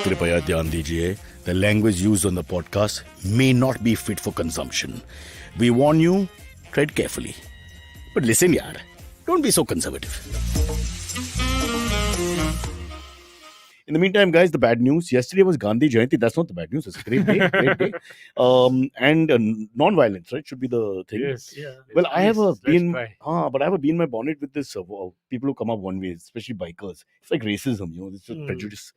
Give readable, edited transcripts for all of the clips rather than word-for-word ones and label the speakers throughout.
Speaker 1: कृपया ध्यान दीजिए, the language used on the podcast may not be fit for consumption. We warn you, tread carefully. But listen yaar, don't be so conservative. In the meantime, guys, the bad news. Yesterday was Gandhi Jayanti. That's not the bad news. It's a great day. Great day. And non-violence, right, should be the thing.
Speaker 2: Yes.
Speaker 3: Yeah.
Speaker 1: Well, I have a bee in,
Speaker 2: try.
Speaker 1: but I have a bee in my bonnet with this people who come up one way, especially bikers. It's like racism, it's just prejudice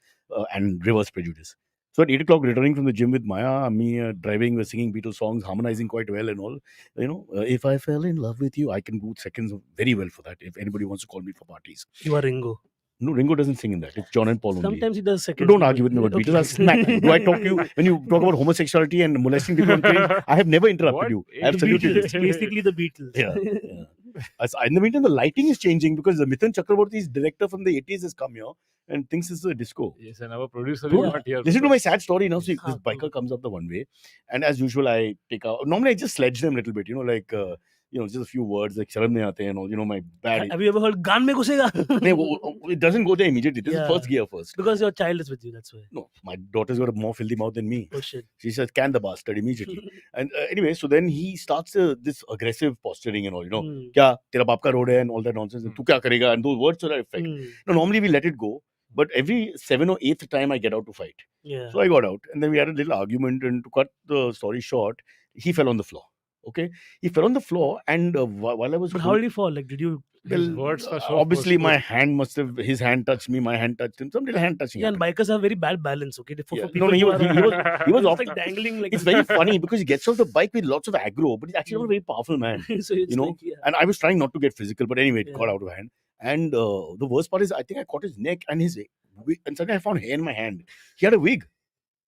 Speaker 1: and reverse prejudice. So at 8 o'clock, returning from the gym with Maya, me driving, we're singing Beatles songs, harmonizing quite well and all. If I fell in love with you, I can do seconds very well for that. If anybody wants to call me for parties.
Speaker 3: You are Ringo.
Speaker 1: No, Ringo doesn't sing in that. It's John and Paul only.
Speaker 3: Sometimes he does second.
Speaker 1: Don't argue with me about Beatles. I'll smack you. Do I talk to you when you talk about homosexuality and molesting people on train? I have never interrupted
Speaker 2: What?
Speaker 1: you.
Speaker 2: The
Speaker 1: Absolutely.
Speaker 3: Beatles, basically the Beatles.
Speaker 1: Yeah. In the meantime, the lighting is changing because the Mithun Chakraborty's director from the 80s has come here and thinks it's a disco.
Speaker 2: Yes, and our producer
Speaker 1: Bro,
Speaker 2: is not here.
Speaker 1: Listen to my sad story now. See, this
Speaker 3: Huh.
Speaker 1: biker comes up the one way, and as usual, I take out. Normally, I just sledge them a little bit, just a few words like "sharam nahi aate" and all. My bad.
Speaker 3: Have you ever heard "Gaan mein ghusega"?
Speaker 1: It doesn't go there immediately. This is first gear first.
Speaker 3: Because your child is with you. That's why.
Speaker 1: No, my daughter's got a more filthy mouth than me.
Speaker 3: Oh shit.
Speaker 1: She says, "Can the bastard" immediately. And anyway, so then he starts this aggressive posturing and all. Kya tera baap ka road hai and all that nonsense. And tu kya karega and those words to that effect. No, normally we let it go. But every 7th or 8th time I get out to fight.
Speaker 3: Yeah.
Speaker 1: So I got out and then we had a little argument, and to cut the story short, he fell on the floor. Okay? He fell on the floor, and while I was...
Speaker 3: But how did he fall? Like, did you...
Speaker 2: His words are so
Speaker 1: obviously my
Speaker 2: forceful.
Speaker 1: hand must have... His hand touched me, my hand touched him. Some little hand touching.
Speaker 3: Yeah, and bikers have very bad balance, okay? For
Speaker 1: Yeah.
Speaker 3: people
Speaker 1: No, he
Speaker 3: who
Speaker 1: was
Speaker 3: it's
Speaker 1: off.
Speaker 3: like dangling like...
Speaker 1: It's very funny because he gets off the bike with lots of aggro, but he's actually not a very powerful man.
Speaker 3: So it's like, yeah.
Speaker 1: And I was trying not to get physical, but anyway, it
Speaker 3: Yeah.
Speaker 1: got out of hand. And the worst part is, I think I caught his neck and his wig, and suddenly I found hair in my hand. He had a wig.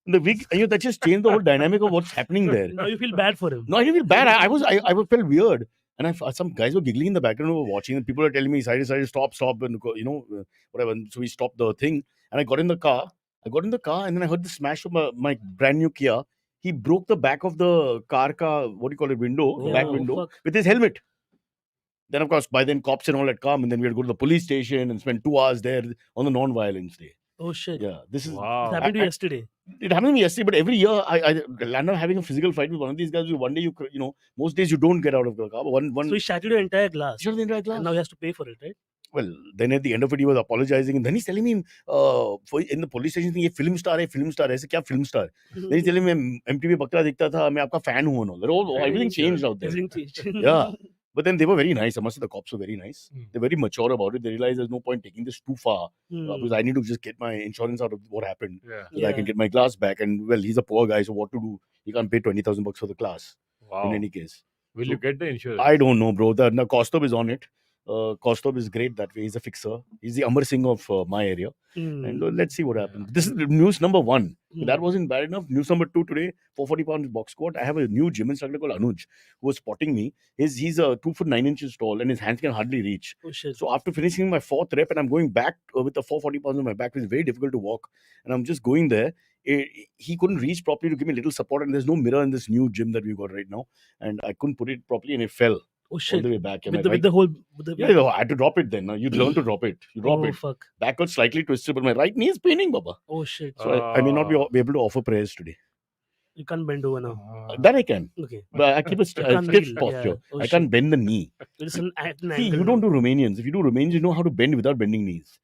Speaker 1: And the wig, that just changed the whole dynamic of what's happening there.
Speaker 3: Now you feel bad for him.
Speaker 1: No, I didn't feel bad. I felt weird. And some guys were giggling in the background who were watching, and people were telling me, Cyrus, stop, and whatever. And so we stopped the thing, and I got in the car, and then I heard the smash of my brand new Kia. He broke the back of the car, window, back window, with his helmet. Then, of course, by then cops and all had come, and then we had to go to the police station and spend 2 hours there on the non-violence day.
Speaker 3: Oh shit.
Speaker 1: Yeah, this is...
Speaker 2: Wow.
Speaker 3: It happened to you yesterday.
Speaker 1: It happened to me yesterday, but every year I land up having a physical fight with one of these guys. One day most days you don't get out of the car. But
Speaker 3: So he shattered your entire glass.
Speaker 1: Shattered the entire glass.
Speaker 3: And now he has to pay for it, right?
Speaker 1: Well, then at the end of it, he was apologizing, and then he's telling me in the police station, "Ye film star hai, film star." Aise kya film star? Then he's telling me, "MTV Bakra dikhta tha, main aapka fan hu." And all. Everything changed out there.
Speaker 3: Everything changed.
Speaker 1: Yeah. But then they were very nice. I must say the cops were very nice. They're very mature about it. They realized there's no point taking this too far because I need to just get my insurance out of what happened so that I can get my glass back. And well, he's a poor guy, so what to do? He can't pay 20,000 bucks for the glass.
Speaker 2: Wow.
Speaker 1: In any case.
Speaker 2: Will you get the insurance?
Speaker 1: I don't know, bro. The Kostov is on it. Kostov is great that way. He's a fixer. He's the Amar Singh of my area. And let's see what happens. This is news number 1. That wasn't bad enough. News number 2 today, 440 pounds box squat. I have a new gym instructor called Anuj who was spotting me. He's 2 foot 9 inches tall and his hands can hardly reach.
Speaker 3: Oh shit.
Speaker 1: So after finishing my 4th rep and I'm going back with the 440 pounds on my back, it's very difficult to walk. And I'm just going there. He couldn't reach properly to give me a little support, and there's no mirror in this new gym that we've got right now. And I couldn't put it properly and it fell.
Speaker 3: Oh shit.
Speaker 1: All the way back.
Speaker 3: With the whole...
Speaker 1: Yeah, I had to drop it then. You learn to drop it. You drop it.
Speaker 3: Fuck.
Speaker 1: Back was slightly twisted, but my right knee is paining, Baba.
Speaker 3: Oh shit.
Speaker 1: So I may not be able to offer prayers today.
Speaker 3: You can't bend over now.
Speaker 1: That I can.
Speaker 3: Okay.
Speaker 1: But I keep a stiff posture.
Speaker 3: Yeah. Oh,
Speaker 1: I can't bend the knee.
Speaker 3: It's an
Speaker 1: See, you don't do Romanians. If you do Romanians, you know how to bend without bending knees.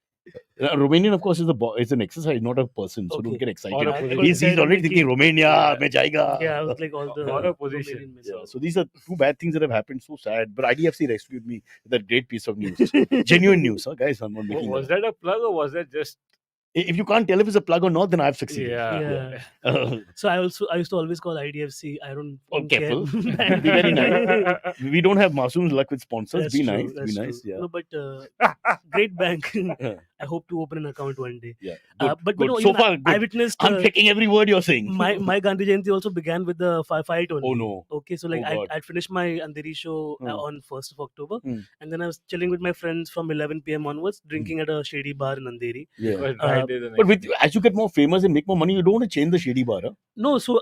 Speaker 1: Romanian, of course, is an exercise, not a person. So don't get excited. He's already thinking, Romania, mein jayega.
Speaker 3: Yeah, I was like all the...
Speaker 2: What a position.
Speaker 1: Yeah, so these are 2 bad things that have happened. So sad. But IDFC rescued me with that great piece of news. Genuine news, guys. I'm not making
Speaker 2: Was that a plug or was that just...
Speaker 1: If you can't tell if it's a plug or not, then I've succeeded.
Speaker 3: Yeah. So I used to always call IDFC. I don't
Speaker 1: careful.
Speaker 3: care.
Speaker 1: Be very nice. We don't have Masoom's luck with sponsors.
Speaker 3: That's
Speaker 1: Be
Speaker 3: true,
Speaker 1: nice.
Speaker 3: that's
Speaker 1: Be nice.
Speaker 3: true.
Speaker 1: Yeah.
Speaker 3: No, but great bank. I hope to open an account one day.
Speaker 1: Yeah.
Speaker 3: But
Speaker 1: good.
Speaker 3: you know,
Speaker 1: So
Speaker 3: even
Speaker 1: far,
Speaker 3: I
Speaker 1: good.
Speaker 3: witnessed
Speaker 1: I'm checking every word you're saying.
Speaker 3: my Gandhi Jayanti also began with the fight only.
Speaker 1: Oh no.
Speaker 3: Okay, so like
Speaker 1: Oh, God.
Speaker 3: I'd finished my Andheri show on 1st of October,
Speaker 1: Hmm.
Speaker 3: and then I was chilling with my friends from 11 p.m. onwards, drinking at a shady bar in Andheri.
Speaker 1: Yeah.
Speaker 2: But
Speaker 1: As you get more famous and make more money, you don't want to change the shady bar. Huh?
Speaker 3: No, so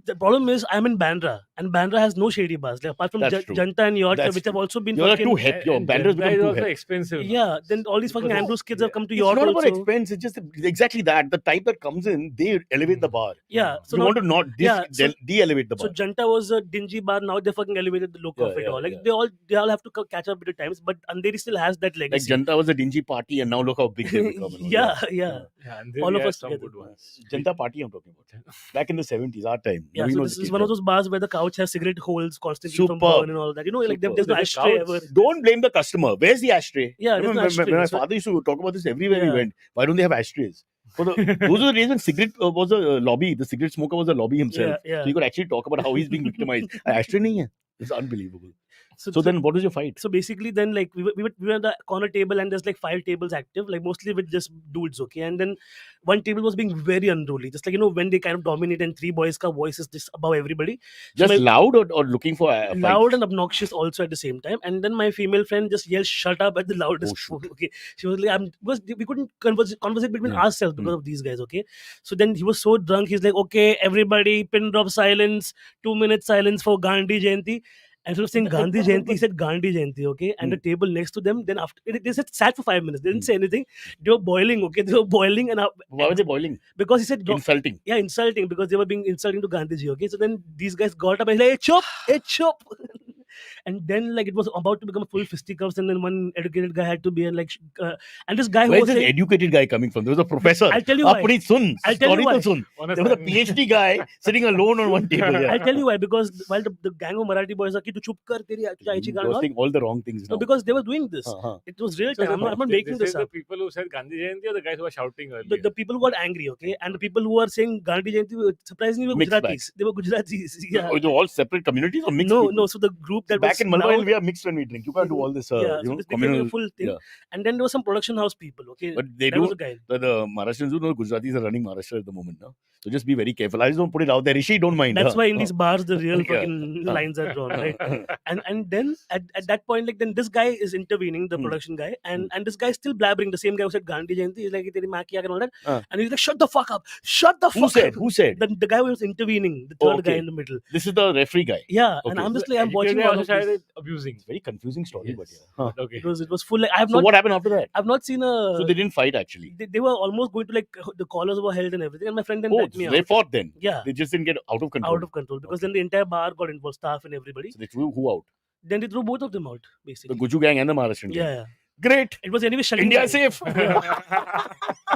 Speaker 3: the problem is I'm in Bandra, and Bandra has no shady bars. Like, apart from
Speaker 1: That's true.
Speaker 3: Janta and York,
Speaker 1: That's
Speaker 3: which have
Speaker 1: true.
Speaker 3: also been
Speaker 1: You're
Speaker 3: fucking...
Speaker 1: too hip. Your Bandra's become
Speaker 2: is
Speaker 1: too
Speaker 2: also
Speaker 1: hip.
Speaker 2: expensive.
Speaker 3: Yeah, then all these fucking Andrews kids have come come to
Speaker 1: It's
Speaker 3: your
Speaker 1: not about
Speaker 3: also.
Speaker 1: expense. It's just exactly that. The type that comes in, they elevate the bar.
Speaker 3: Yeah. So
Speaker 1: You
Speaker 3: now,
Speaker 1: want to not de-elevate the bar.
Speaker 3: so Janta was a dingy bar. Now they fucking elevated the look of it all. Like they all have to catch up with the times. But Andheri still has that
Speaker 1: Like
Speaker 3: legacy.
Speaker 1: Janta was a dingy party, and now look how big they become.
Speaker 3: Yeah.
Speaker 2: Yeah, and
Speaker 3: All of
Speaker 2: have
Speaker 3: us
Speaker 2: some
Speaker 3: together.
Speaker 2: good ones.
Speaker 1: Janta party, I'm talking about. Back in the 70s, our time.
Speaker 3: Yeah,
Speaker 1: Naveen
Speaker 3: so
Speaker 1: was
Speaker 3: this
Speaker 1: a
Speaker 3: is
Speaker 1: kid,
Speaker 3: one of those bars where the couch has cigarette holes constantly from
Speaker 1: Superb.
Speaker 3: burn and all that. You know, like
Speaker 1: Superb.
Speaker 3: there's no
Speaker 2: There's a
Speaker 3: ashtray
Speaker 2: couch.
Speaker 3: ever.
Speaker 1: Don't blame the customer. Where's the ashtray?
Speaker 3: Yeah, there's no ashtray.
Speaker 1: When my
Speaker 3: So-
Speaker 1: father used to talk about this everywhere we
Speaker 3: Yeah.
Speaker 1: went. Why don't they have ashtrays? Those are the days when cigarette was a lobby. The cigarette smoker was a lobby himself.
Speaker 3: Yeah.
Speaker 1: So you could actually talk about how he's being victimized. Ashtray nahi hai. It's unbelievable. So then what was your fight?
Speaker 3: So basically, then like we were at the corner table, and there's like 5 tables active, like mostly with just dudes, okay. And then one table was being very unruly, just like when they kind of dominate, and 3 boys' ka voice is just above everybody. So
Speaker 1: Just loud or looking for a fight?
Speaker 3: loud and obnoxious also at the same time. And then my female friend just yelled "shut up" at the loudest.
Speaker 1: shoot.
Speaker 3: Okay, she was like, because we couldn't conversate between
Speaker 1: Yeah.
Speaker 3: ourselves because of these guys. Okay, so then he was so drunk, he's like, okay, everybody, pin drop silence, 2 minutes silence for Gandhi Jayanti. And instead of saying Gandhi Jayanti, he said Gandhi Jayanti, okay? And the table next to them, then after, they said sat for 5 minutes. They didn't say anything. They were boiling, okay? They were boiling.
Speaker 1: Why was they boiling?
Speaker 3: Because he said,
Speaker 1: Insulting.
Speaker 3: yeah, insulting, because they were being insulting to Gandhiji, okay? So then these guys got up and like, hey, chop. And then like it was about to become a full fisticuffs, and then one educated guy had to be like, and this guy who
Speaker 1: Where's
Speaker 3: was
Speaker 1: this
Speaker 3: saying,
Speaker 1: educated guy coming from? There was a professor.
Speaker 3: I'll tell you why.
Speaker 1: Punit Sun.
Speaker 3: I'll tell you why.
Speaker 1: Sun.
Speaker 2: On a
Speaker 1: There was a
Speaker 2: fan.
Speaker 1: PhD guy sitting alone on one table. Yeah.
Speaker 3: I'll tell you why, because while the gang of Marathi boys are ki, tu chup kar, teri aichi
Speaker 1: You
Speaker 3: gaana
Speaker 1: are
Speaker 3: all.
Speaker 1: saying all the wrong things now.
Speaker 3: No, because they were doing this.
Speaker 1: Uh-huh.
Speaker 3: It was real
Speaker 2: So
Speaker 3: time. I'm not making this
Speaker 2: the
Speaker 3: up.
Speaker 2: people who said Gandhi Jayanti or the guys who were shouting earlier?
Speaker 3: The people who got angry, okay, and the people who were saying Gandhi Jayanti were surprisingly were
Speaker 1: Mixed
Speaker 3: Gujaratis. They were Gujaratis. Yeah.
Speaker 1: They were all separate communities or mixed
Speaker 3: No,
Speaker 1: people?
Speaker 3: no. So the group that
Speaker 1: Back
Speaker 3: was
Speaker 1: in Malabar,
Speaker 3: now-
Speaker 1: we are mixed when we drink. You can't do all this,
Speaker 3: yeah,
Speaker 1: you
Speaker 3: so
Speaker 1: know,
Speaker 3: this became a
Speaker 1: communal.
Speaker 3: full thing.
Speaker 1: yeah.
Speaker 3: And then there was some production house people, okay.
Speaker 1: But they
Speaker 3: That was
Speaker 1: do.
Speaker 3: a guy.
Speaker 1: The Maharashtrians do know Gujaratis are running Maharashtra at the moment now. So just be very careful. I just don't put it out there. Rishi, don't mind.
Speaker 3: That's
Speaker 1: huh?
Speaker 3: why in these bars the real
Speaker 1: Yeah.
Speaker 3: fucking lines are drawn, right? And then at that point, like then this guy is intervening, the production guy, and this guy is still blabbering. The same guy who said Gandhi Jayanti is like teri maa kiya and all that, and he's like, shut the fuck up, shut the fuck
Speaker 1: Who said?
Speaker 3: up.
Speaker 1: Who said?
Speaker 3: The guy who was intervening, the third guy
Speaker 1: Okay.
Speaker 3: in the middle.
Speaker 1: This is the referee guy.
Speaker 3: Yeah, and
Speaker 1: Okay.
Speaker 3: I'm just
Speaker 2: The
Speaker 3: like, I'm watching
Speaker 2: educated
Speaker 3: all
Speaker 2: also
Speaker 3: of this.
Speaker 2: started abusing.
Speaker 1: It's a very confusing story,
Speaker 2: Yes.
Speaker 1: but yeah. Huh.
Speaker 2: Okay.
Speaker 3: It was full. Like, I have
Speaker 1: So
Speaker 3: not.
Speaker 1: what happened after that?
Speaker 3: I've not seen a.
Speaker 1: So they didn't fight actually.
Speaker 3: They were almost going to like the collars were held and everything, and my friend then
Speaker 1: Oh,
Speaker 3: dragged me
Speaker 1: so they
Speaker 3: out.
Speaker 1: fought then.
Speaker 3: Yeah,
Speaker 1: They just didn't get out of control.
Speaker 3: out of control because then the entire bar got involved, staff and everybody.
Speaker 1: So they threw who out?
Speaker 3: Then they threw both of them out,
Speaker 1: The
Speaker 3: basically.
Speaker 1: Guju gang and the Maharashtrian gang.
Speaker 3: Yeah.
Speaker 1: Great.
Speaker 3: It was anyway shutting
Speaker 1: India
Speaker 3: time.
Speaker 1: safe.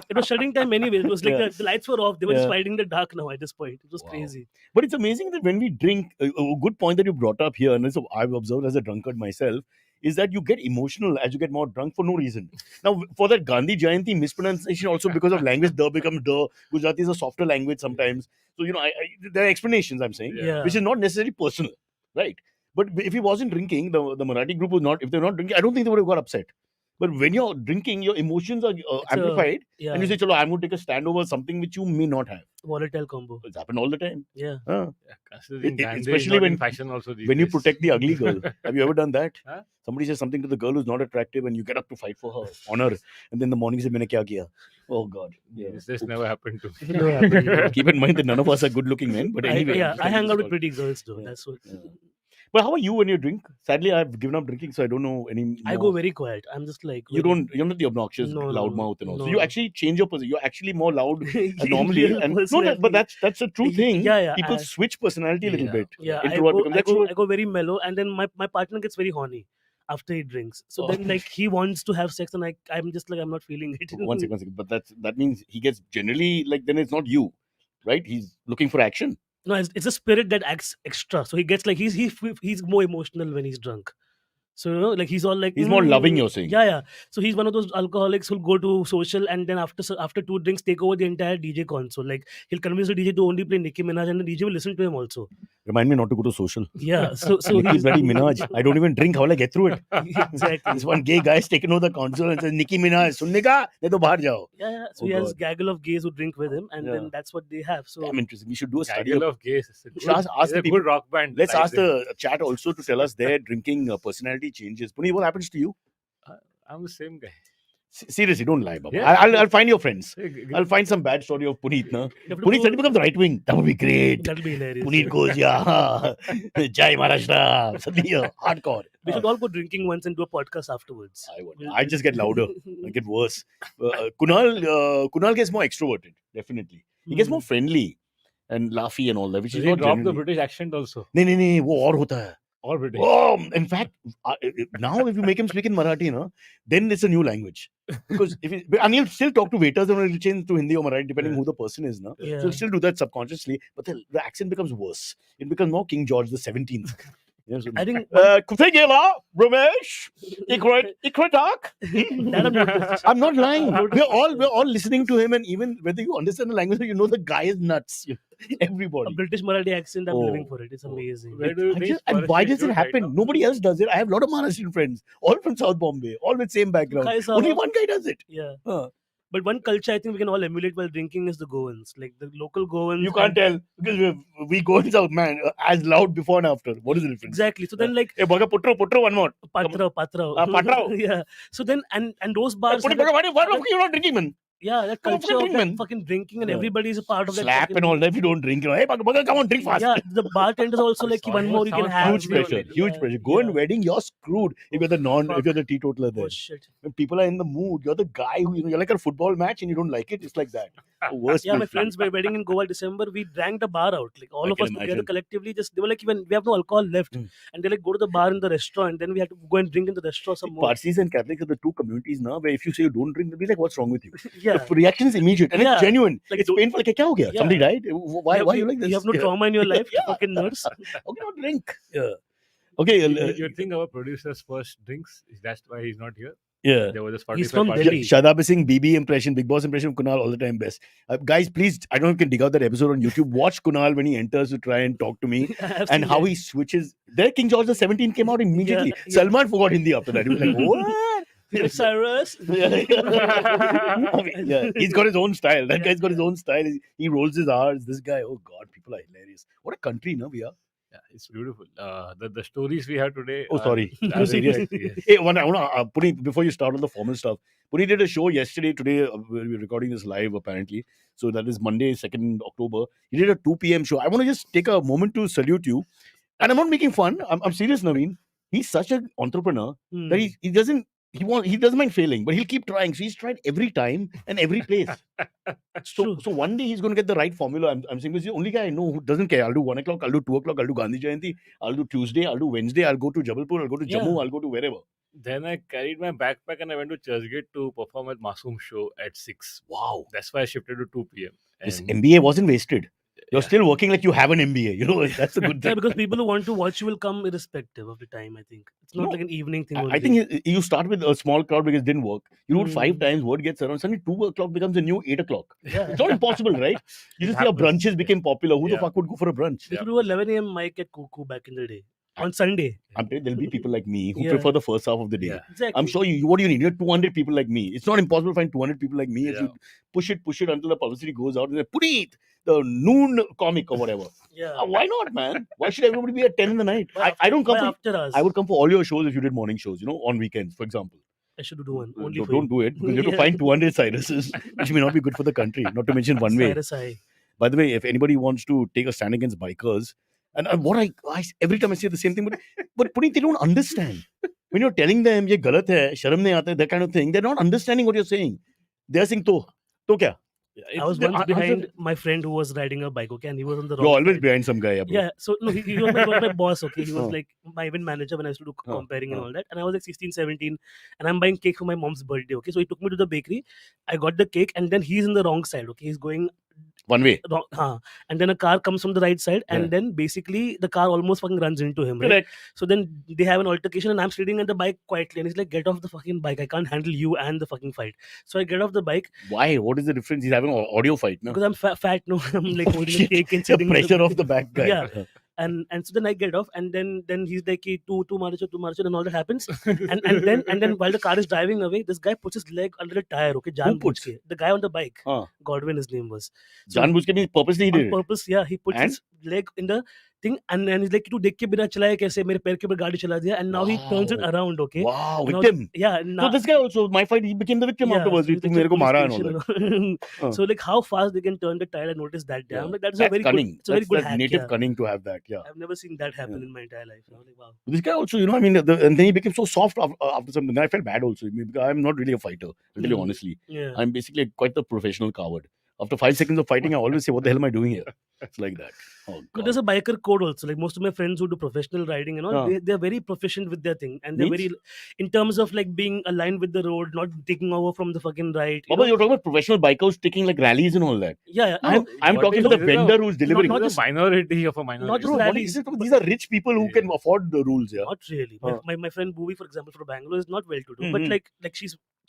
Speaker 3: It was shutting time anyway. It was like
Speaker 1: Yeah.
Speaker 3: the lights were off. They were just
Speaker 1: Yeah.
Speaker 3: fighting in the dark now at this point. It was
Speaker 1: Wow.
Speaker 3: crazy.
Speaker 1: But it's amazing that when we drink, a good point that you brought up here, and so I've observed as a drunkard myself, is that you get emotional as you get more drunk for no reason. Now, for that Gandhi Jayanti mispronunciation, also because of language, the becomes the. Gujarati is a softer language sometimes. So, you know, there are explanations I'm saying,
Speaker 3: Yeah.
Speaker 1: which is not necessarily personal, right? But if he wasn't drinking, the Marathi group was not, if they're not drinking, I don't think they would have got upset. But when you're drinking, your emotions are amplified,
Speaker 3: Yeah.
Speaker 1: and you say, "Chalo, I'm going to take a stand over something which you may not have."
Speaker 3: Volatile combo.
Speaker 1: It's happened all the time.
Speaker 3: Yeah.
Speaker 1: Huh.
Speaker 2: Yeah, considering Gandhi is
Speaker 1: especially
Speaker 2: not in
Speaker 1: when-
Speaker 2: fashion also these
Speaker 1: When you
Speaker 2: days.
Speaker 1: protect the ugly girl. Have you ever done that?
Speaker 2: Huh?
Speaker 1: Somebody says something to the girl who's not attractive and you get up to fight for her honor, and then in the morning you say, "Maine kya kiya?" Oh God. Yeah.
Speaker 2: This never happened to me.
Speaker 3: Never happened.
Speaker 1: Keep in mind that none of us are good looking men, but anyway.
Speaker 3: I hang out with pretty girls though.
Speaker 1: Yeah.
Speaker 3: That's what.
Speaker 1: Yeah. But how are you when you drink? Sadly, I've given up drinking, so I don't know any.
Speaker 3: I go very quiet. I'm just like.
Speaker 1: You're not the obnoxious
Speaker 3: No,
Speaker 1: loud
Speaker 3: no,
Speaker 1: mouth and all. So
Speaker 3: no.
Speaker 1: you actually change your position. You're actually more loud normally.
Speaker 3: Real
Speaker 1: And no,
Speaker 3: personality.
Speaker 1: but that's a true thing.
Speaker 3: Yeah.
Speaker 1: People switch personality a little
Speaker 2: Yeah.
Speaker 1: bit.
Speaker 3: Yeah, I
Speaker 1: Introvert
Speaker 3: go,
Speaker 1: becomes
Speaker 3: I, go,
Speaker 1: extrovert.
Speaker 3: I go very mellow, and then my partner gets very horny after he drinks. So
Speaker 1: Oh.
Speaker 3: then, like, he wants to have sex, and I'm just like, I'm not feeling it.
Speaker 1: One second. But that means he gets generally like, then it's not you, right? He's looking for action.
Speaker 3: No, it's a spirit that acts extra. So he gets like he's more emotional when he's drunk. So you know, like he's all like
Speaker 1: He's more loving, you're saying.
Speaker 3: Yeah. So he's one of those alcoholics who'll go to social and then after 2 drinks take over the entire DJ console. Like he'll convince the DJ to only play Nicki Minaj and the DJ will listen to him also.
Speaker 1: Remind me not to go to social.
Speaker 3: Yeah. So
Speaker 1: Nicki
Speaker 3: he's
Speaker 1: bloody Minaj. I don't even drink. How will I get through it?
Speaker 3: exactly.
Speaker 1: This one gay guy is taking over the console and says, "Nicki Minaj, sunne ka? Nahi to bahar jao."
Speaker 3: Yeah. So
Speaker 1: Oh,
Speaker 3: he has
Speaker 1: God.
Speaker 3: gaggle of gays who drink with him, and
Speaker 1: Yeah.
Speaker 3: then that's what they have. So
Speaker 1: Damn interesting. We should do a study.
Speaker 2: Gaggle of gays. It's a
Speaker 1: should ask
Speaker 2: it's
Speaker 1: the
Speaker 2: a
Speaker 1: people-
Speaker 2: good rock band.
Speaker 1: Let's
Speaker 2: like
Speaker 1: ask
Speaker 2: them.
Speaker 1: the chat also to tell us their drinking personality changes. Punit, what happens to you?
Speaker 2: I'm the same guy.
Speaker 1: Seriously, don't lie, Baba.
Speaker 2: Yeah.
Speaker 1: I'll find your friends.
Speaker 2: Hey,
Speaker 1: I'll find some bad story of Punit. Na?
Speaker 3: You have to
Speaker 1: Punit
Speaker 3: go-
Speaker 1: suddenly becomes right wing. That would be great.
Speaker 3: That'll be hilarious.
Speaker 1: Punit goes, yeah, Jai Maharashtra. Suddenly, hardcore.
Speaker 3: We should all go drinking once and do a podcast afterwards.
Speaker 1: I just get louder. I get worse. Kunal gets more extroverted. Definitely, he gets more friendly and laughy and all that. Which
Speaker 2: Does
Speaker 1: is
Speaker 2: he
Speaker 1: not
Speaker 2: drop the
Speaker 1: generally.
Speaker 2: British accent also?
Speaker 1: नहीं वो और होता है.
Speaker 2: Or British?
Speaker 1: Oh, in fact, now if you make him speak in Marathi, no, then it's a new language. Because and he'll still talk to waiters and he'll change to Hindi or Marathi depending
Speaker 2: Yeah.
Speaker 1: who the person is. No?
Speaker 3: Yeah.
Speaker 1: So he'll still do that subconsciously, but the accent becomes worse. It becomes more King George the 17th.
Speaker 3: I think
Speaker 1: Kuthegela, Ramesh, Ikritak.
Speaker 3: that I'm not-
Speaker 1: I'm not lying. We're all listening to him, and even whether you understand the language or you know the guy is nuts.
Speaker 3: a
Speaker 1: Everybody.
Speaker 3: British Marathi accent. I'm
Speaker 1: Oh.
Speaker 3: living for it. It's amazing.
Speaker 2: Where do you think
Speaker 1: And why
Speaker 2: Scottish
Speaker 1: does it
Speaker 2: is right
Speaker 1: happen?
Speaker 2: now?
Speaker 1: Nobody else does it. I have a lot of Maharashtrian friends, all from South Bombay, all with same background.
Speaker 3: Guys
Speaker 1: Only
Speaker 3: are-
Speaker 1: one guy does it.
Speaker 3: Yeah.
Speaker 1: Huh.
Speaker 3: But one culture I think we can all emulate while drinking is the Goans. Like the local Goans.
Speaker 1: You can't tell because we go in South, man, as loud before and after. What is the difference?
Speaker 3: Exactly. So then like
Speaker 1: Hey, Baga, putro, one more.
Speaker 3: Patra.
Speaker 1: Patrao.
Speaker 3: Yeah. So then and those bars.
Speaker 1: Put it,
Speaker 3: have that-
Speaker 1: why the fuck you not drinking, man?
Speaker 3: yeah, that
Speaker 1: Come on,
Speaker 3: culture
Speaker 1: fucking
Speaker 3: of
Speaker 1: drink,
Speaker 3: that
Speaker 1: man.
Speaker 3: fucking drinking and
Speaker 1: Yeah.
Speaker 3: everybody is a part of that.
Speaker 1: Slap
Speaker 3: fucking-
Speaker 1: and all that if you don't drink. Hey, Baga, come on, drink fast.
Speaker 3: Yeah, the bartenders also like
Speaker 2: Sounds-
Speaker 3: one more you can
Speaker 2: sounds
Speaker 3: have.
Speaker 1: Huge
Speaker 2: Absolutely.
Speaker 1: pressure,
Speaker 2: Yeah.
Speaker 1: huge pressure. Go in wedding, you're screwed if you're if you're the teetotaler there.
Speaker 3: Oh shit.
Speaker 1: When people are in the mood, you're the guy who you're like a football match and you don't like it. It's like that. The worst.
Speaker 3: Yeah, my
Speaker 1: place.
Speaker 3: friends were wedding in Goa December. We drank the bar out. Like all
Speaker 1: I
Speaker 3: of
Speaker 1: can
Speaker 3: us together
Speaker 1: imagine.
Speaker 3: collectively. Just they were like, even we have no alcohol left,
Speaker 1: Mm.
Speaker 3: and they like go to the bar in the restaurant. Then we had to go and drink in the restaurant some more.
Speaker 1: Parsis and Catholics are the two communities now where if you say you don't drink, they'll be like, what's wrong with you?
Speaker 3: Yeah.
Speaker 1: The reaction is immediate and
Speaker 3: Yeah.
Speaker 1: it's genuine.
Speaker 3: Like
Speaker 1: It's
Speaker 3: do-
Speaker 1: painful. Like, kya ho gaya?
Speaker 3: Yeah.
Speaker 1: Somebody died? Why are you like this?
Speaker 3: You have no
Speaker 1: Yeah.
Speaker 3: trauma in your life.
Speaker 1: Yeah.
Speaker 3: Fucking nerds.
Speaker 1: Okay, not drink. Yeah. Okay.
Speaker 2: You think our producer's first drinks? That's why he's not here.
Speaker 1: Yeah.
Speaker 2: There was a Spotify
Speaker 3: He's from
Speaker 2: party.
Speaker 3: Delhi.
Speaker 1: Shadab Singh, BB impression, Big Boss impression of Kunal all the time best. Guys, please, I don't know if you can dig out that episode on YouTube. Watch Kunal when he enters to try and talk to me
Speaker 3: I've
Speaker 1: and
Speaker 3: seen
Speaker 1: how
Speaker 3: that.
Speaker 1: he switches. There, King George the 17 came out immediately.
Speaker 3: Yeah.
Speaker 1: Salman forgot Hindi after that. He was like, what?
Speaker 3: Cyrus.
Speaker 1: I mean, yeah, he's got his own style. That guy's got his own style. He rolls his R's. This guy, oh God, people are hilarious. What a country, no, we are.
Speaker 2: Yeah, it's beautiful. The stories we have today.
Speaker 1: Oh, sorry.
Speaker 2: are
Speaker 1: You're serious?
Speaker 2: exactly, yes.
Speaker 1: Hey, I want to, Puni, before you start on the formal stuff, Puni did a show yesterday. Today, we're recording this live, apparently. So that is Monday, 2nd October. He did a 2 p.m. show. I want to just take a moment to salute you. And I'm not making fun. I'm serious, Naveen. He's such an entrepreneur
Speaker 3: Hmm.
Speaker 1: that he doesn't mind failing, but he'll keep trying. So he's tried every time and every place.
Speaker 3: True.
Speaker 1: So one day he's going to get the right formula. I'm saying he's the only guy I know who doesn't care. I'll do 1 o'clock, I'll do 2 o'clock, I'll do Gandhi Jayanti, I'll do Tuesday, I'll do Wednesday, I'll go to Jabalpur, I'll go to Jammu,
Speaker 3: Yeah.
Speaker 1: I'll go to wherever.
Speaker 2: Then I carried my backpack and I went to Churchgate to perform at Masoom show at 6.
Speaker 1: Wow.
Speaker 2: That's why I shifted to 2 p.m.
Speaker 1: This
Speaker 2: And
Speaker 1: MBA wasn't wasted. You're
Speaker 2: Yeah.
Speaker 1: still working like you have an MBA. You know, that's a good
Speaker 3: Yeah,
Speaker 1: thing.
Speaker 3: because people who want to watch you will come irrespective of the time. I think it's not
Speaker 1: No,
Speaker 3: like an evening thing.
Speaker 1: I
Speaker 3: only.
Speaker 1: think you start with a small crowd because it didn't work. You do it 5
Speaker 3: Hmm.
Speaker 1: times, word gets around. Suddenly 2 o'clock becomes a new 8 o'clock.
Speaker 3: Yeah.
Speaker 1: It's not impossible, right? You
Speaker 2: It
Speaker 1: just see how
Speaker 2: happens.
Speaker 1: brunches became popular. Who the
Speaker 2: Yeah.
Speaker 1: fuck would go for a brunch?
Speaker 3: We used to do 11 a.m. mic at Cuckoo back in the day on Sunday.
Speaker 1: I'm telling you, there'll be people like me who
Speaker 3: Yeah.
Speaker 1: prefer the first half of the day.
Speaker 2: Yeah.
Speaker 3: Exactly.
Speaker 1: I'm sure you. What do you need? You need 200 people like me. It's not impossible to find 200 people like me if
Speaker 2: Yeah.
Speaker 1: you push it until the publicity goes out and say, Punit, the noon comic or whatever.
Speaker 3: Yeah.
Speaker 1: Why not, man? Why should everybody be at 10 in the night?
Speaker 3: Why
Speaker 1: I don't come
Speaker 3: why
Speaker 1: for.
Speaker 3: after us.
Speaker 1: I would come for all your shows if you did morning shows, on weekends, for example.
Speaker 3: I should do one only for
Speaker 1: Don't
Speaker 3: you.
Speaker 1: do it because you have to
Speaker 3: Yeah.
Speaker 1: find 200 Cyruses, which may not be good for the country. Not to mention one way.
Speaker 3: Cyrus, I.
Speaker 1: By the way, if anybody wants to take a stand against bikers, and what I every time I say the same thing, but Puneet, they don't understand. When you're telling them, ye galat hai, sharam nahi aata hai, that kind of thing, they're not understanding what you're saying. They're saying, to kya?
Speaker 3: I was
Speaker 1: the
Speaker 3: once
Speaker 1: answer-
Speaker 3: behind my friend who was riding a bike, okay, and he was on the
Speaker 1: You're
Speaker 3: wrong
Speaker 1: always
Speaker 3: side.
Speaker 1: behind some guy. Yeah, bro.
Speaker 3: Yeah, so no, he was my boss, okay. He was
Speaker 1: Huh.
Speaker 3: like my event manager when I used to do
Speaker 1: Huh.
Speaker 3: comparing and
Speaker 1: Huh.
Speaker 3: all that. And I was like 16, 17, and I'm buying cake for my mom's birthday, okay. So he took me to the bakery. I got the cake, and then he's in the wrong side, okay. He's going
Speaker 1: One way.
Speaker 3: wrong, and then a car comes from the right side, and
Speaker 1: Yeah.
Speaker 3: then basically the car almost fucking runs into him, right?
Speaker 1: Correct.
Speaker 3: So then they have an altercation, and I'm sitting at the bike quietly, and he's like, "Get off the fucking bike! I can't handle you and the fucking fight." So I get off the bike
Speaker 1: Why? What is the difference? He's having an audio fight, no?
Speaker 3: because I'm fat. No, I'm like holding a
Speaker 1: Shit.
Speaker 3: cake and
Speaker 1: The
Speaker 3: sitting. in the-
Speaker 1: pressure of the back guy.
Speaker 3: Yeah. and so then I get off, and then he's like, two marcho, and all that happens. and then while the car is driving away, this guy puts his leg under the tire. Okay, Jan
Speaker 1: puts?
Speaker 3: the guy on the bike,
Speaker 1: Huh.
Speaker 3: Godwin, his name was.
Speaker 1: Janbuzke means purposely he
Speaker 3: On
Speaker 1: did it.
Speaker 3: purpose, yeah, he puts
Speaker 1: And?
Speaker 3: his leg in the thing, and he's like, "तू देख के बिना चलाए कैसे मेरे पैर के ऊपर गाड़ी चला दिया?" And now he turns it
Speaker 1: Wow.
Speaker 3: around, okay?
Speaker 1: Wow,
Speaker 3: And now,
Speaker 1: victim.
Speaker 3: yeah,
Speaker 1: So
Speaker 3: now,
Speaker 1: this guy also, my fight, he became the victim
Speaker 3: yeah,
Speaker 1: afterwards.
Speaker 3: so he's
Speaker 1: तू
Speaker 3: like
Speaker 1: मेरे को
Speaker 3: police
Speaker 1: मारा and all
Speaker 3: station
Speaker 1: that.
Speaker 3: and all.
Speaker 1: Huh.
Speaker 3: So like how fast they can turn the tide, I noticed that.
Speaker 1: Yeah.
Speaker 3: I'm like, that's a
Speaker 1: That's
Speaker 3: very
Speaker 1: cunning.
Speaker 3: good, it's a very good
Speaker 1: That's
Speaker 3: hack.
Speaker 1: native
Speaker 3: Yeah.
Speaker 1: cunning to have that. Yeah.
Speaker 3: I've never seen that happen
Speaker 1: Yeah.
Speaker 3: in my entire life. I was like, wow.
Speaker 1: This guy also, you know, I mean, and then he became so soft after something. Then I felt bad also. Because I'm not really a fighter, to tell you
Speaker 3: Mhm.
Speaker 1: honestly.
Speaker 3: Yeah.
Speaker 1: I'm basically quite the professional coward. After 5 seconds of fighting, I always say, what the hell am I doing here? It's like that. Oh,
Speaker 3: But there's
Speaker 1: God.
Speaker 3: a biker code also. Like most of my friends who do professional riding and all,
Speaker 1: Yeah.
Speaker 3: they're very proficient with their thing, and they're
Speaker 1: Means?
Speaker 3: very, in terms of like being aligned with the road, not taking over from the fucking right. You
Speaker 1: Baba,
Speaker 3: know?
Speaker 1: you're talking about professional bikers taking like rallies and all that.
Speaker 3: Yeah, yeah.
Speaker 1: I'm,
Speaker 3: No,
Speaker 1: I'm
Speaker 2: What
Speaker 1: talking
Speaker 2: is
Speaker 1: about the
Speaker 2: this?
Speaker 1: vendor who's delivering.
Speaker 3: not
Speaker 2: Not
Speaker 3: just-
Speaker 2: just minority of a minority.
Speaker 3: not just
Speaker 1: Bro, what
Speaker 3: rallies,
Speaker 1: is it?
Speaker 3: but-
Speaker 1: These are rich people who
Speaker 2: Yeah.
Speaker 1: can afford the rules, yeah.
Speaker 3: not really.
Speaker 1: Huh.
Speaker 3: My friend Bhuvi, for example, for Bangalore, is not well to do, but
Speaker 1: Mhm.
Speaker 3: like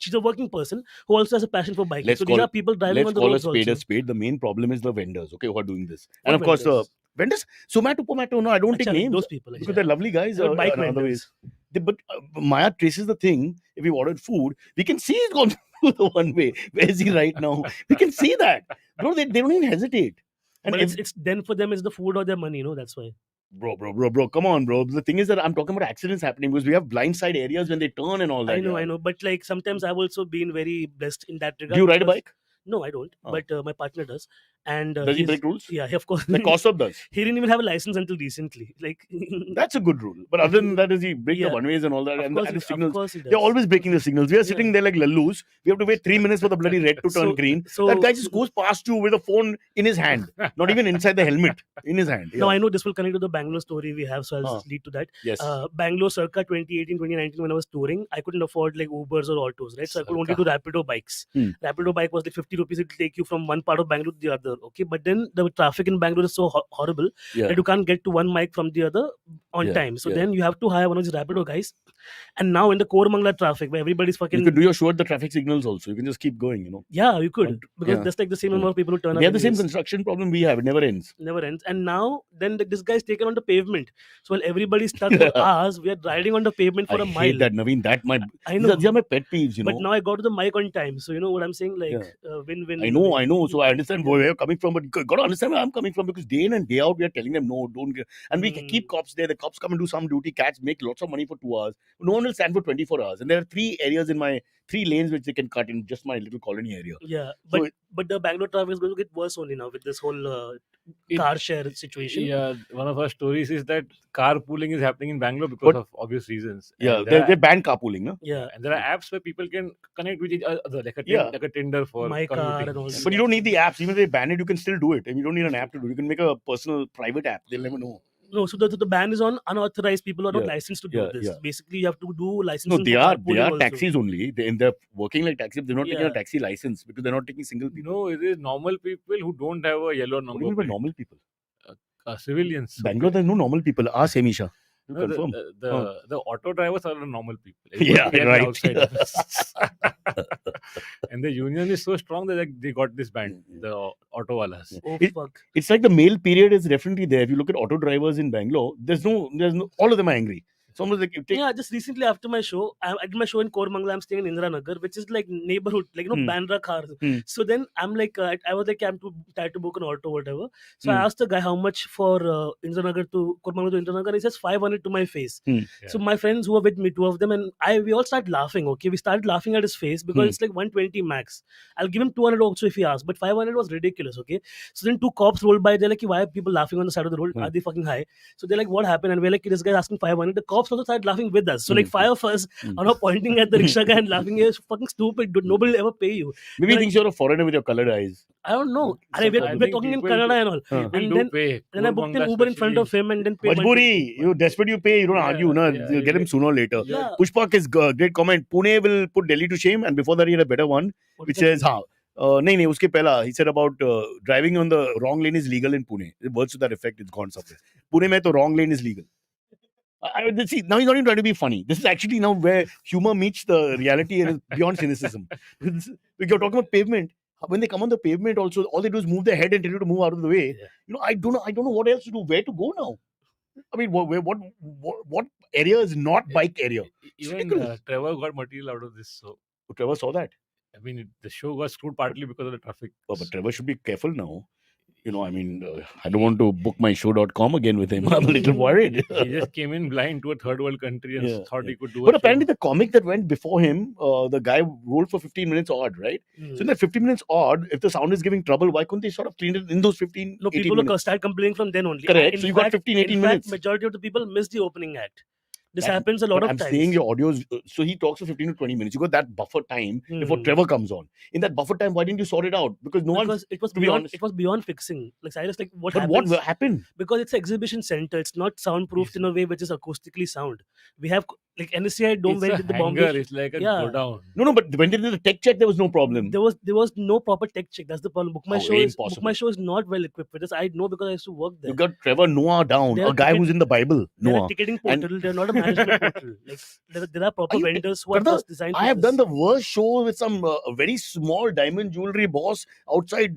Speaker 3: she's a working person who also has a passion for biking.
Speaker 1: Let's
Speaker 3: So these
Speaker 1: call-
Speaker 3: are people driving
Speaker 1: Let's
Speaker 3: on the
Speaker 1: call a
Speaker 3: roads
Speaker 1: spade
Speaker 3: also.
Speaker 1: a spade. The main problem is the vendors, okay, who are doing this.
Speaker 3: What
Speaker 1: And of course,
Speaker 3: vendors?
Speaker 1: vendors, Zomato, no, I don't take
Speaker 3: Acha,
Speaker 1: names
Speaker 3: those people.
Speaker 1: because
Speaker 3: acha.
Speaker 1: they're lovely guys.
Speaker 3: They're bike
Speaker 1: in other
Speaker 3: vendors.
Speaker 1: ways. But Maya traces the thing. If we ordered food, we can see he's gone through the one way. Where is he right now? We can see that. Bro, they don't even hesitate. And
Speaker 3: But
Speaker 1: if-
Speaker 3: it's then for them it's the food or their money, that's why.
Speaker 1: Bro, come on, bro. The thing is that I'm talking about accidents happening because we have blindside areas when they turn and all that.
Speaker 3: I know,
Speaker 1: yeah.
Speaker 3: but like sometimes I've also been very blessed in that regard.
Speaker 1: Do you ride a
Speaker 3: because-
Speaker 1: bike?
Speaker 3: No, I don't.
Speaker 1: Oh.
Speaker 3: But my partner does. And
Speaker 1: Does he
Speaker 3: he's-
Speaker 1: break rules?
Speaker 3: Yeah, of course.
Speaker 1: Like Kostab does.
Speaker 3: He didn't even have a license until recently. Like
Speaker 1: That's a good rule. But other than that, is he break the
Speaker 3: Yeah.
Speaker 1: one ways and all that,
Speaker 3: of
Speaker 1: and
Speaker 3: course
Speaker 1: the
Speaker 3: he-
Speaker 1: signals.
Speaker 3: Of course he does.
Speaker 1: They're always breaking the signals. We are
Speaker 3: Yeah.
Speaker 1: sitting there like lallus. We have to wait 3 minutes for the bloody red to turn
Speaker 3: So-
Speaker 1: green.
Speaker 3: so-
Speaker 1: That guy just goes past you with a phone in his hand, not even inside the helmet, in his hand.
Speaker 3: Now
Speaker 1: Yeah.
Speaker 3: I know this will connect to the Bangalore story we have, so I'll
Speaker 1: Huh.
Speaker 3: lead to that.
Speaker 1: Yes.
Speaker 3: Bangalore circa 2018, 2019, when I was touring, I couldn't afford like Ubers or autos, right? So I could only do Rapido bikes.
Speaker 1: Hmm.
Speaker 3: Rapido bike was like 50 rupees. It will take you from one part of Bangalore to the other. Okay, but then the traffic in Bangalore is so horrible
Speaker 1: Yeah.
Speaker 3: that you can't get to one mic from the other on
Speaker 1: Yeah,
Speaker 3: time. So
Speaker 1: yeah.
Speaker 3: then you have to hire one of these Rapido guys. And now in the Koramangala traffic, where everybody's fucking
Speaker 1: You can do your show at the traffic signals also. You can just keep going,
Speaker 3: yeah, you could,
Speaker 1: And-
Speaker 3: because
Speaker 1: yeah.
Speaker 3: there's like the same
Speaker 1: Yeah.
Speaker 3: number of people who turn up.
Speaker 1: They have the same
Speaker 3: anyways.
Speaker 1: construction problem we have. It never ends.
Speaker 3: Never ends. And now then this guy's taken on the pavement. So while everybody's stuck for hours, we are riding on the pavement for
Speaker 1: I
Speaker 3: a mile.
Speaker 1: hate that, Naveen.
Speaker 3: I
Speaker 1: These
Speaker 3: know.
Speaker 1: are my pet peeves, you know.
Speaker 3: But now I got to the mic on time. So you know what I'm saying? Like win-win.
Speaker 1: I know. So I understand where you're coming from, but you got to understand where I'm coming from because day in and day out we are telling them no, don't get. And we keep cops there. The cops come and do some duty, catch, make lots of money for 2 hours. No one will stand for 24 hours. And there are 3 areas in my 3 lanes which they can cut in just my little colony area.
Speaker 3: Yeah,
Speaker 1: So
Speaker 3: but the Bangalore traffic is going to get worse only now with this whole car share situation.
Speaker 2: Yeah, one of our stories is that carpooling is happening in Bangalore because of obvious reasons.
Speaker 1: Yeah,
Speaker 2: And there
Speaker 1: they
Speaker 2: are-
Speaker 1: ban carpooling, no?
Speaker 3: Yeah,
Speaker 2: and there are apps where people can connect with each other, like a
Speaker 1: Yeah.
Speaker 2: like a Tinder for
Speaker 3: My car
Speaker 2: commuting.
Speaker 3: and all that.
Speaker 1: But you don't need the apps. Even if they ban it, you can still do it. And you don't need an app to do it. You can make a personal private app. They'll never know.
Speaker 3: no. So the ban is on unauthorized people who are not
Speaker 1: Yeah,
Speaker 3: licensed to do
Speaker 1: yeah,
Speaker 3: this.
Speaker 1: yeah.
Speaker 3: Basically, you have to do licensing.
Speaker 1: No, they
Speaker 3: for
Speaker 1: are
Speaker 3: carpooling also.
Speaker 1: taxis only. They're working like taxis. They're not taking
Speaker 3: Yeah.
Speaker 1: a taxi license because they're not taking single people.
Speaker 2: No, it is normal people who don't have a yellow
Speaker 1: What do
Speaker 2: number.
Speaker 1: you mean by
Speaker 2: plate.
Speaker 1: normal people?
Speaker 2: Civilians.
Speaker 1: Bangalore, there's no normal people. Ask Hemisha. You
Speaker 2: No,
Speaker 1: confirm.
Speaker 2: the auto drivers are the normal people.
Speaker 1: Yeah,
Speaker 2: Everybody are
Speaker 1: right.
Speaker 2: outsiders. And the union is so strong that they got this band, the auto walas.
Speaker 3: Oh
Speaker 1: It-
Speaker 3: fuck!
Speaker 1: It's like the male period is definitely there. If you look at auto drivers in Bangalore, there's no, all of them are angry. So almost like you take,
Speaker 3: Yeah, just recently after my show, I did my show in Koramangala. I'm staying in Indira Nagar, which is like neighborhood, like Bandra cars. So then I'm like, I was like, I'm too tired to book an auto, whatever. So I asked the guy how much for Indira Nagar to Koramangala to Indira Nagar. He says 500 to my face. So my friends who were with me, 2 of them, and we all started laughing. Okay, we started laughing at his face because it's like 120 max. I'll give him 200 also if he asks, but 500 was ridiculous. Okay, so then 2 cops rolled by. They're like, why are people laughing on the side of the road? Are they fucking high? So they're like, what happened? And we're like, this guy's asking 500. The cops also started laughing with us. So like 5 of us are now pointing at the rickshaw guy and laughing. It's fucking stupid, dude. Nobody will ever pay you.
Speaker 1: maybe he
Speaker 3: Like-
Speaker 1: thinks you're a foreigner with your colored eyes.
Speaker 3: I don't know.
Speaker 2: I
Speaker 3: We're
Speaker 2: think
Speaker 3: talking in
Speaker 2: people
Speaker 3: Kannada and all.
Speaker 2: People
Speaker 3: And
Speaker 2: do
Speaker 3: then-
Speaker 2: pay.
Speaker 3: Then I booked an
Speaker 2: Kurmangala
Speaker 3: Uber in front of
Speaker 2: especially.
Speaker 3: him and then paid.
Speaker 1: Majburi, you desperate, you pay, you don't
Speaker 2: Yeah,
Speaker 1: argue, na?
Speaker 2: yeah,
Speaker 1: You'll get him sooner or later.
Speaker 3: Yeah.
Speaker 1: Pushpak is great comment. Pune will put Delhi to shame, and before that he had a better one, which says, nahi, uske pehla, he said about driving on the wrong lane is legal in Pune. Words to that effect, it's gone somewhere. Pune mein to wrong lane is legal. See, now he's not even trying to be funny. This is actually now where humor meets the reality and is beyond cynicism. You're talking about pavement. When they come on the pavement, also all they do is move their head and tell you to move out of the way.
Speaker 3: Yeah.
Speaker 1: You know, I don't know what else to do. Where to go now? I mean, what area is not bike area?
Speaker 2: Even
Speaker 1: ridiculous.
Speaker 2: Trevor got material out of this. So
Speaker 1: Trevor saw that.
Speaker 2: I mean, the show got screwed partly because of the traffic.
Speaker 1: But Trevor should be careful now. I mean, I don't want to book my show.com again with him. I'm a little worried.
Speaker 2: He just came in blind to a third world country and
Speaker 1: Yeah,
Speaker 2: thought
Speaker 1: yeah.
Speaker 2: he could do
Speaker 1: But
Speaker 2: a
Speaker 1: apparently,
Speaker 2: show.
Speaker 1: the comic that went before him, the guy rolled for 15 minutes odd, right? So in that 15 minutes odd, if the sound is giving trouble, why couldn't they sort of clean it in those 15,
Speaker 3: No,
Speaker 1: 18
Speaker 3: people
Speaker 1: minutes?
Speaker 3: will start complaining from then only.
Speaker 1: Correct.
Speaker 3: In
Speaker 1: So you got
Speaker 3: fact-
Speaker 1: 15, 18
Speaker 3: in fact,
Speaker 1: minutes.
Speaker 3: majority of the people miss the opening act. This
Speaker 1: That-
Speaker 3: happens a lot
Speaker 1: But
Speaker 3: of
Speaker 1: I'm
Speaker 3: times.
Speaker 1: saying your audios. So he talks for 15 to 20 minutes. You got that buffer time before
Speaker 3: Hmm.
Speaker 1: Trevor comes on. In that buffer time, why didn't you sort it out? Because no one.
Speaker 3: Because it was
Speaker 1: to be
Speaker 3: beyond
Speaker 1: honest.
Speaker 3: it was beyond fixing. Like Cyrus, like what
Speaker 1: But
Speaker 3: happens?
Speaker 1: what happened?
Speaker 3: Because it's an exhibition center, it's not soundproofed in a way which is acoustically sound. We have like NSCI Dome
Speaker 2: It's
Speaker 3: went
Speaker 2: a
Speaker 3: to the
Speaker 2: hangar.
Speaker 3: Bombay.
Speaker 2: It's like a
Speaker 3: Yeah.
Speaker 2: go down.
Speaker 1: No, but when they did the tech check, there was no problem.
Speaker 3: There was no proper tech check. That's the problem. Book My
Speaker 1: How
Speaker 3: Show is
Speaker 1: impossible.
Speaker 3: not well equipped for this. I know because I used to work there.
Speaker 1: You got Trevor Noah down,
Speaker 3: They're
Speaker 1: a guy
Speaker 3: ticket-
Speaker 1: who's in the Bible.
Speaker 3: They're a
Speaker 1: Noah.
Speaker 3: ticketing
Speaker 1: And-
Speaker 3: portal. They're not a management portal. Like there are proper
Speaker 1: Are you-
Speaker 3: vendors who are
Speaker 1: Brother,
Speaker 3: just designed.
Speaker 1: I have done the worst show with some very small diamond jewelry boss outside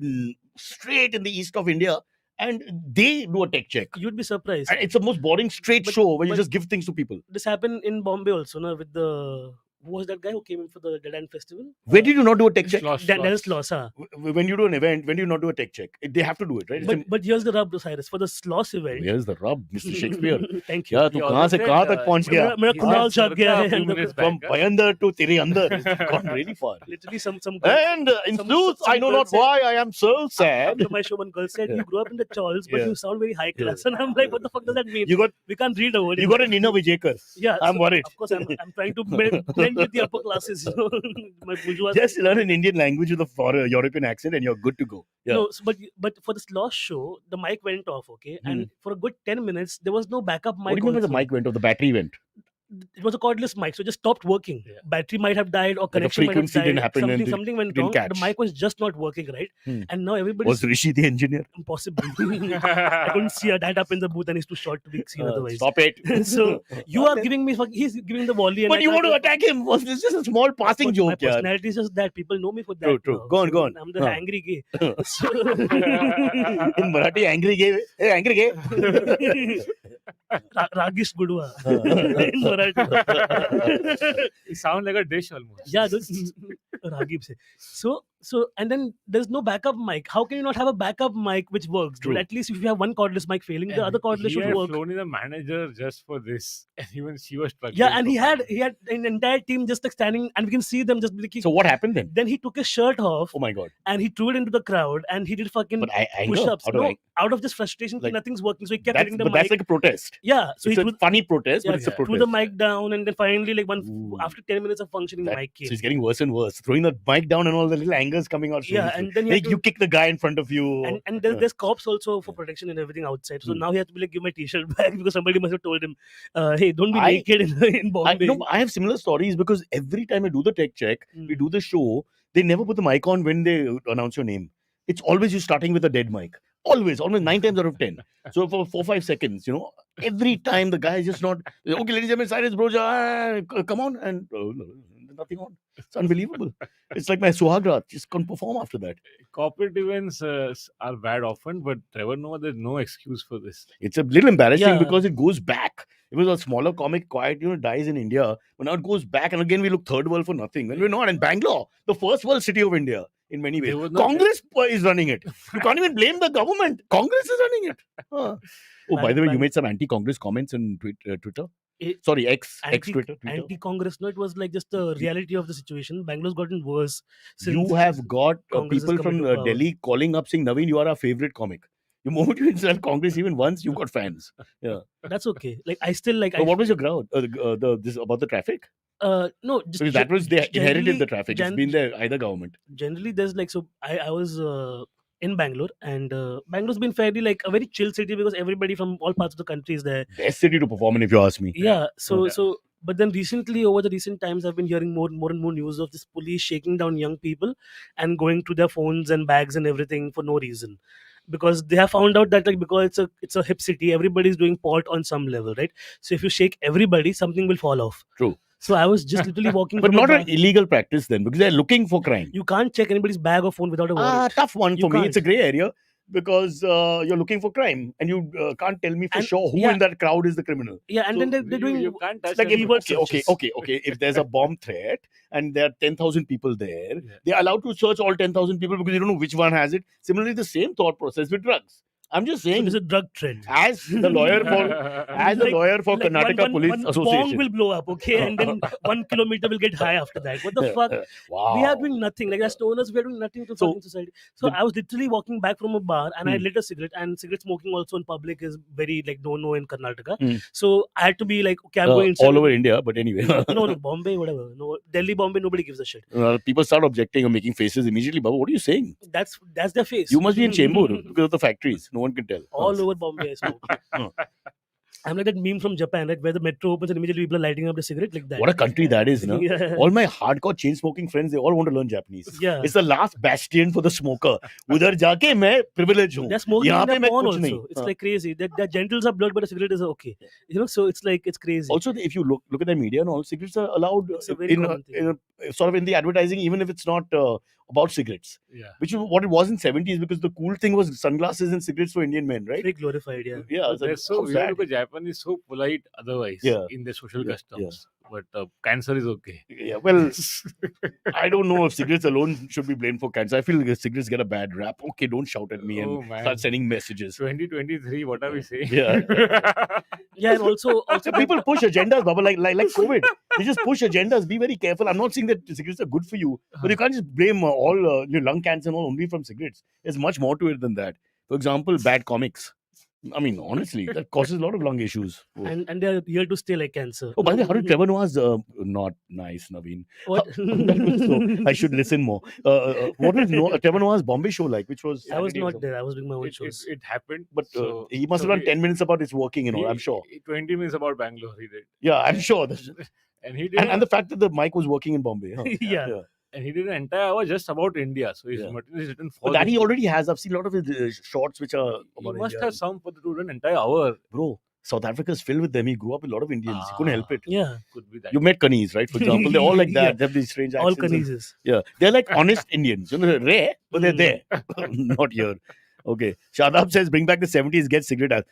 Speaker 1: straight in the east of India, and they do a tech check.
Speaker 3: You'd be surprised.
Speaker 1: And it's the most boring straight
Speaker 3: But-
Speaker 1: show where you
Speaker 3: but-
Speaker 1: just give things to people.
Speaker 3: This happened in Bombay also, no? With the who was that guy who came in for the Dead End Festival?
Speaker 1: Where did you not do a tech check?
Speaker 2: Slosh,
Speaker 3: Dennis
Speaker 2: slosh.
Speaker 3: Loss, huh?
Speaker 1: When you do an event, when do you not do a tech check? They have to do it, right?
Speaker 3: But here's the rub, Cyrus. For the Sloss event.
Speaker 1: Here's the rub, Mr. Shakespeare.
Speaker 3: Thank you.
Speaker 1: Yeah, तू
Speaker 2: He
Speaker 1: कहाँ
Speaker 2: also
Speaker 1: से
Speaker 2: said,
Speaker 1: कहाँ तक पहुँच गया?
Speaker 3: मेरा
Speaker 2: he
Speaker 3: Kunal
Speaker 2: said
Speaker 3: छप गया
Speaker 2: Sarda a
Speaker 3: है
Speaker 2: few
Speaker 3: and the-
Speaker 2: minutes
Speaker 1: From
Speaker 2: back,
Speaker 1: Payandar to Tere Andar. It's gone really far.
Speaker 3: Literally some
Speaker 1: And in
Speaker 3: some-
Speaker 1: truth,
Speaker 3: some
Speaker 1: I know
Speaker 3: girl
Speaker 1: not
Speaker 3: said-
Speaker 1: why I am so sad.
Speaker 3: after my show, one girl said, "You grew up in the Chawls, but
Speaker 1: Yeah.
Speaker 3: you sound very high class."
Speaker 1: Yeah.
Speaker 3: And I'm like, "What the fuck does that mean?
Speaker 1: You got
Speaker 3: We can't read a word."
Speaker 1: you
Speaker 3: in
Speaker 1: got
Speaker 3: that.
Speaker 1: an inner Vijayakar.
Speaker 3: Yeah,
Speaker 1: I'm worried.
Speaker 3: Of course, I'm trying to blend with the upper classes. You know, my bourgeois.
Speaker 1: Just learn an Indian language with a European accent and you're good to go. Yeah.
Speaker 3: No, but for the Sloss show, the mic went off, okay, and for a good 10 minutes there was no backup mic.
Speaker 1: What do you mean when the
Speaker 3: also.
Speaker 1: mic went off? The battery went.
Speaker 3: It was a cordless mic, so it just stopped working.
Speaker 2: Yeah.
Speaker 3: Battery might have died or
Speaker 1: a
Speaker 3: connection might have
Speaker 1: frequency
Speaker 3: died.
Speaker 1: didn't happen and
Speaker 3: something went
Speaker 1: didn't
Speaker 3: wrong.
Speaker 1: catch.
Speaker 3: The mic was just not working, right? And now everybody
Speaker 1: Was Rishi the engineer?
Speaker 3: impossible. I couldn't see a dad up in the booth and he's too short to be seen otherwise.
Speaker 1: Stop it.
Speaker 3: So you are giving me he's giving the volley and
Speaker 1: But
Speaker 3: I
Speaker 1: you want to
Speaker 3: can't-
Speaker 1: attack him? Was this just a small passing
Speaker 3: My
Speaker 1: joke? Yeah.
Speaker 3: personality is just that people know me for that.
Speaker 1: True.
Speaker 3: now.
Speaker 1: Go on,
Speaker 3: So
Speaker 1: go on.
Speaker 3: I'm the
Speaker 1: Huh.
Speaker 3: angry gay. So-
Speaker 1: In Marathi, angry gay. Hey, angry gay.
Speaker 3: Ragish Gudwa in Marathi.
Speaker 2: You sound like a dish almost.
Speaker 3: Yeah, Ragib se. So and then there's no backup mic. How can you not have a backup mic which works? Dude?
Speaker 1: True.
Speaker 3: At least if you have one cordless mic failing, the other cordless
Speaker 2: he
Speaker 3: should
Speaker 2: had
Speaker 3: work.
Speaker 2: flown in a manager just for this, and even she was struggling.
Speaker 3: Yeah, and
Speaker 2: for
Speaker 3: he had
Speaker 2: fun.
Speaker 3: an entire team just like standing, and we can see them just like.
Speaker 1: So what happened then?
Speaker 3: Then he took his shirt off
Speaker 1: Oh my God.
Speaker 3: and he threw it into the crowd, and he did fucking
Speaker 1: But anger?
Speaker 3: push-ups.
Speaker 1: Out of
Speaker 3: No,
Speaker 1: ang-
Speaker 3: out of just frustration,
Speaker 1: Like,
Speaker 3: nothing's working. So he kept
Speaker 1: that's,
Speaker 3: hitting the
Speaker 1: but
Speaker 3: mic.
Speaker 1: that's like a protest.
Speaker 3: Yeah, so
Speaker 1: It's
Speaker 3: he
Speaker 1: a
Speaker 3: threw,
Speaker 1: funny protest, but
Speaker 3: yeah,
Speaker 1: it's a
Speaker 3: threw
Speaker 1: protest.
Speaker 3: the mic down, and then finally, like
Speaker 1: Ooh.
Speaker 3: after 10 minutes of functioning,
Speaker 1: That-
Speaker 3: mic came.
Speaker 1: So it's getting worse and worse. Throwing the mic down and all the little angers coming out.
Speaker 3: Yeah, and then he
Speaker 1: like
Speaker 3: had to-
Speaker 1: you kick the guy in front of you.
Speaker 3: And there's cops also for protection and everything outside. So now he has to be like, give my t-shirt back because somebody must have told him, hey, don't be naked in Bombay.
Speaker 1: I have similar stories because every time I do the tech check, we do the show, they never put the mic on when they announce your name. It's always you starting with a dead mic. Always 9 times out of 10. So for 4-5 seconds, every time the guy is just not, okay, ladies and gentlemen, Cyrus Broja, come on, and nothing on. It's unbelievable. It's like my Suhagrat, just can't perform after that.
Speaker 2: Corporate events are bad often, but Trevor Noah, there's no excuse for this.
Speaker 1: It's a little embarrassing
Speaker 3: Yeah.
Speaker 1: because it goes back. It was a smaller comic, quiet, dies in India, but now it goes back, and again we look third world for nothing. When we're not in Bangalore, the first world city of India, in many ways.
Speaker 2: There was no-
Speaker 1: Congress is running it. You can't even blame the government. Congress is running it. Huh. Oh, by the way, you made some anti-Congress comments on Twitter. Sorry, Twitter.
Speaker 3: Anti-Congress. No, it was like just the reality of the situation. Bangalore's gotten worse.
Speaker 1: You have got
Speaker 3: Congress has
Speaker 1: people
Speaker 3: come
Speaker 1: from
Speaker 3: into power.
Speaker 1: Delhi calling up saying, Navin, you are our favorite comic. The moment you insult Congress even once, you've got fans. Yeah.
Speaker 3: That's okay. Like I still like.
Speaker 1: But what was your ground? This about the traffic?
Speaker 3: No, just
Speaker 1: Because that was they inherited
Speaker 3: generally-
Speaker 1: the traffic. It's been there either government.
Speaker 3: Generally, there's like so. I was in Bangalore, and Bangalore's been fairly like a very chill city because everybody from all parts of the country is there.
Speaker 1: Best city to perform in, if you ask me.
Speaker 3: Yeah. So
Speaker 2: Yeah.
Speaker 3: so. But then recently, over the recent times, I've been hearing more and more news of this police shaking down young people and going to their phones and bags and everything for no reason, because they have found out that like because it's a hip city, everybody's doing pot on some level, right? So if you shake everybody, something will fall off.
Speaker 1: True.
Speaker 3: So I was just literally walking.
Speaker 1: But
Speaker 3: from a
Speaker 1: not
Speaker 3: bar.
Speaker 1: an illegal practice then, because they're looking for crime.
Speaker 3: You can't check anybody's bag or phone without a warrant.
Speaker 1: Tough one
Speaker 3: You
Speaker 1: for me. It's a
Speaker 3: can't.
Speaker 1: grey area. because you're looking for crime, and you can't tell me for
Speaker 3: And-
Speaker 1: sure who
Speaker 3: yeah.
Speaker 1: in that crowd is the criminal.
Speaker 3: Yeah, and
Speaker 2: So
Speaker 3: then they're doing
Speaker 2: you can't touch
Speaker 1: Like if,
Speaker 3: keyword
Speaker 1: okay,
Speaker 3: searches.
Speaker 1: if there's a bomb threat and there are 10,000 people there,
Speaker 2: Yeah.
Speaker 1: they're allowed to search all 10,000 people because you don't know which one has it. Similarly, the same thought process with drugs. I'm just
Speaker 3: So
Speaker 1: saying,
Speaker 3: there's a drug trend.
Speaker 1: as the lawyer for
Speaker 3: Like-
Speaker 1: Karnataka Police
Speaker 3: one bong
Speaker 1: Association.
Speaker 3: will blow up, okay, and then 1 kilometer will get high after that. What the fuck?
Speaker 1: Wow.
Speaker 3: We are doing nothing. Like as stoners, we are doing nothing to
Speaker 1: So,
Speaker 3: fucking society. So
Speaker 1: the-
Speaker 3: I was literally walking back from a bar and I
Speaker 1: Hmm.
Speaker 3: lit a cigarette. And cigarette smoking also in public is very like no in Karnataka.
Speaker 1: Hmm.
Speaker 3: So I had to be like, okay, I'm going inside.
Speaker 1: all over India, but anyway.
Speaker 3: No, Bombay, whatever. No, Delhi, Bombay, nobody gives a shit.
Speaker 1: People start objecting or making faces immediately. Baba, what are you saying?
Speaker 3: That's their face.
Speaker 1: You must be in Chembur because of the factories. No one can tell.
Speaker 3: All over Bombay, I smoke. I'm like that meme from Japan, right, where the metro opens and immediately people are lighting up the cigarette like that.
Speaker 1: What a country that is, no?
Speaker 3: Yeah.
Speaker 1: All my hardcore chain smoking friends, they all want to learn Japanese.
Speaker 3: Yeah.
Speaker 1: It's the last bastion for the smoker. Udhar jaake main privileged hu.
Speaker 3: They're smoking
Speaker 1: Yahan
Speaker 3: in their
Speaker 1: pe main
Speaker 3: porn
Speaker 1: kuch
Speaker 3: also.
Speaker 1: nahi.
Speaker 3: It's like crazy. Their genitals are blurred, but the cigarette is okay. You know, so it's like it's crazy.
Speaker 1: Also, if you look at the media and all, cigarettes are allowed
Speaker 3: It's a very common thing.
Speaker 1: sort of in the advertising, even if it's not about cigarettes.
Speaker 2: Yeah.
Speaker 1: Which is what it was in 70s, because the cool thing was sunglasses and cigarettes for Indian men, right?
Speaker 3: Very glorified, yeah.
Speaker 1: Yeah,
Speaker 2: But
Speaker 1: it's like,
Speaker 2: they're so
Speaker 1: how
Speaker 2: weird
Speaker 1: sad.
Speaker 2: because Japan is so polite otherwise
Speaker 1: Yeah.
Speaker 2: in their social
Speaker 1: Yeah,
Speaker 2: customs. But cancer is okay.
Speaker 1: Yeah, well, I don't know if cigarettes alone should be blamed for cancer. I feel like cigarettes get a bad rap. Okay, don't shout at me and
Speaker 2: Oh, man.
Speaker 1: start sending messages.
Speaker 2: 2023, what are we saying?
Speaker 1: Yeah.
Speaker 3: Yeah, and also
Speaker 1: So people push agendas, Baba, like COVID. They just push agendas. Be very careful. I'm not saying that cigarettes are good for you, but you can't just blame all your lung cancer and all only from cigarettes. There's much more to it than that. For example, bad comics. I mean, honestly, that causes a lot of lung issues. Oh,
Speaker 3: and they're here to stay like cancer.
Speaker 1: by the way, how did Trevor Noah's not nice, Naveen?
Speaker 3: What?
Speaker 1: So I should listen more. What was Trevor Noah's Bombay show like? Which was
Speaker 3: I was
Speaker 1: Saturday or
Speaker 3: not
Speaker 1: something?
Speaker 3: there. I was doing my own
Speaker 2: It,
Speaker 3: shows.
Speaker 2: it happened.
Speaker 1: But
Speaker 2: so,
Speaker 1: he must
Speaker 2: so
Speaker 1: have done 10 minutes about his working and all, I'm
Speaker 2: he-
Speaker 1: sure.
Speaker 2: 20 minutes about Bangalore, he did.
Speaker 1: Yeah, I'm sure.
Speaker 2: And he did
Speaker 1: And the fact that the mic was working in Bombay. Huh?
Speaker 3: Yeah.
Speaker 2: and he did an entire hour just about India. So his
Speaker 1: Yeah.
Speaker 2: material is written for
Speaker 1: But that
Speaker 2: this
Speaker 1: he
Speaker 2: thing.
Speaker 1: already has. I've seen a lot of his shorts which are
Speaker 2: He
Speaker 1: about
Speaker 2: must
Speaker 1: India.
Speaker 2: have some for to do an entire hour.
Speaker 1: Bro, South Africa is filled with them. He grew up with a lot of Indians. He couldn't help it.
Speaker 3: Yeah.
Speaker 2: Could be that.
Speaker 1: You met Kanis, right? For example, they're all like that.
Speaker 3: Yeah.
Speaker 1: They have these strange
Speaker 3: All
Speaker 1: accents. and-
Speaker 3: Kanises.
Speaker 1: Yeah, they're like honest Indians. You know, they're rare, but they're there. Not here. Okay. Shadab says, bring back the 70s, get cigarette ads.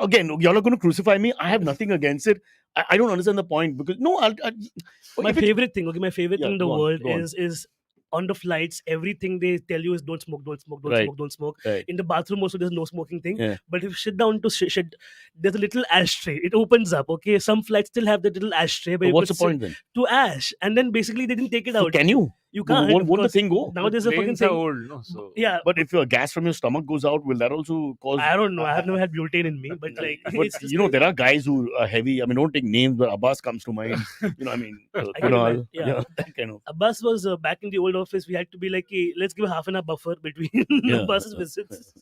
Speaker 1: Again, y'all are going to crucify me. I have nothing against it. I don't understand the point because, no,
Speaker 3: My
Speaker 1: if it-
Speaker 3: favorite thing, okay, my favorite
Speaker 1: Yeah,
Speaker 3: thing in the
Speaker 1: go on,
Speaker 3: world
Speaker 1: go on.
Speaker 3: is on the flights, everything they tell you is don't smoke, don't smoke, don't
Speaker 1: Right.
Speaker 3: smoke, don't smoke.
Speaker 1: Right.
Speaker 3: In the bathroom also there's no smoking thing.
Speaker 1: Yeah.
Speaker 3: But if you sit down to shit, there's a little ashtray. It opens up, okay? Some flights still have that little ashtray where you
Speaker 1: What's
Speaker 3: could
Speaker 1: the point then?
Speaker 3: sit to ash. And then basically they didn't take it
Speaker 1: So
Speaker 3: out.
Speaker 1: can you?
Speaker 3: You can't.
Speaker 1: Won't
Speaker 3: of
Speaker 1: the
Speaker 3: course.
Speaker 1: thing go?
Speaker 3: Now there's a fucking
Speaker 2: Planes are
Speaker 3: thing.
Speaker 2: old, no? So
Speaker 3: Yeah.
Speaker 1: But if your gas from your stomach goes out, will that also cause?
Speaker 3: I don't know. I have never had butane in me, but like
Speaker 1: But
Speaker 3: it's just
Speaker 1: you know,
Speaker 3: like-
Speaker 1: there are guys who are heavy. I mean, don't take names, but Abbas comes to mind. You know, I mean,
Speaker 3: I can
Speaker 1: Kunal,
Speaker 3: imagine, yeah.
Speaker 1: that kind of.
Speaker 3: Abbas was back in the old office. We had to be like, hey, let's give a half an hour buffer between
Speaker 1: Yeah.
Speaker 3: Abbas's visits.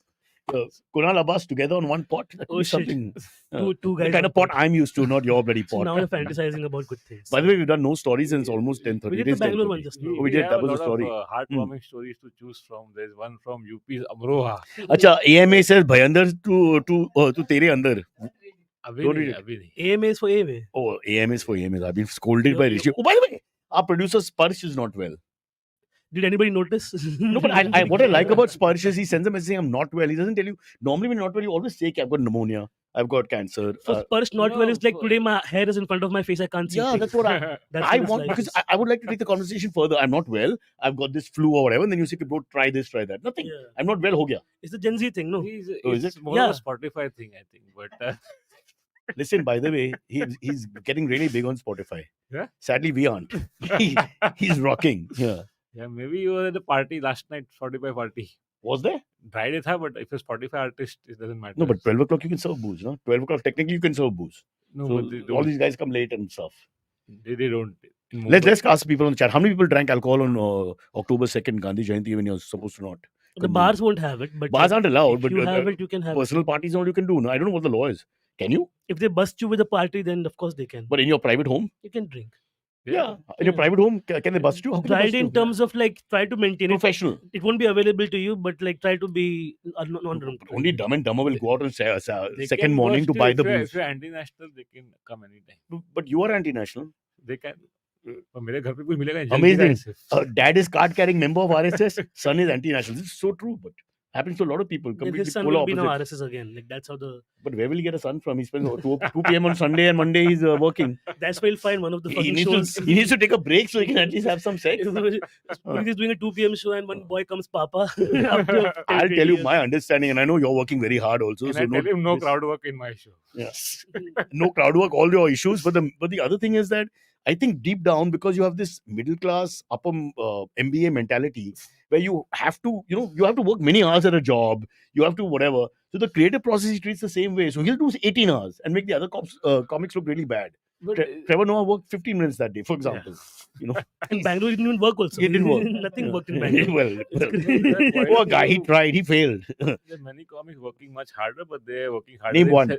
Speaker 1: Kunal Abbas together on one pot. That could
Speaker 3: Oh,
Speaker 1: be
Speaker 3: shit.
Speaker 1: something.
Speaker 3: Two
Speaker 1: The
Speaker 3: guys.
Speaker 1: kind
Speaker 3: on
Speaker 1: of pot
Speaker 3: pot.
Speaker 1: I'm used to, not your bloody
Speaker 3: So
Speaker 1: pot.
Speaker 3: now you're fantasizing about good things.
Speaker 1: By the way, we've done no stories and it's almost 10:30.
Speaker 3: We did
Speaker 1: It
Speaker 3: the
Speaker 1: is
Speaker 3: Bangalore
Speaker 1: 10:30.
Speaker 3: one just now.
Speaker 1: Oh, we did.
Speaker 2: have
Speaker 1: That
Speaker 2: a
Speaker 1: was the
Speaker 2: lot
Speaker 1: story.
Speaker 2: of heartwarming stories to choose from. There's one from UP's Amroha.
Speaker 1: Acha, AMA says Bhayandar to tere andar. Don't read it.
Speaker 2: Abhi
Speaker 3: AMA is for AMA.
Speaker 1: Oh, AM is for AMA. I've been scolded by Rishi. Oh, by the way, our producer Sparsh is not well.
Speaker 3: Did anybody notice?
Speaker 1: No, but what I like about Sparsh is he sends a message saying I'm not well. He doesn't tell you. Normally, when you're not well, you always say I've got pneumonia, I've got cancer.
Speaker 3: For Spurs, not well
Speaker 2: no,
Speaker 3: is like
Speaker 2: for-
Speaker 3: today my hair is in front of my face. I can't see.
Speaker 1: Yeah,
Speaker 3: things.
Speaker 1: that's what I.
Speaker 3: That's
Speaker 1: I
Speaker 3: what his
Speaker 1: want
Speaker 3: life
Speaker 1: because
Speaker 3: is.
Speaker 1: I would like to take the conversation further. I'm not well. I've got this flu or whatever. And then you say, bro, try this, try that. Nothing.
Speaker 3: Yeah.
Speaker 1: I'm not well. Ho gaya.
Speaker 3: It's the Gen Z thing, no?
Speaker 1: Oh, is
Speaker 2: It's more
Speaker 3: Yeah.
Speaker 2: of a Spotify thing, I think. But
Speaker 1: Listen, by the way, he's getting really big on Spotify.
Speaker 2: Yeah?
Speaker 1: Sadly, we aren't. He's rocking. Yeah.
Speaker 2: yeah, maybe you were at the party last night, Spotify party.
Speaker 1: Was there?
Speaker 2: Friday tha, but if you're Spotify artist, it doesn't matter.
Speaker 1: No, but 12 o'clock you can serve booze. No? 12 o'clock technically you can serve booze.
Speaker 2: no,
Speaker 1: So
Speaker 2: but they
Speaker 1: all
Speaker 2: don't.
Speaker 1: these guys come late and stuff.
Speaker 2: They don't. In
Speaker 1: Let's
Speaker 2: Mumbai-
Speaker 1: ask people on the chat. How many people drank alcohol on October 2nd, Gandhi Jayanti, when you're supposed to not?
Speaker 3: The bars won't have it, but
Speaker 1: Bars aren't allowed,
Speaker 3: if
Speaker 1: but
Speaker 3: you have it, you can have it.
Speaker 1: personal parties all you can do. No, I don't know what the law is. Can you?
Speaker 3: If they bust you with a party, then of course they can.
Speaker 1: But in your private home?
Speaker 3: You can drink.
Speaker 1: Yeah. In your
Speaker 3: Yeah.
Speaker 1: private home, can they bust you? How can they
Speaker 3: Try
Speaker 1: bust
Speaker 3: it in
Speaker 1: you?
Speaker 3: terms of like try to maintain it.
Speaker 1: Professional.
Speaker 3: It won't be available to you, but like try to be non-drunk.
Speaker 1: Only Dumb and Dumber will go out on
Speaker 2: they
Speaker 1: second
Speaker 2: can
Speaker 1: morning to
Speaker 2: bust you.
Speaker 1: buy
Speaker 2: If
Speaker 1: the
Speaker 2: you're-
Speaker 1: booze.
Speaker 2: If you're anti-national, they can come anytime.
Speaker 1: But you are anti-national.
Speaker 2: They can. पर मेरे घर पे कुछ मिलेगा नहीं,
Speaker 1: Amazing.
Speaker 2: जल्दी से।
Speaker 1: Dad is card-carrying member of RSS. Son is anti-national. This is so true. But Happens to a lot of people.
Speaker 3: Then
Speaker 1: Completely
Speaker 3: his son
Speaker 1: polar
Speaker 3: will be now
Speaker 1: opposites.
Speaker 3: RSS again. Like that's how the.
Speaker 1: But where will he get a son from? He spends 2 p.m. on Sunday and Monday he's working.
Speaker 3: That's why he'll find one of the
Speaker 1: He
Speaker 3: fucking
Speaker 1: needs
Speaker 3: shows.
Speaker 1: to he needs to take a break so he can at least have some sex.
Speaker 3: Punit is doing a 2 p.m. show and one boy comes Papa. After
Speaker 1: I'll
Speaker 3: 10,
Speaker 1: tell you
Speaker 3: 20
Speaker 1: my understanding, and I know you're working very hard also.
Speaker 2: And
Speaker 1: so
Speaker 2: I tell him no
Speaker 1: this-
Speaker 2: crowd work in my show.
Speaker 1: Yeah. No crowd work, all your issues. But the other thing is that I think deep down, because you have this middle class upper MBA mentality where you have to work many hours at a job, you have to whatever. So the creative process he treats the same way. So he'll do 18 hours and make the other comics look really bad.
Speaker 2: But
Speaker 1: Trevor Noah worked 15 minutes that day, for example.
Speaker 3: In Bangalore, it didn't even work also.
Speaker 1: It didn't work.
Speaker 3: Nothing worked in Bangalore.
Speaker 1: well, poor guy, he tried, he failed.
Speaker 2: there are many comics working much harder, but they're working harder.
Speaker 1: Name
Speaker 2: in
Speaker 1: one.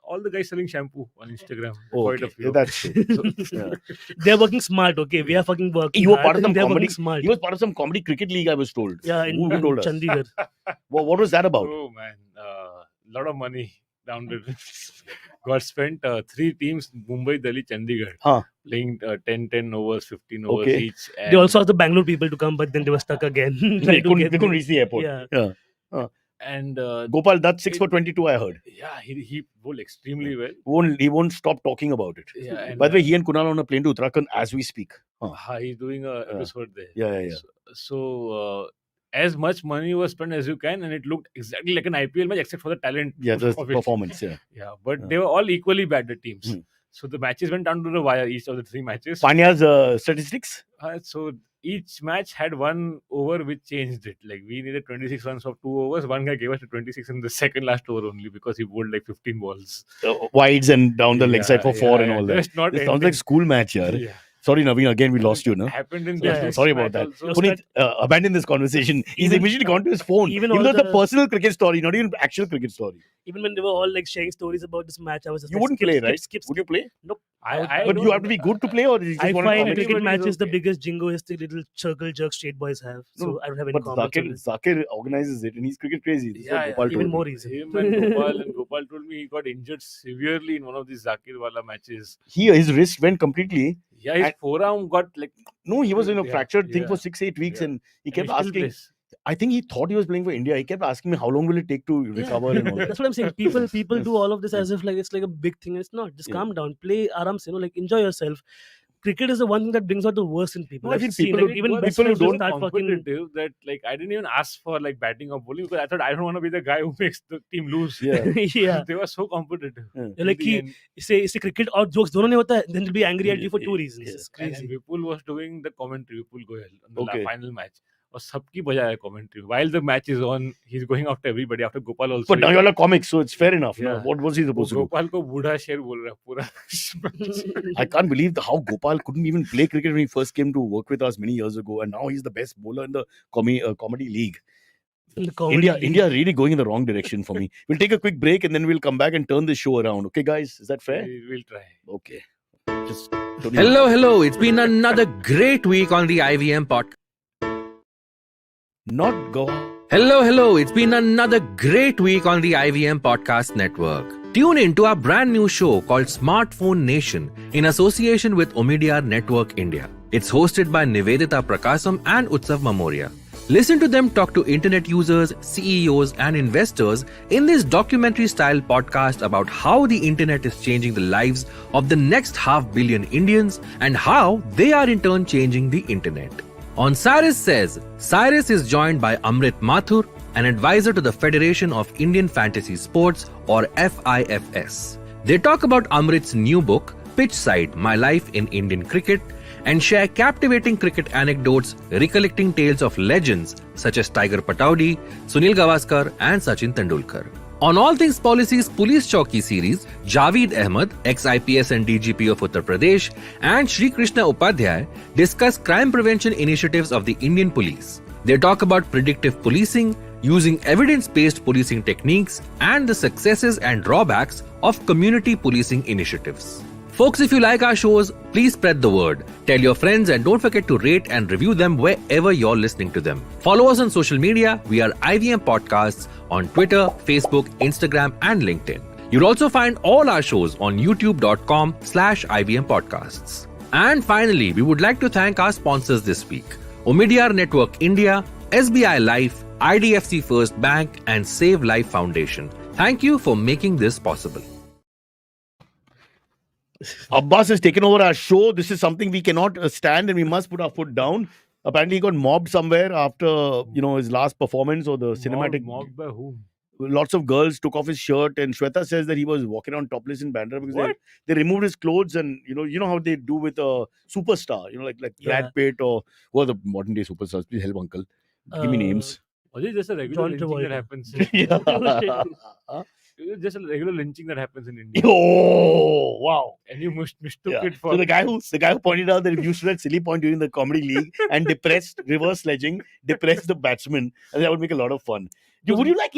Speaker 2: All the guys selling shampoo on Instagram.
Speaker 1: Oh,
Speaker 2: Quite a
Speaker 1: okay.
Speaker 2: few.
Speaker 1: That's true.
Speaker 2: So,
Speaker 3: They're working smart, okay? We are fucking working
Speaker 1: You were
Speaker 3: hard
Speaker 1: part of some
Speaker 3: and they're
Speaker 1: comedy.
Speaker 3: working smart.
Speaker 1: He was part of some comedy cricket league, I was told.
Speaker 3: Yeah, in
Speaker 1: Who told us?
Speaker 3: Chandigarh.
Speaker 1: What was that about?
Speaker 2: oh man, lot of money down there. Got spent 3 teams, Mumbai, Delhi, Chandigarh,
Speaker 1: Huh.
Speaker 2: playing 10 overs, 15 overs
Speaker 1: Okay.
Speaker 2: each.
Speaker 3: They
Speaker 2: And
Speaker 3: also asked the Bangalore people to come, but then they were stuck again.
Speaker 1: They couldn't reach the airport.
Speaker 3: Yeah.
Speaker 2: and
Speaker 1: Gopal, that's 6 for 22, I heard.
Speaker 2: yeah, he bowled extremely well.
Speaker 1: He won't stop talking about it.
Speaker 2: Yeah, and,
Speaker 1: By the way, he and Kunal are on a plane to Uttarakhand as we speak.
Speaker 2: he's doing a episode there.
Speaker 1: Yeah.
Speaker 2: So as much money was spent as you can, and it looked exactly like an IPL match, except for the talent.
Speaker 1: Yeah, the
Speaker 2: of it.
Speaker 1: performance, yeah.
Speaker 2: Yeah, but
Speaker 1: Yeah.
Speaker 2: they were all equally bad, the teams.
Speaker 1: Hmm.
Speaker 2: So the matches went down to the wire, each of the 3 matches.
Speaker 1: Panya's statistics?
Speaker 2: So each match had 1 over which changed it. Like we needed 26 runs of 2 overs. One guy gave us 26 in the second last over only because he bowled like 15 balls.
Speaker 1: Wides and down the leg side for 4 and all that.
Speaker 2: Just not
Speaker 1: This sounds
Speaker 2: ending.
Speaker 1: like school match, yeah.
Speaker 2: Yeah.
Speaker 1: Sorry, Naveen, again we lost you, no?
Speaker 2: Happened in
Speaker 3: Yeah,
Speaker 2: the
Speaker 1: sorry
Speaker 2: match
Speaker 1: about that.
Speaker 2: also.
Speaker 1: Punit, abandon this conversation. He's
Speaker 3: Even-
Speaker 1: immediately gone to his phone.
Speaker 3: even
Speaker 1: Even
Speaker 3: all
Speaker 1: though it's a
Speaker 3: the-
Speaker 1: personal cricket story, not even actual cricket story.
Speaker 3: Even when they were all like sharing stories about this match, I was just
Speaker 1: You
Speaker 3: like,
Speaker 1: wouldn't
Speaker 3: skip,
Speaker 1: play,
Speaker 3: skip,
Speaker 1: right?
Speaker 3: skip,
Speaker 1: Would you play?
Speaker 2: I
Speaker 1: But
Speaker 2: don't
Speaker 1: you have to be
Speaker 2: know.
Speaker 1: good to play, or you just
Speaker 3: I
Speaker 1: want to
Speaker 3: find
Speaker 1: comment?
Speaker 3: cricket
Speaker 2: Everybody is
Speaker 3: matches the
Speaker 2: okay.
Speaker 3: biggest jingoistic little circle jerk straight boys have. So
Speaker 1: No,
Speaker 3: I don't have any
Speaker 1: But
Speaker 3: comments on it.
Speaker 1: Zakir organizes it, and he's cricket crazy. This is what
Speaker 2: Yeah,
Speaker 1: Gopal
Speaker 3: Even
Speaker 1: told me.
Speaker 3: more reason.
Speaker 2: Him and Gopal told me he got injured severely in one of these Zakir wala matches.
Speaker 1: His wrist went completely.
Speaker 2: Yeah, his
Speaker 1: And-
Speaker 2: forearm got like.
Speaker 1: No, he was in a
Speaker 2: Yeah,
Speaker 1: fractured thing for
Speaker 2: yeah,
Speaker 1: 6-8 weeks,
Speaker 2: yeah.
Speaker 1: and he
Speaker 2: and
Speaker 1: kept
Speaker 2: he still
Speaker 1: asking.
Speaker 2: plays.
Speaker 1: I think he thought he was playing for India. He kept asking me how long will it take to recover and all that.
Speaker 3: That's what I'm saying. People do all of this as if like it's like a big thing. It's not. Just
Speaker 1: Yeah.
Speaker 3: calm down. Play aram se, like enjoy yourself. Cricket is the one thing that brings out the worst in people.
Speaker 1: No, I
Speaker 3: I've
Speaker 1: feel
Speaker 3: seen,
Speaker 1: people
Speaker 3: like,
Speaker 1: who-
Speaker 3: even
Speaker 2: It was
Speaker 3: best
Speaker 1: people who
Speaker 3: friends will
Speaker 1: don't
Speaker 3: start fucking.
Speaker 2: competitive that like I didn't even ask for like batting or bowling because I thought I don't want to be the guy who makes the team lose.
Speaker 1: Yeah.
Speaker 3: Yeah.
Speaker 2: They were so competitive.
Speaker 1: Yeah.
Speaker 3: You're like
Speaker 2: In the
Speaker 3: कि
Speaker 2: end.
Speaker 3: इससे cricket और jokes दोनों नहीं होता है, then they'll be angry at you for 2
Speaker 1: Yeah,
Speaker 3: reasons.
Speaker 1: yeah.
Speaker 3: It's
Speaker 2: And
Speaker 3: crazy.
Speaker 2: Vipul was doing the commentary. Vipul Goyal on the
Speaker 1: Okay.
Speaker 2: final match. और सबकी बजाय commentary. While the match is on, he's going after everybody. After Gopal also.
Speaker 1: But now you're like comics, so it's fair enough. No?
Speaker 2: Yeah.
Speaker 1: What was he supposed to do?
Speaker 2: Gopal को बूढ़ा शेर बोल रहा है पूरा.
Speaker 1: I can't believe how Gopal couldn't even play cricket when he first came to work with us many years ago, and now he's the best bowler in the comedy league.
Speaker 3: The comedy.
Speaker 1: India really going in the wrong direction for me. We'll take a quick break and then we'll come back and turn this show around. Okay, guys, is that fair?
Speaker 2: We'll try.
Speaker 1: Okay. Just Tony-
Speaker 4: Hello. It's been another great week on the IVM podcast.
Speaker 1: Not go.
Speaker 4: Hello. It's been another great week on the IVM Podcast Network. Tune in to our brand new show called Smartphone Nation in association with Omidyar Network India. It's hosted by Nivedita Prakasam and Utsav Mamoria. Listen to them talk to internet users, CEOs, and investors in this documentary-style podcast about how the internet is changing the lives of the next 500 million Indians and how they are in turn changing the internet. On Cyrus Says, Cyrus is joined by Amrit Mathur, an advisor to the Federation of Indian Fantasy Sports or FIFS. They talk about Amrit's new book, Pitch Side: My Life in Indian Cricket, and share captivating cricket anecdotes recollecting tales of legends such as Tiger Pataudi, Sunil Gavaskar and Sachin Tendulkar. On All Things Policy's Police Chowki series, Javeed Ahmed, ex-IPS and DGP of Uttar Pradesh, and Shri Krishna Upadhyay discuss crime prevention initiatives of the Indian police. They talk about predictive policing, using evidence-based policing techniques, and the successes and drawbacks of community policing initiatives. Folks, if you like our shows, please spread the word. Tell your friends and don't forget to rate and review them wherever you're listening to them. Follow us on social media. We are IVM Podcasts on Twitter, Facebook, Instagram, and LinkedIn. You'll also find all our shows on youtube.com/IVM Podcasts. And finally, we would like to thank our sponsors this week. Omidyar Network India, SBI Life, IDFC First Bank, and Save Life Foundation. Thank you for making this possible.
Speaker 1: Abbas has taken over our show. This is something we cannot stand, and we must put our foot down. Apparently, he got mobbed somewhere after his last performance or the cinematic.
Speaker 2: Mobbed by whom?
Speaker 1: Lots of girls took off his shirt, and Shweta says that he was walking around topless in Bandra because they removed his clothes, and you know how they do with a superstar, like Brad Pitt or who are the modern day superstars. Please help, uncle. Give me names.
Speaker 2: Or is it just a regular
Speaker 3: John
Speaker 2: lynching that
Speaker 3: Travolta.
Speaker 2: happens?
Speaker 1: Yeah.
Speaker 2: It's just a regular lynching that happens in India.
Speaker 1: Oh wow!
Speaker 2: And you mistook
Speaker 1: Yeah.
Speaker 2: it for
Speaker 1: So the guy who pointed out that if you stood at silly point during the comedy league and reverse sledging, depressed the batsman, and that would make a lot of fun. Would you like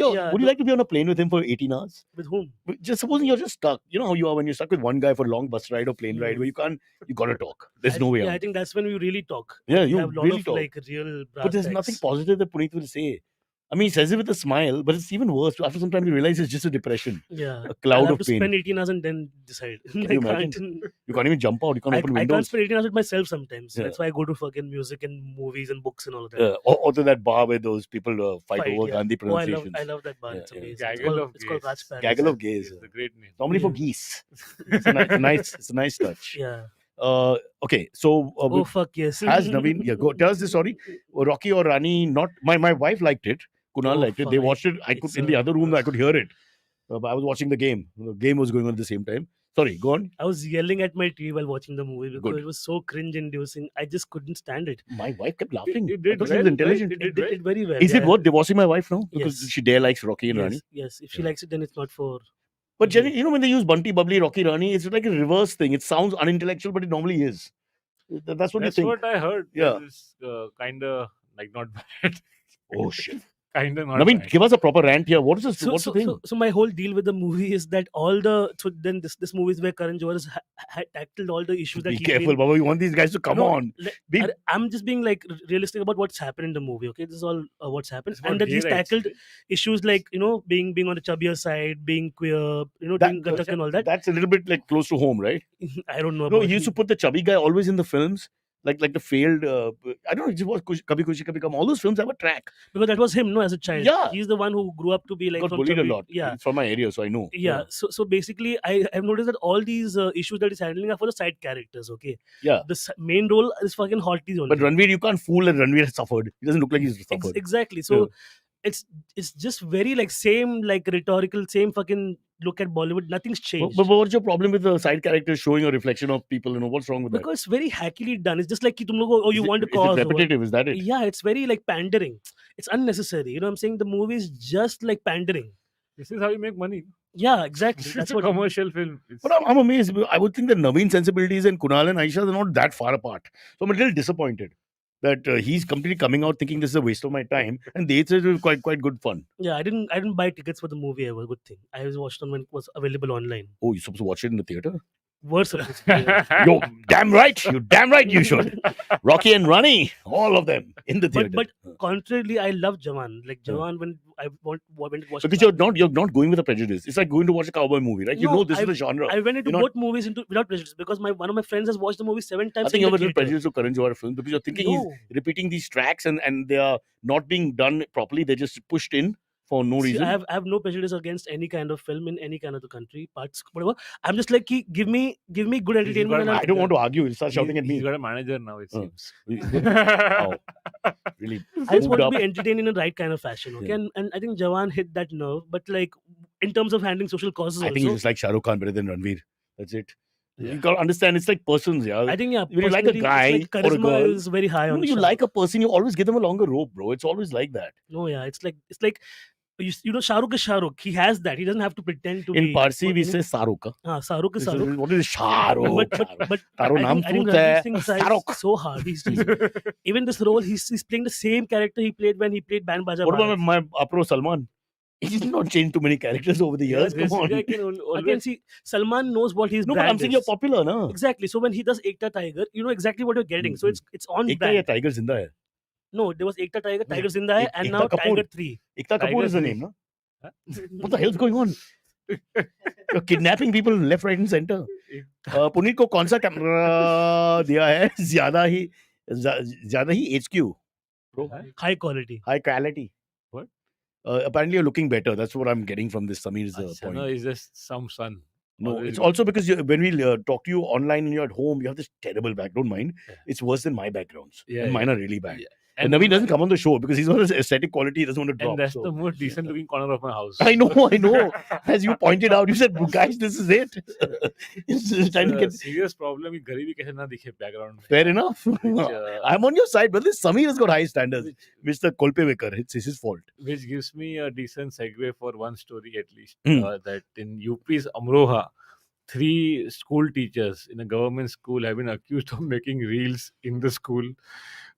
Speaker 1: to be on a plane with him for 18 hours?
Speaker 3: With whom?
Speaker 1: Just supposing you're just stuck. You know how you are when you're stuck with one guy for a long bus ride or plane ride where you gotta talk. There's no way out.
Speaker 3: I think that's when we really talk.
Speaker 1: Yeah,
Speaker 3: We
Speaker 1: you
Speaker 3: have a lot
Speaker 1: really
Speaker 3: of
Speaker 1: talk.
Speaker 3: like real.
Speaker 1: But there's nothing positive that Punit will say. I mean, he says it with a smile, but it's even worse. After some time, you realize it's just a depression,
Speaker 3: Yeah,
Speaker 1: a cloud
Speaker 3: I'll have
Speaker 1: of
Speaker 3: to
Speaker 1: pain.
Speaker 3: spend 18 hours and then decide.
Speaker 1: Can you imagine? You can't even jump out. You can't open
Speaker 3: I can't
Speaker 1: windows.
Speaker 3: spend 18 hours with myself sometimes.
Speaker 1: Yeah.
Speaker 3: That's why I go to fucking music and movies and books and all of that.
Speaker 1: Or to that bar where those people fight over Gandhi
Speaker 3: Oh, I
Speaker 1: pronunciations.
Speaker 3: love that bar.
Speaker 1: Yeah,
Speaker 3: It's
Speaker 1: yeah.
Speaker 3: amazing.
Speaker 2: Gaggle
Speaker 3: It's called
Speaker 2: of
Speaker 3: Raj Palace.
Speaker 1: Gaggle of gays.
Speaker 2: It's a great name.
Speaker 1: Normally for
Speaker 3: Yeah.
Speaker 1: geese. It's a nice touch.
Speaker 3: Yeah.
Speaker 1: Okay, so
Speaker 3: Oh fuck yes.
Speaker 1: has Naveen? Yeah, go tell us the story. Rocky or Rani? Not my wife liked it. Kunal
Speaker 3: Oh,
Speaker 1: liked it. They
Speaker 3: fuck.
Speaker 1: watched it. I could
Speaker 3: It's
Speaker 1: in the
Speaker 3: a-
Speaker 1: other room. I could hear it. But I was watching the game. The game was going on at the same time. Sorry, go on.
Speaker 3: I was yelling at my TV while watching the movie because
Speaker 1: Good.
Speaker 3: it was so cringe-inducing. I just couldn't stand it.
Speaker 1: My wife kept laughing.
Speaker 2: It did
Speaker 1: I thought she
Speaker 2: well,
Speaker 1: was intelligent.
Speaker 2: right?
Speaker 3: It did it very well.
Speaker 1: Is it
Speaker 3: yeah.
Speaker 1: worth divorcing my wife now? Because
Speaker 3: Yes.
Speaker 1: she likes Rocky and Rani.
Speaker 3: Yes. If she
Speaker 1: Yeah.
Speaker 3: likes it, then it's not for.
Speaker 1: But generally, when they use Bunty, Bubbly, Rocky, Rani, it's like a reverse thing. It sounds unintellectual, but it normally is. That's what
Speaker 2: That's
Speaker 1: you think.
Speaker 2: what I heard.
Speaker 1: Yeah.
Speaker 2: It's kind of like not bad.
Speaker 1: Oh shit!
Speaker 2: Kind of not
Speaker 1: I mean,
Speaker 2: bad.
Speaker 1: give us a proper rant here. What is this?
Speaker 3: So,
Speaker 1: What's
Speaker 3: so,
Speaker 1: the thing?
Speaker 3: so, so my whole deal with the movie is that this movie is where Karan Johar has tackled all the issues that
Speaker 1: Be
Speaker 3: he's
Speaker 1: careful,
Speaker 3: been,
Speaker 1: Baba. We want these guys to come
Speaker 3: No,
Speaker 1: on. Be-
Speaker 3: I'm just being like realistic about what's happened in the movie. Okay, this is all what's happened,
Speaker 2: It's about
Speaker 3: and that
Speaker 2: gay
Speaker 3: he's
Speaker 2: rights,
Speaker 3: tackled
Speaker 2: right?
Speaker 3: issues like being on the chubbier side, being queer, doing Gatak and all that.
Speaker 1: That's a little bit like close to home, right?
Speaker 3: I don't know.
Speaker 1: No,
Speaker 3: about
Speaker 1: he used to put the chubby guy always in the films. Like the failed, I don't know, it was Kabhi Khushi Kabhi Gum. All those films have a track.
Speaker 3: because that was him, no, as a child.
Speaker 1: Yeah.
Speaker 3: He's the one who grew up to be like
Speaker 1: Got
Speaker 3: from
Speaker 1: bullied a
Speaker 3: chubby-
Speaker 1: lot.
Speaker 3: Yeah,
Speaker 1: It's from my area, so I know.
Speaker 3: yeah. So basically, I've noticed that all these issues that he's handling are for the side characters. Okay.
Speaker 1: Yeah.
Speaker 3: The main role is fucking hotties only.
Speaker 1: But Ranveer, you can't fool that Ranveer has suffered. He doesn't look like he's suffered.
Speaker 3: Exactly. So it's just very like same like rhetorical, same fucking look at Bollywood. Nothing's changed.
Speaker 1: But what's your problem with the side characters showing a reflection of people? What's wrong with that?
Speaker 3: Because it's very hackily done. It's just like ki tum logo, oh, you want to
Speaker 1: Is
Speaker 3: cause.
Speaker 1: it
Speaker 3: or what.
Speaker 1: repetitive? Is that it?
Speaker 3: Yeah, it's very like pandering. It's unnecessary. You know what I'm saying? The movie is just like pandering.
Speaker 2: This is how you make money.
Speaker 3: Yeah, exactly.
Speaker 2: It's
Speaker 3: That's
Speaker 2: a
Speaker 3: what.
Speaker 2: commercial film. It's-
Speaker 1: But I'm amazed. I would think that Naveen sensibilities and Kunal and Aisha are not that far apart. So I'm a little disappointed that he's completely coming out thinking this is a waste of my time, and they said it was quite good fun.
Speaker 3: Yeah, I didn't buy tickets for the movie ever. Good thing. I was watched on when it was available online.
Speaker 1: Oh, you're supposed to watch it in the theater?
Speaker 3: Worse.
Speaker 1: Yo, damn right. You damn right you should. Rocky and Rani, all of them in the theater.
Speaker 3: But contrarily, I love Jawan. Like Jawan, when I went to watch.
Speaker 1: Because you're not going with a prejudice. It's like going to watch a cowboy movie, right? You
Speaker 3: No,
Speaker 1: know this is the genre.
Speaker 3: I went into
Speaker 1: You're not-
Speaker 3: both movies without prejudice because one of my friends has watched the movie 7 times.
Speaker 1: I think
Speaker 3: in
Speaker 1: you have a
Speaker 3: the
Speaker 1: little
Speaker 3: theater.
Speaker 1: prejudice to Karan Johar films because you're thinking
Speaker 3: No.
Speaker 1: he's repeating these tracks and they are not being done properly. They're just pushed in for no
Speaker 3: See,
Speaker 1: reason.
Speaker 3: I have no prejudice against any kind of film in any kind of the country, parts, whatever. I'm just like, give me good entertainment. and
Speaker 1: I don't want to argue. He'll start shouting at
Speaker 2: He's
Speaker 1: me.
Speaker 2: got a manager now, it seems.
Speaker 1: Wow. Really
Speaker 3: I just
Speaker 1: moved
Speaker 3: want
Speaker 1: up.
Speaker 3: to be entertained in the right kind of fashion, okay?
Speaker 1: Yeah.
Speaker 3: And I think Jawan hit that nerve, but like in terms of handling social causes,
Speaker 1: I think
Speaker 3: also,
Speaker 1: he's just like Shah Rukh Khan better than Ranveer. That's it.
Speaker 3: Yeah.
Speaker 1: You got to understand, it's like persons, yeah.
Speaker 3: I think
Speaker 1: when you like a
Speaker 3: personally,
Speaker 1: guy
Speaker 3: it's like
Speaker 1: or a
Speaker 3: charisma
Speaker 1: girl,
Speaker 3: is very high on.
Speaker 1: you
Speaker 3: Shah.
Speaker 1: like a person, you always give them a longer rope, bro. It's always like that.
Speaker 3: No, yeah, it's like Shah Rukh is Shah Rukh. He has that. He doesn't have to pretend to
Speaker 1: In
Speaker 3: be.
Speaker 1: Parsi, we say Saruk.
Speaker 3: Shah Rukh is Shah Rukh.
Speaker 1: What is Shah Rukh?
Speaker 3: But
Speaker 1: Taro
Speaker 3: I
Speaker 1: naam
Speaker 3: think
Speaker 1: Soot
Speaker 3: Ranveer
Speaker 1: hai.
Speaker 3: Singh tries
Speaker 1: Saruk.
Speaker 3: so hard. Even this role, he's playing the same character he played when he played Band Baja
Speaker 1: What
Speaker 3: Bharat.
Speaker 1: about my Apro Salman? He's not changed too many characters over the years.
Speaker 2: This
Speaker 1: Come on.
Speaker 2: guy can
Speaker 3: Again, see, Salman knows what his
Speaker 1: No, but
Speaker 3: brand
Speaker 1: I'm saying
Speaker 3: is.
Speaker 1: you're popular, no?
Speaker 3: Exactly. So when he does Ekta Tiger, you know exactly what you're getting. So it's on
Speaker 1: Ekta
Speaker 3: brand.
Speaker 1: ya Tiger Zinda hai.
Speaker 3: No, there was Ekta Tiger,
Speaker 1: No,
Speaker 3: Tiger Zinda hai, and
Speaker 1: Ekta
Speaker 3: now
Speaker 1: Kapoor.
Speaker 3: Tiger 3.
Speaker 1: Ekta Kapoor
Speaker 2: Tiger
Speaker 1: is the
Speaker 2: Three.
Speaker 1: name, no? What the hell's going on? You're kidnapping people left, right, and center. Puneet को कौन सा camera दिया है ज्यादा ही Zyada hi HQ, bro.
Speaker 2: Huh?
Speaker 3: High quality.
Speaker 1: High quality.
Speaker 2: What?
Speaker 1: Apparently, you're looking better. That's what I'm getting from this Samir's
Speaker 2: Achha,
Speaker 1: point.
Speaker 2: no, it's just some sun.
Speaker 1: No,
Speaker 2: Always
Speaker 1: it's
Speaker 2: good.
Speaker 1: also because when we talk to you online and you're at home, you have this terrible background mind.
Speaker 2: Yeah.
Speaker 1: It's worse than my backgrounds.
Speaker 2: Yeah,
Speaker 1: and mine
Speaker 2: yeah.
Speaker 1: are really bad.
Speaker 2: Yeah.
Speaker 1: And Navin doesn't come on the show because he's not as aesthetic quality. He doesn't want to drop.
Speaker 2: And that's
Speaker 1: so.
Speaker 2: the most decent looking corner of my house.
Speaker 1: I know. As you pointed out, you said, guys, this is it. It's trying to
Speaker 2: It's a
Speaker 1: get
Speaker 2: serious problem. कि गरीबी कैसे ना दिखे background में.
Speaker 1: fair enough. I'm on your side, but this Samir has got high standards.
Speaker 2: which,
Speaker 1: Mr. Kolpevekar, it's his fault.
Speaker 2: which gives me a decent segue for one story at least.
Speaker 1: Hmm.
Speaker 2: That in UP's Amroha, 3 school teachers in a government school have been accused of making reels in the school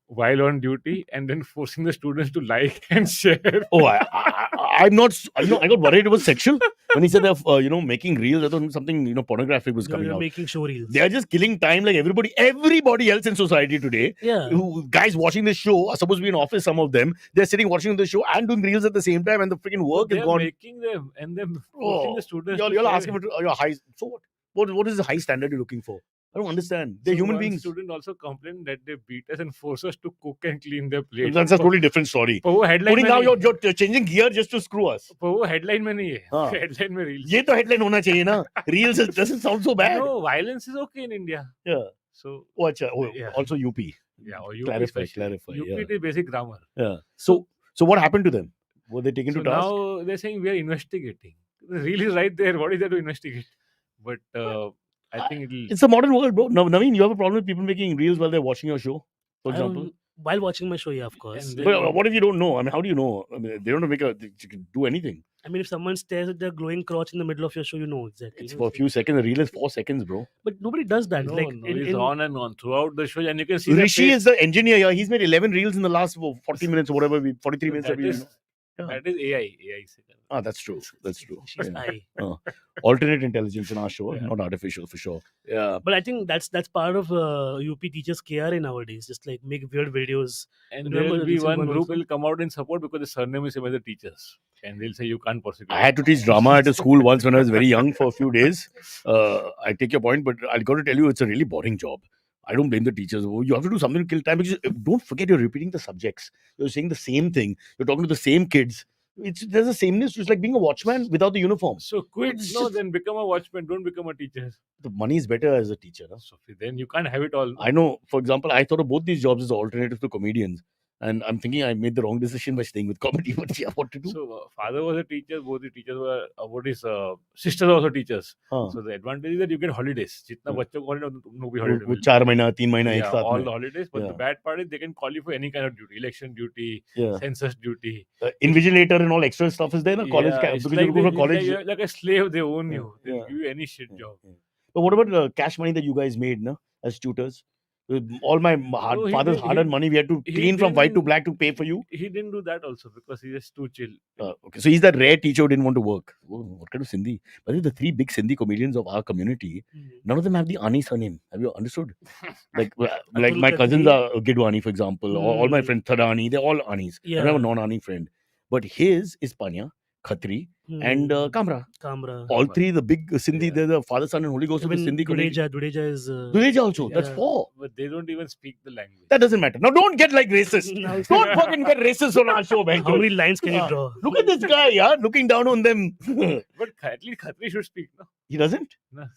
Speaker 2: while on duty and then forcing the students to like and share.
Speaker 1: Oh, I'm not. I got worried it was sexual when he said of making reels. I thought something pornographic was coming
Speaker 3: They're
Speaker 1: out.
Speaker 3: making show reels.
Speaker 1: They are just killing time like everybody else in society today.
Speaker 3: Yeah.
Speaker 1: Guys watching this show are supposed to be in office. Some of them they're sitting watching the show and doing reels at the same time, and the freaking work is
Speaker 2: They're
Speaker 1: gone.
Speaker 2: making them and then forcing the students. to
Speaker 1: You're
Speaker 2: share
Speaker 1: asking
Speaker 2: it.
Speaker 1: for your high. So what is the high standard you're looking for? I don't understand. They're
Speaker 2: So
Speaker 1: human
Speaker 2: one
Speaker 1: beings.
Speaker 2: student also complained that they beat us and force us to cook and clean their plates.
Speaker 1: That's a totally different story.
Speaker 2: पर वो headline
Speaker 1: Putting
Speaker 2: में
Speaker 1: now
Speaker 2: नहीं-
Speaker 1: you're changing gear just to screw us.
Speaker 2: पर वो headline में नहीं है.
Speaker 1: हाँ.
Speaker 2: Headline में reels.
Speaker 1: ये तो headline होना चाहिए ना. Reels doesn't sound so bad.
Speaker 2: No, violence is okay in India.
Speaker 1: Yeah.
Speaker 2: So
Speaker 1: Oh, acha. Oh,
Speaker 2: Yeah.
Speaker 1: also UP.
Speaker 2: yeah, or UP
Speaker 1: Clarify,
Speaker 2: especially.
Speaker 1: clarify,
Speaker 2: UP
Speaker 1: yeah.
Speaker 2: it is basic grammar.
Speaker 1: Yeah. So what happened to them? Were they taken
Speaker 2: So
Speaker 1: to task?
Speaker 2: now they're saying we are investigating. The reel is right there. What is there to investigate? But I think it'll.
Speaker 1: It's the modern world, bro. Now, Naveen, you have a problem with people making reels while they're watching your show, for example.
Speaker 3: While watching my show, yeah, of course.
Speaker 2: And then-
Speaker 1: But what if you don't know? I mean, how do you know? I mean, they don't they can do anything.
Speaker 3: I mean, if someone stares at their glowing crotch in the middle of your show, you know exactly.
Speaker 1: It's for a few seconds. The reel is 4 seconds, bro.
Speaker 3: But nobody does that.
Speaker 2: No,
Speaker 3: like
Speaker 2: no,
Speaker 3: in,
Speaker 2: it's
Speaker 3: in-
Speaker 2: on and on throughout the show, and you can see their
Speaker 1: Rishi
Speaker 2: face.
Speaker 1: is the engineer here. He's made 11 reels in the last 40 minutes or whatever. 43 minutes.
Speaker 2: that,
Speaker 1: That we,
Speaker 2: is,
Speaker 1: Yeah.
Speaker 2: that is AI. से करना.
Speaker 1: Ah, that's true. That's true.
Speaker 3: she's
Speaker 1: Yeah.
Speaker 3: I.
Speaker 1: Alternate intelligence in our show,
Speaker 2: Yeah.
Speaker 1: not artificial for sure. Yeah.
Speaker 3: But I think that's part of UP teachers' KRA nowadays. Just like make weird videos.
Speaker 2: And
Speaker 3: Remember
Speaker 2: there will
Speaker 3: the
Speaker 2: be
Speaker 3: recent
Speaker 2: one
Speaker 3: one
Speaker 2: group
Speaker 3: also?
Speaker 2: will come out in support because the surname is same as the teachers, and they'll say you can't prosecute.
Speaker 1: I had to teach drama at a school once when I was very young for a few days. I take your point, but I've got to tell you, it's a really boring job. I don't blame the teachers. Oh, you have to do something to kill time because don't forget you're repeating the subjects. You're saying the same thing. You're talking to the same kids. There's a sameness. It's like being a watchman without the uniform.
Speaker 2: So quit.
Speaker 1: It's
Speaker 2: No,
Speaker 1: just-
Speaker 2: then become a watchman. Don't become a teacher.
Speaker 1: The money is better as a teacher. Huh?
Speaker 2: So then you can't have it all.
Speaker 1: I know, for example, I thought of both these jobs as alternative to comedians. And I'm thinking I made the wrong decision by staying with comedy. But yeah, what to do?
Speaker 2: So father was a teacher. Both the teachers were. Sisters were also teachers.
Speaker 1: हाँ.
Speaker 2: So the advantage is that you get holidays. जितना
Speaker 1: Yeah.
Speaker 2: बच्चों को holiday तुम लोग भी
Speaker 1: वो
Speaker 2: holiday
Speaker 1: वो
Speaker 2: मिलता
Speaker 1: 4 महीना 3 महीना
Speaker 2: है.
Speaker 1: एक
Speaker 2: Yeah,
Speaker 1: साथ
Speaker 2: all
Speaker 1: में.
Speaker 2: the holidays. But the
Speaker 1: Yeah.
Speaker 2: bad part is they can call you for any kind of duty, election duty,
Speaker 1: Yeah.
Speaker 2: census duty.
Speaker 1: Invigilator and all extra stuff is there na college
Speaker 2: Yeah, it's
Speaker 1: because
Speaker 2: like
Speaker 1: you go
Speaker 2: they-
Speaker 1: for college.
Speaker 2: You're like a slave. They own you. They
Speaker 1: Yeah.
Speaker 2: give you any shit
Speaker 1: Yeah,
Speaker 2: job.
Speaker 1: yeah. But what about the cash money that you guys made, na, as tutors? With all my
Speaker 2: No, he
Speaker 1: father's
Speaker 2: did-
Speaker 1: hard-earned money, we had to
Speaker 2: he
Speaker 1: clean from white to
Speaker 2: didn't-
Speaker 1: black to pay for you.
Speaker 2: He didn't do that also because he's just too chill.
Speaker 1: Okay, so he's that rare teacher who didn't want to work. Oh, what kind of Sindhi? But the 3 big Sindhi comedians of our community, none of them have the Ani surname. Have you understood? Like my cousins are Gidwani, for example, or all my friends Thadani, they're all Anis. I don't have a non-Ani friend. But his is Panya, Khatri, and Kamra.
Speaker 3: Kamra.
Speaker 1: All 3, the big Sindhi,
Speaker 2: Yeah.
Speaker 1: they're the Father, Son, and Holy Ghost of the
Speaker 3: Even
Speaker 1: Sindhi community.
Speaker 3: Dudeja is.
Speaker 1: Dudeja also, that's
Speaker 3: Yeah.
Speaker 1: 4.
Speaker 2: But they don't even speak the language.
Speaker 1: That doesn't matter. Now don't get like racist.
Speaker 3: Now-
Speaker 1: Don't fucking get racist on our show, man.
Speaker 3: How many lines can you
Speaker 1: Ah.
Speaker 3: draw?
Speaker 1: Look at this guy, yeah, looking down on them.
Speaker 2: But at least Khatri should speak, no?
Speaker 1: He doesn't.
Speaker 2: No.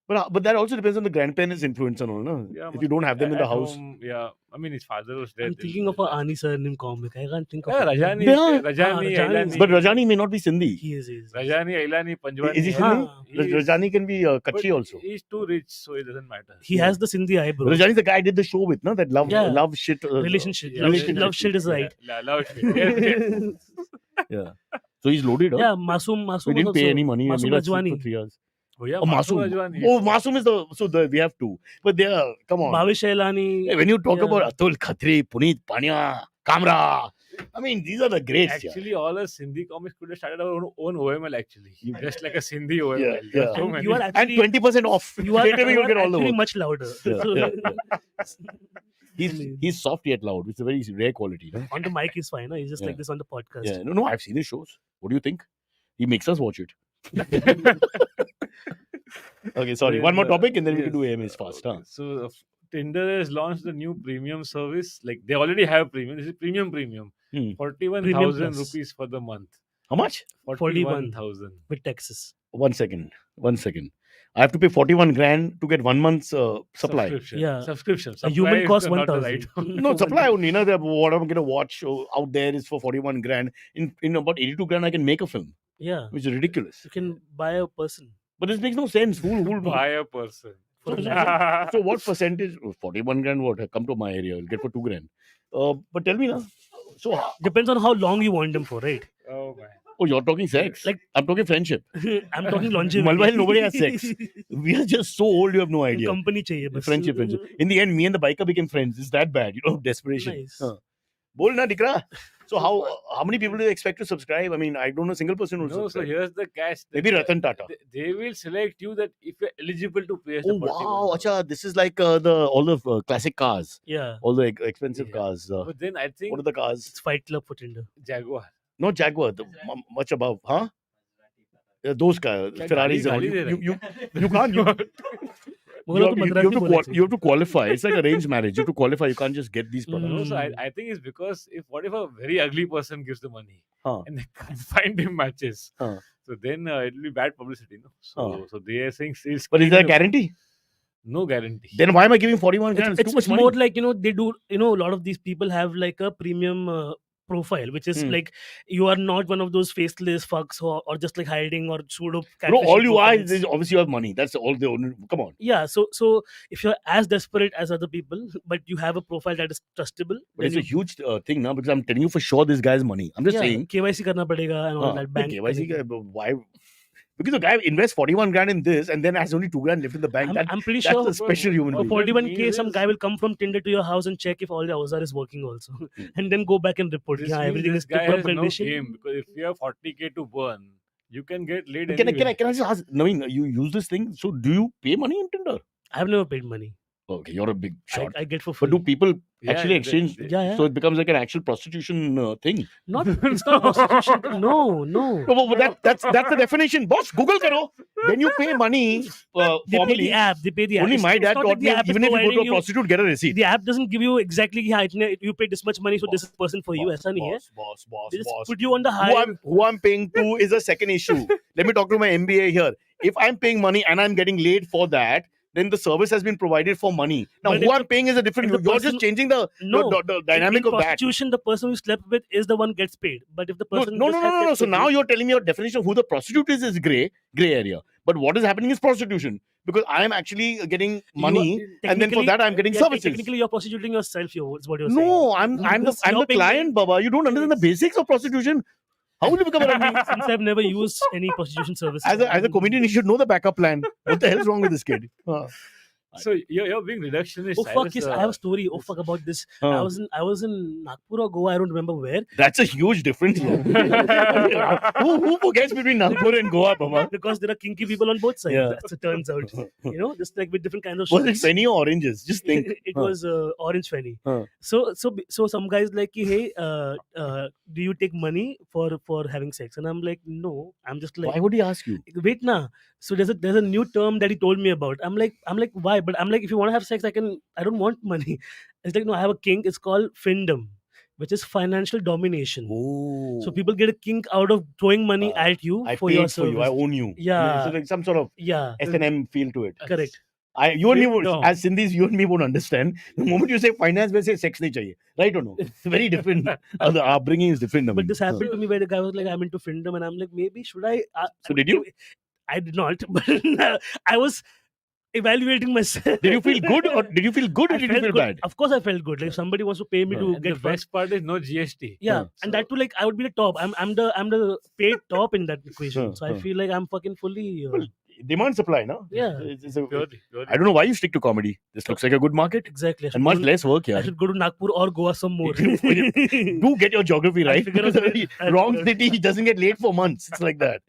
Speaker 1: But that also depends on the grandparents' influence and all, no?
Speaker 2: Yeah,
Speaker 1: If you don't have them in the
Speaker 2: at
Speaker 1: house.
Speaker 2: home, yeah. I mean, his father was dead.
Speaker 3: I'm thinking of a Ani surname comic. I can't think of
Speaker 2: Yeah,
Speaker 3: it.
Speaker 2: Rajani,
Speaker 1: Yeah.
Speaker 2: Rajani,
Speaker 3: Rajani.
Speaker 2: Ailani.
Speaker 1: But Rajani may not be Sindhi.
Speaker 3: He is.
Speaker 2: Rajani, Ailani, Panjwani.
Speaker 1: Is he
Speaker 3: Sindhi?
Speaker 1: Sindhi?
Speaker 2: He is-
Speaker 1: Rajani can be
Speaker 2: but
Speaker 1: Kachi also.
Speaker 2: He's too rich, so it doesn't matter.
Speaker 3: He has the Sindhi eyebrow.
Speaker 1: Rajani's the guy I did the show with, no? That love
Speaker 3: Yeah.
Speaker 1: shit.
Speaker 3: Relationship.
Speaker 2: Yeah,
Speaker 3: Love shit is right.
Speaker 2: Love shit. Yes, yes.
Speaker 1: Yeah. So he's loaded, huh?
Speaker 3: Yeah, Masoom.
Speaker 1: We didn't pay any money.
Speaker 3: Masoom
Speaker 1: Made us sit
Speaker 3: Ajwani.
Speaker 1: for 3 hours.
Speaker 2: Oh, yeah,
Speaker 1: Oh, Masoom.
Speaker 2: Ajwani.
Speaker 1: Oh, Masoom is we have 2. But they are, come on.
Speaker 3: Bhavish Ailani.
Speaker 1: Hey, when you talk
Speaker 3: Yeah.
Speaker 1: about Atul, Khatri, Punit, Panya, Kamra, I mean, these are the greats. Yeah.
Speaker 2: Actually, all us Sindhi comics could have started our own OML, actually. Just like a Sindhi OML.
Speaker 1: Yeah,
Speaker 2: There are
Speaker 1: yeah.
Speaker 2: so
Speaker 3: And
Speaker 2: many.
Speaker 3: you are
Speaker 1: And
Speaker 3: actually
Speaker 1: 20% off.
Speaker 3: you are,
Speaker 1: Straight away
Speaker 3: you
Speaker 1: you'll
Speaker 3: are
Speaker 1: get all the
Speaker 3: actually
Speaker 1: work.
Speaker 3: much louder.
Speaker 1: Yeah, yeah. He's soft yet loud. It's a very rare quality. No?
Speaker 3: On the mic is fine. No? He's just
Speaker 1: Yeah.
Speaker 3: like this on the podcast.
Speaker 1: Yeah, no, I've seen his shows. What do you think? He makes us watch it. Okay, sorry. One more topic and then we can do AMAs fast. Huh?
Speaker 2: So, Tinder has launched the new premium service. Like they already have premium. This is premium.
Speaker 1: Hmm.
Speaker 2: 41,000
Speaker 3: Plus.
Speaker 2: rupees for the month.
Speaker 1: How much?
Speaker 2: 41,000.
Speaker 3: with Texas.
Speaker 1: 1 second. 1 second. I have to pay 41 grand to get 1 month's supply.
Speaker 2: Subscription.
Speaker 3: Yeah.
Speaker 2: Subscription.
Speaker 3: A human
Speaker 2: Supply
Speaker 3: costs
Speaker 2: is not the
Speaker 3: 1,000.
Speaker 2: right one.
Speaker 1: No, supply only. What I'm going to watch out there is for 41 grand. In about 82 grand, I can make a film,
Speaker 3: Yeah.
Speaker 1: which is ridiculous.
Speaker 3: You can buy a person.
Speaker 1: But this makes no sense. Who'll
Speaker 2: Buy a person.
Speaker 3: For
Speaker 1: So what percentage? 41 grand, what? Come to my area. I'll get for 2 grand. But tell me now. So,
Speaker 3: Depends on how long you want them for, right?
Speaker 2: Oh man.
Speaker 1: oh, you're talking sex.
Speaker 3: Like-
Speaker 1: I'm talking friendship.
Speaker 3: I'm talking longevity.
Speaker 1: Meanwhile, nobody has sex. We are just so old, you have no idea.
Speaker 3: Company chahiye bas.
Speaker 1: Friendship. In the end, me and the biker became friends. It's that bad, desperation.
Speaker 3: Nice.
Speaker 1: Bol na, dikra. So how many people do you expect to subscribe? I mean, I don't know a single person who will
Speaker 2: No, so
Speaker 1: subscribe.
Speaker 2: here's the catch.
Speaker 1: Maybe Ratan Tata.
Speaker 2: They will select you that if you're eligible to pay us
Speaker 1: Oh
Speaker 2: the 41,000.
Speaker 1: wow, acha, this is like all the classic cars,
Speaker 3: Yeah.
Speaker 1: all the expensive
Speaker 2: Yeah.
Speaker 1: cars.
Speaker 2: But then I think
Speaker 1: What are the cars?
Speaker 3: It's Fight Club for Tinder.
Speaker 2: Jaguar.
Speaker 1: No Jaguar, much above, huh? Those cars,
Speaker 2: Kya
Speaker 1: Ferraris.
Speaker 2: गाली दे रहा है?
Speaker 1: You can't. You
Speaker 3: Mughalon ko Madrasi bola
Speaker 1: you have to qualify. It's like arranged marriage. You have to qualify. You can't just get these products.
Speaker 2: No, so I think it's because what if a very ugly person gives the money
Speaker 1: Huh.
Speaker 2: and they can't find him matches?
Speaker 1: Huh.
Speaker 2: So then it'll be bad publicity, no? So they are saying sales.
Speaker 1: But is there a guarantee?
Speaker 2: No guarantee.
Speaker 1: Then why am I giving 41 grand? It's too much
Speaker 3: It's
Speaker 1: money.
Speaker 3: more like, they do, a lot of these people have like a premium profile, which is like you are not one of those faceless fucks or just like hiding or pseudo.
Speaker 1: Bro, all you are
Speaker 3: profiles.
Speaker 1: is obviously you have money. That's all they own. Come on.
Speaker 3: Yeah, so if you're as desperate as other people, but you have a profile that is trustable,
Speaker 1: But
Speaker 3: then
Speaker 1: it's a huge thing now because I'm telling you for sure this guy has money. I'm just saying.
Speaker 3: KYC karna padega and all that. Bank
Speaker 1: KYC
Speaker 3: karne-
Speaker 1: guy, why? Because the guy invests 41 grand in this and then has only 2 grand left in the bank.
Speaker 3: I'm pretty
Speaker 1: That's
Speaker 3: sure
Speaker 1: a special human
Speaker 3: for
Speaker 1: being.
Speaker 3: 41K, some guy will come from Tinder to your house and check if all your Awzar is working also, and then go back and report.
Speaker 2: This
Speaker 3: Yeah,
Speaker 2: means
Speaker 3: everything
Speaker 2: this
Speaker 3: is
Speaker 2: guy
Speaker 3: tip-top
Speaker 2: has no
Speaker 3: condition.
Speaker 2: game because if you have 40K to burn, you can get laid
Speaker 1: Can
Speaker 2: anyway.
Speaker 1: I just ask, Naveen, you use this thing, so do you pay money in Tinder?
Speaker 3: I've never paid money.
Speaker 1: Okay, you're a big shot.
Speaker 3: I get for free.
Speaker 1: But do people
Speaker 2: Yeah,
Speaker 1: actually
Speaker 2: they-
Speaker 1: exchange?
Speaker 2: they-
Speaker 3: Yeah.
Speaker 1: So it becomes like an actual prostitution thing.
Speaker 3: Not it's not prostitution. No.
Speaker 1: No, but that's the definition. Boss, Google karo. When you pay money
Speaker 3: They pay
Speaker 1: formally,
Speaker 3: the app. They pay the app.
Speaker 1: only
Speaker 3: It's
Speaker 1: my
Speaker 3: not
Speaker 1: dad
Speaker 3: like
Speaker 1: taught
Speaker 3: the
Speaker 1: me,
Speaker 3: app is
Speaker 1: even if you go to a
Speaker 3: providing
Speaker 1: prostitute, get a receipt.
Speaker 3: The app doesn't give you exactly you paid this much money, so this is person for you. ऐसा नहीं है.
Speaker 1: boss,
Speaker 3: They just put you on the
Speaker 1: Who
Speaker 3: high.
Speaker 1: who I'm paying to is a second issue. Let me talk to my MBA here. If I'm paying money and I'm getting laid for that, then the service has been provided for money. Now,
Speaker 3: But
Speaker 1: who
Speaker 3: if
Speaker 1: I'm paying is a different.
Speaker 3: if the
Speaker 1: You're
Speaker 3: person-
Speaker 1: just changing the dynamic
Speaker 3: in
Speaker 1: of that.
Speaker 3: prostitution, the person you slept with is the one gets paid. But if the
Speaker 1: No,
Speaker 3: person
Speaker 1: no.
Speaker 3: just has sex
Speaker 1: So
Speaker 3: with
Speaker 1: now
Speaker 3: you-
Speaker 1: you're telling me your definition of who the prostitute is gray area. But what is happening is prostitution because I am actually getting money, and then for that I'm getting services.
Speaker 3: Technically, you're prostituting yourself. Is what you're saying.
Speaker 1: No, I'm
Speaker 3: Because
Speaker 1: the
Speaker 3: you're paying-
Speaker 1: client, Baba. You don't understand the basics of prostitution. How will you become a rugby?
Speaker 3: Since I've never used any prostitution service.
Speaker 1: As a comedian, you should know the backup plan. What the hell's wrong with this kid?
Speaker 2: So you're being reductionist.
Speaker 3: Oh fuck!
Speaker 2: Cyrus,
Speaker 3: Yes, I have a story. Oh fuck about this. I was in Nagpur or Goa. I don't remember where.
Speaker 1: That's a huge difference. who forgets between Nagpur and Goa, Baba?
Speaker 3: Because there are kinky people on both sides.
Speaker 1: Yeah.
Speaker 3: As it turns out, just like with different kinds of.
Speaker 1: Was it
Speaker 3: shots.
Speaker 1: Fenny or oranges? Just think.
Speaker 3: It was orange Fenny.
Speaker 1: Huh.
Speaker 3: So some guys like, hey, do you take money for having sex? And I'm like, no. I'm just like,
Speaker 1: Why would he ask you?
Speaker 3: wait, nah. So there's a new term that he told me about. I'm like, why? But I'm like, if you want to have sex, I don't want money. It's like, no, I have a kink. It's called findom, which is financial domination.
Speaker 1: Oh.
Speaker 3: So people get a kink out of throwing money at you
Speaker 1: I
Speaker 3: for
Speaker 1: paid
Speaker 3: your
Speaker 1: for you. I
Speaker 3: service.
Speaker 1: own you.
Speaker 3: Yeah.
Speaker 1: So like some sort of
Speaker 3: Yeah,
Speaker 1: S&M feel to it.
Speaker 3: correct.
Speaker 1: You and me, would,
Speaker 2: No.
Speaker 1: as Sindhis, you and me won't understand. The moment you say finance, we say sex nahi chahiye. Right or no? It's very different. The upbringing is different.
Speaker 3: But this happened to me where the guy was like, I'm into findom, and I'm like, maybe should I?
Speaker 1: So did you?
Speaker 3: I did not, but I was evaluating myself.
Speaker 1: Did you feel good or did you feel good or
Speaker 3: I
Speaker 1: did you
Speaker 3: felt
Speaker 1: feel
Speaker 3: good.
Speaker 1: bad?
Speaker 3: Of course, I felt good. Like if somebody wants to pay me to
Speaker 2: And
Speaker 3: get
Speaker 2: the best part is no GST.
Speaker 3: yeah, and that too, like I would be the top. I'm the paid top in that equation. So I
Speaker 1: Huh.
Speaker 3: feel like I'm fucking fully.
Speaker 1: Well, demand supply, no?
Speaker 3: Yeah.
Speaker 2: Purely.
Speaker 1: I don't know why you stick to comedy. This looks like a good market
Speaker 3: Exactly. I should
Speaker 1: and much
Speaker 3: go to-
Speaker 1: less work
Speaker 3: I
Speaker 1: here.
Speaker 3: should go to Nagpur or Goa some more.
Speaker 1: Do get your geography
Speaker 3: I'll
Speaker 1: right.
Speaker 3: figure out
Speaker 1: Because
Speaker 3: the-
Speaker 1: the
Speaker 3: I'll
Speaker 1: wrong
Speaker 3: figure out-
Speaker 1: city doesn't get late for months. It's like that.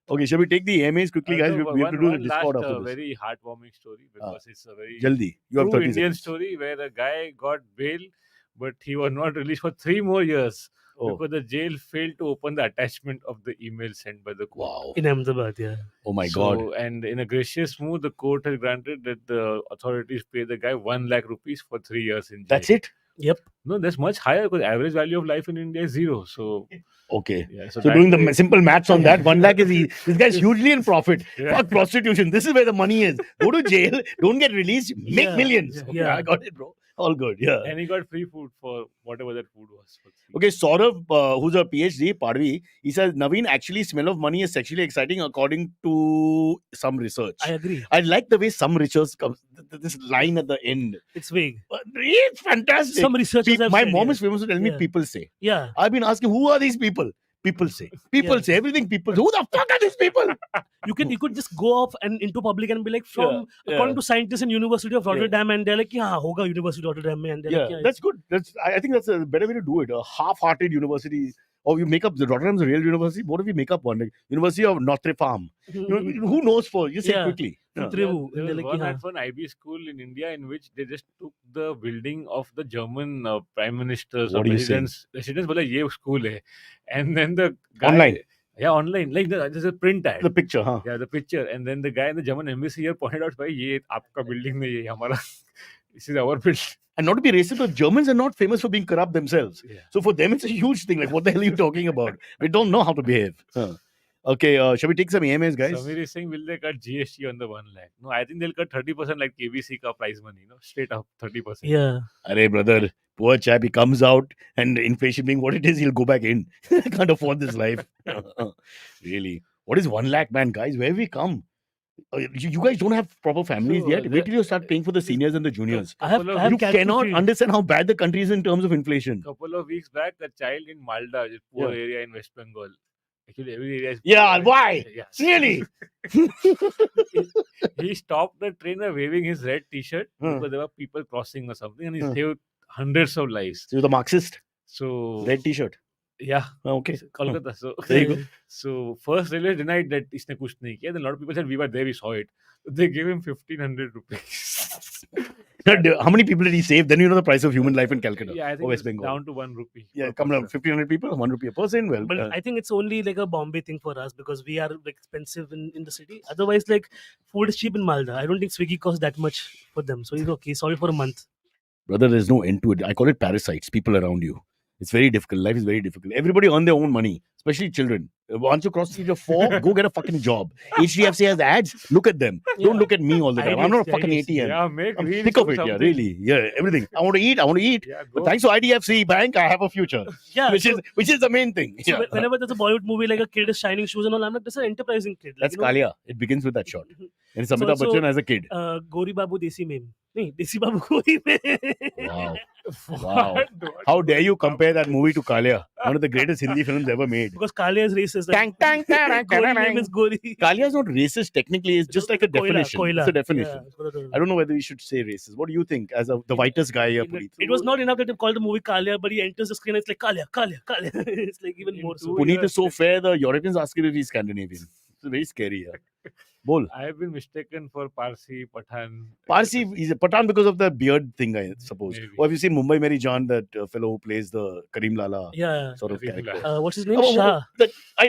Speaker 1: Okay, shall we take the AMAs quickly, guys?
Speaker 2: No,
Speaker 1: We have to do the
Speaker 2: one
Speaker 1: Discord
Speaker 2: last,
Speaker 1: after this.
Speaker 2: very heartwarming story because it's a very
Speaker 1: Jaldi. You have
Speaker 2: true
Speaker 1: 30
Speaker 2: Indian
Speaker 1: seconds.
Speaker 2: story where a guy got bail, but he was not released for 3 more years
Speaker 1: Oh,
Speaker 2: because the jail failed to open the attachment of the email sent by the court.
Speaker 1: wow.
Speaker 3: In Ahmedabad, yeah.
Speaker 1: Oh my God.
Speaker 2: And in a gracious move, the court has granted that the authorities pay the guy 1 lakh rupees for 3 years in jail.
Speaker 1: That's it?
Speaker 3: Yep.
Speaker 2: No, that's much higher because average value of life in India is 0. So,
Speaker 1: Okay.
Speaker 2: yeah.
Speaker 1: So
Speaker 2: that
Speaker 1: doing the
Speaker 2: way-
Speaker 1: simple maths on that, 1 lakh is easy. This guy's hugely in profit.
Speaker 2: Yeah.
Speaker 1: Fuck prostitution. This is where the money is. Go to jail, don't get released, make
Speaker 3: Yeah,
Speaker 1: millions.
Speaker 2: yeah,
Speaker 1: Okay,
Speaker 3: yeah.
Speaker 1: I got it, bro. All good. Yeah.
Speaker 2: And he got free food for whatever that food was. for free.
Speaker 1: Okay, Saurav, who's a PhD, Padvi, he says Naveen, actually, smell of money is sexually exciting according to some research.
Speaker 3: I agree.
Speaker 1: I like the way some research comes. This line at the end.
Speaker 3: It's vague.
Speaker 1: It's fantastic.
Speaker 3: Some researchers have
Speaker 1: My
Speaker 3: said,
Speaker 1: mom
Speaker 3: yeah.
Speaker 1: is famous for telling me
Speaker 3: Yeah.
Speaker 1: people say.
Speaker 3: Yeah.
Speaker 1: I've been asking, who are these people? People say. People
Speaker 3: Yeah.
Speaker 1: say. Everything people say. Who the fuck are these people?
Speaker 3: You could just go off and into public and be like, from
Speaker 1: Yeah,
Speaker 3: according
Speaker 1: yeah.
Speaker 3: to scientists in University of Rotterdam, and they're like, yeah, hoga University of Rotterdam, and they're like,
Speaker 1: Yeah,
Speaker 3: yeah,
Speaker 1: that's good. I think that's a better way to do it. A half-hearted university. Or you make up the Rotterdam's a real university. What if we make up one? Like University of Notre Dame. Who knows for? You say
Speaker 3: Yeah.
Speaker 1: quickly. Yeah.
Speaker 3: Trevu.
Speaker 2: There
Speaker 3: And they're
Speaker 2: was
Speaker 3: like,
Speaker 2: one
Speaker 3: yeah.
Speaker 2: at one IB school in India in which they just took the building of the German prime minister's
Speaker 1: What are you saying?
Speaker 2: residence. बोला ये school है, and then the guy,
Speaker 1: Online.
Speaker 2: Yeah, online. Like there's a print ad.
Speaker 1: The picture, huh?
Speaker 2: Yeah, the picture, and then the guy in the German embassy here pointed out, भाई ये आपका building नहीं है हमारा. This is our building.
Speaker 1: And not to be racist, but Germans are not famous for being corrupt themselves.
Speaker 2: Yeah.
Speaker 1: So for them, it's a huge thing. Like, what the hell are you talking about? We don't know how to behave. Huh. Okay, shall we take some AMAs, guys?
Speaker 2: Samir is saying, will they cut GST on the 1 lakh? No, I think they'll cut 30% like KBC ka prize money. Straight up 30%.
Speaker 3: Yeah.
Speaker 1: Arey, brother, poor chap, he comes out and inflation being what it is, he'll go back in. Can't afford this life. Really. What is 1 lakh, man, guys? Where have we come? You guys don't have proper families
Speaker 2: So,
Speaker 1: yet. Wait till you start paying for the seniors and the juniors.
Speaker 3: I have
Speaker 1: You
Speaker 3: cat to
Speaker 1: cannot
Speaker 3: feed.
Speaker 1: understand how bad the country is in terms of inflation.
Speaker 2: Couple of weeks back, a child in Malda, a poor
Speaker 1: Yeah.
Speaker 2: area in West Bengal. Actually, every area is
Speaker 1: Yeah,
Speaker 2: poor.
Speaker 1: why?
Speaker 2: Yes.
Speaker 1: Really?
Speaker 2: He stopped the train by waving his red T-shirt
Speaker 1: Huh.
Speaker 2: because there were people crossing or something, and he
Speaker 1: Huh.
Speaker 2: saved hundreds of lives.
Speaker 1: So you're the Marxist,
Speaker 2: So
Speaker 1: red T-shirt.
Speaker 2: yeah,
Speaker 1: Okay.
Speaker 2: Kolkata. So
Speaker 1: There you go.
Speaker 2: So first railway denied that इसने कुछ नहीं किया. Then a lot of people said we were there, we saw it. They gave him 1,500 rupees.
Speaker 1: How many people did he save? Then you know the price of human life in Calcutta
Speaker 2: Yeah, I
Speaker 1: or
Speaker 2: think
Speaker 1: West
Speaker 2: it's
Speaker 1: Bengal.
Speaker 2: down to 1 rupee.
Speaker 1: Yeah,
Speaker 2: per
Speaker 1: come on,
Speaker 2: person.
Speaker 1: 1,500 people, 1 rupee a person. Well,
Speaker 3: But I think it's only like a Bombay thing for us because we are expensive in the city. Otherwise, like food is cheap in Malda. I don't think Swiggy costs that much for them. So he's okay. Sorry for a month.
Speaker 1: brother, there's no end to it. I call it parasites, people around you. It's very difficult. Life is very difficult. Everybody earn their own money, especially children. Once you cross the age of 4, go get a fucking job. HDFC has ads. Look at them. Don't
Speaker 3: Yeah.
Speaker 1: look at me all the time. I'm not a
Speaker 3: IDFC,
Speaker 1: fucking
Speaker 3: IDFC.
Speaker 1: ATM.
Speaker 2: Yeah, make
Speaker 1: I'm
Speaker 2: reels,
Speaker 1: sick of
Speaker 2: do
Speaker 1: it. Yeah,
Speaker 2: something.
Speaker 1: really. Yeah, everything. I want to eat. I want to eat.
Speaker 2: Yeah,
Speaker 1: But
Speaker 2: go.
Speaker 1: thanks to IDFC Bank, I have a future.
Speaker 3: Yeah.
Speaker 1: Which is the main thing.
Speaker 3: So
Speaker 1: Yeah.
Speaker 3: whenever there's a Bollywood movie like a kid is shining shoes and all, I'm like, this is an enterprising kid. Like,
Speaker 1: That's Kalia. It begins with that shot. And it's Amitabh
Speaker 3: So-
Speaker 1: Bachchan as a kid.
Speaker 3: Gori Babu Desi Meme. Nahi, Desi Babu Gori Meme.
Speaker 1: Wow.
Speaker 2: What?
Speaker 1: Wow.
Speaker 2: What?
Speaker 1: How dare you compare that movie to Kalia? One of the greatest Hindi films ever made.
Speaker 3: Because Kalia is racist.
Speaker 1: Tang, tang, tang,
Speaker 3: Gori
Speaker 1: tang,
Speaker 3: name
Speaker 1: tang.
Speaker 3: is Gori.
Speaker 1: Kalia is not racist technically. It's just like a definition.
Speaker 3: Koila.
Speaker 1: It's a definition.
Speaker 3: Yeah.
Speaker 1: I don't know whether we should say racist. What do you think as the whitest guy here,
Speaker 2: In the
Speaker 1: Punit?
Speaker 3: It was not enough that they called the movie Kalia, but he enters the screen and it's like Kalia. It's like even
Speaker 2: In
Speaker 3: more so.
Speaker 2: two-
Speaker 1: Punit is so fair, the Europeans ask him if he's Scandinavian. It's very scary. Yeah. Bol.
Speaker 2: I have been mistaken for Parsi, Pathan.
Speaker 1: Parsi is a Pathan because of the beard thing, I suppose.
Speaker 2: Maybe.
Speaker 1: Or have you seen Mumbai Mary Jaan, that fellow who plays the Kareem Lala
Speaker 3: Yeah.
Speaker 1: sort of
Speaker 2: Kareem
Speaker 1: character?
Speaker 2: Lala.
Speaker 3: What's his name?
Speaker 1: Oh,
Speaker 3: Shah.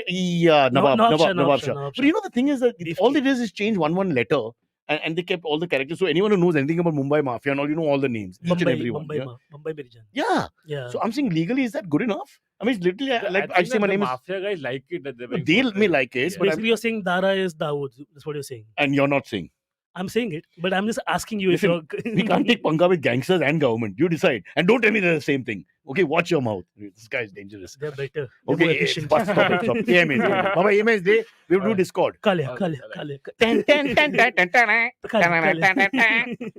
Speaker 1: Yeah, Nawab
Speaker 3: Nawab
Speaker 1: Shah.
Speaker 3: Shah.
Speaker 1: But you know the thing is that
Speaker 3: Beef
Speaker 1: all they
Speaker 3: cake.
Speaker 1: did is change one letter, and they kept all the characters. So anyone who knows anything about Mumbai Mafia and all, you know all the names, each and every one. Yeah?
Speaker 3: Mumbai Merijan.
Speaker 1: Yeah.
Speaker 3: Yeah.
Speaker 1: So I'm saying legally, is that good enough? I mean, it's literally like I
Speaker 2: think
Speaker 1: say,
Speaker 2: that
Speaker 1: my
Speaker 2: the
Speaker 1: name is.
Speaker 2: mafia guys like it that they're being
Speaker 1: They may
Speaker 2: portrayed.
Speaker 1: like it,
Speaker 2: Yeah.
Speaker 1: but
Speaker 3: Basically, you're saying Dara is Dawood. That's what you're saying.
Speaker 1: and you're not saying.
Speaker 3: I'm saying it, but I'm just asking you
Speaker 1: Listen,
Speaker 3: if you're.
Speaker 1: We can't take panga with gangsters and government. You decide, and don't tell me they're the same thing. Okay, watch your mouth. This guy is dangerous.
Speaker 3: They're better. They're more
Speaker 1: Okay,
Speaker 3: efficient.
Speaker 1: stop. AMS. Baba, AMS day. We will do Discord.
Speaker 3: Kalia.
Speaker 1: Ten, ten, ten, ten, ten, ten, ten, ten.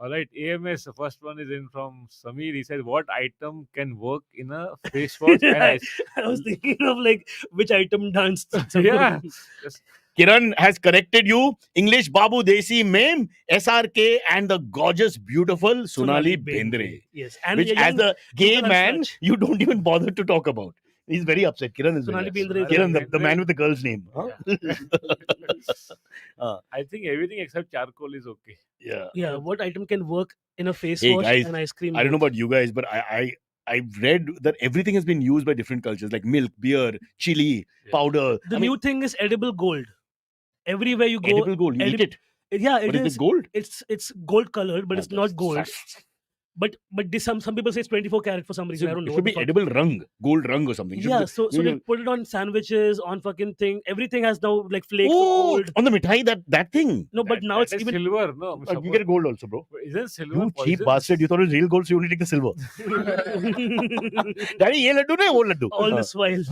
Speaker 2: All right, AMS. The first one is in from Samir. He said, "What item can work in a face wash?" And
Speaker 3: I was thinking of like which item danced.
Speaker 2: yeah,
Speaker 1: Kiran has corrected you. English Babu Desi meme, SRK, and the gorgeous, beautiful Sonali Bendre.
Speaker 3: Yes, and
Speaker 1: Which,
Speaker 3: a
Speaker 1: as
Speaker 3: young
Speaker 1: a gay
Speaker 3: Yugal
Speaker 1: man,
Speaker 3: Raj.
Speaker 1: you don't even bother to talk about. He's very upset. Kiran is
Speaker 3: Sonali
Speaker 1: very
Speaker 3: Bendre
Speaker 1: upset.
Speaker 3: is-
Speaker 1: Kiran, the man with the girl's name. Huh?
Speaker 2: I think everything except charcoal is okay.
Speaker 1: Yeah.
Speaker 3: Yeah, what item can work in a face
Speaker 1: Hey,
Speaker 3: wash
Speaker 1: guys,
Speaker 3: and ice cream?
Speaker 1: I don't know
Speaker 3: both?
Speaker 1: about you guys, but I I've read that everything has been used by different cultures, like milk, beer, chili,
Speaker 2: Yeah.
Speaker 1: powder.
Speaker 3: The new thing is edible gold. Everywhere you go,
Speaker 1: edible gold. You eat it,
Speaker 3: Yeah,
Speaker 1: but
Speaker 3: it
Speaker 1: is it gold?
Speaker 3: It's gold colored, but
Speaker 1: Yeah,
Speaker 3: it's not gold.
Speaker 1: that's-
Speaker 3: But some people say it's 24 karat for some reason. I don't know.
Speaker 1: It should be edible rung, gold rung or something. It should
Speaker 3: Yeah,
Speaker 1: be-
Speaker 3: so they put it on sandwiches, on fucking thing. Everything has now like flakes of
Speaker 1: Oh,
Speaker 3: gold.
Speaker 1: on the mithai, that thing.
Speaker 3: No, but now
Speaker 2: That
Speaker 3: it's
Speaker 2: is
Speaker 3: even
Speaker 2: silver. No,
Speaker 1: You get gold also, bro.
Speaker 2: Isn't silver
Speaker 1: You cheap
Speaker 2: poisonous?
Speaker 1: bastard. You thought it was real gold, so you only take the silver. Daddy, ye laddu na, wo laddu.
Speaker 3: all this while.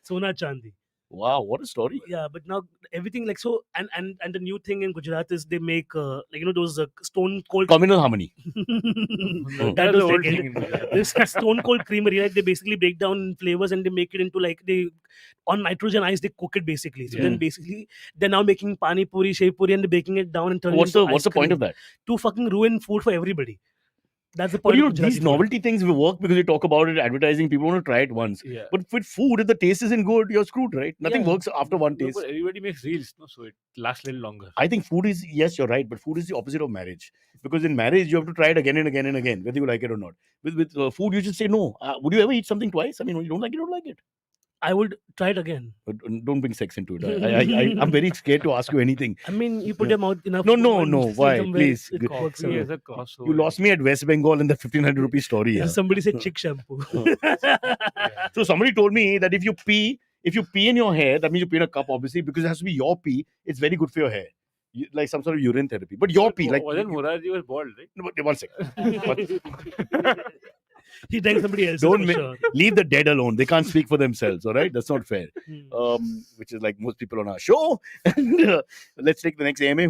Speaker 3: Sona Chandi.
Speaker 1: Wow, what a story.
Speaker 3: Yeah, but now everything like so, and the new thing in Gujarat is they make those stone cold.
Speaker 1: Communal harmony.
Speaker 3: That
Speaker 2: That's
Speaker 3: was
Speaker 2: the old
Speaker 3: like
Speaker 2: thing in Gujarat.
Speaker 3: this stone cold creamery, right? They basically break down flavors and they make it into like on nitrogen ice they cook it basically. So then basically they're now making pani puri, shev puri, and they're baking it down and turning
Speaker 1: What's
Speaker 3: it into
Speaker 1: the point of that?
Speaker 3: To fucking ruin food for everybody. That's the
Speaker 1: But
Speaker 3: point. Of
Speaker 1: these
Speaker 3: Gujarati food.
Speaker 1: novelty things will work because you talk about it, advertising. People want to try it once.
Speaker 2: Yeah.
Speaker 1: But with food, if the taste isn't good, you're screwed, right? Nothing
Speaker 3: Yeah.
Speaker 1: works after one
Speaker 2: No,
Speaker 1: taste.
Speaker 2: but everybody makes reels, no, so it lasts a little longer.
Speaker 1: I think food is, yes, you're right, but food is the opposite of marriage. Because in marriage, you have to try it again and again and again, whether you like it or not. With food, you just say no. Would you ever eat something twice? I mean, when you don't like it, you don't like it.
Speaker 3: I would try it again.
Speaker 1: But don't bring sex into it. I'm very scared to ask you anything.
Speaker 3: I mean, you put your mouth enough.
Speaker 1: No,
Speaker 3: food
Speaker 1: no,
Speaker 3: and
Speaker 1: no.
Speaker 3: stay
Speaker 1: Why?
Speaker 3: somewhere,
Speaker 1: Please.
Speaker 3: it works
Speaker 2: Coffee
Speaker 3: out.
Speaker 2: is a crossover.
Speaker 1: You lost me at West Bengal in the 1,500 rupee story.
Speaker 3: Yeah,
Speaker 1: Yeah.
Speaker 3: somebody said chick shampoo.
Speaker 1: So somebody told me that if you pee in your hair, that means you pee in a cup, obviously, because it has to be your pee. It's very good for your hair. Like some sort of urine therapy. But your pee, like
Speaker 2: Wasn't Murarji was bald, right?
Speaker 1: No, but one second.
Speaker 3: He drank somebody else's.
Speaker 1: Don't
Speaker 3: for
Speaker 1: make-
Speaker 3: sure.
Speaker 1: Leave the dead alone. They can't speak for themselves. All right, that's not fair.
Speaker 3: Hmm.
Speaker 1: Which is like most people on our show. And, let's take the next AMA.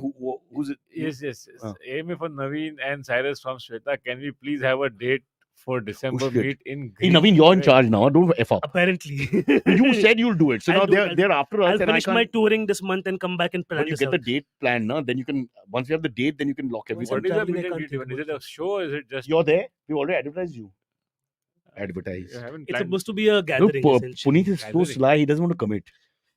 Speaker 1: Who's it?
Speaker 2: Yes. AMA for Naveen and Cyrus from Shweta. Can we please have a date for December
Speaker 1: shit.
Speaker 2: meet in
Speaker 1: Hey,
Speaker 2: Greece?
Speaker 1: Naveen, you're in
Speaker 2: Right.
Speaker 1: charge now. Don't F up.
Speaker 3: Apparently.
Speaker 1: You said you'll do it. So
Speaker 3: I'll
Speaker 1: now
Speaker 3: do it.
Speaker 1: they're after us.
Speaker 3: I'll
Speaker 1: and I
Speaker 3: finish
Speaker 1: can't.
Speaker 3: my touring this month and come back and plan
Speaker 1: When you
Speaker 3: this
Speaker 1: get the
Speaker 3: out.
Speaker 1: date planned, now, then you can. Once you have the date, then you can lock everything.
Speaker 2: What is the
Speaker 3: Traveling,
Speaker 2: meet
Speaker 3: I
Speaker 2: and
Speaker 3: can't
Speaker 2: greet
Speaker 3: think
Speaker 2: event? Is it
Speaker 3: about
Speaker 2: a show or is it just...
Speaker 1: You're there. We already advertised you. Advertise.
Speaker 2: You haven't
Speaker 3: It's
Speaker 2: planned-
Speaker 3: supposed to be a
Speaker 1: No,
Speaker 3: gathering. essentially.
Speaker 1: Puneet is so
Speaker 2: Gathering.
Speaker 1: sly. He doesn't want to commit.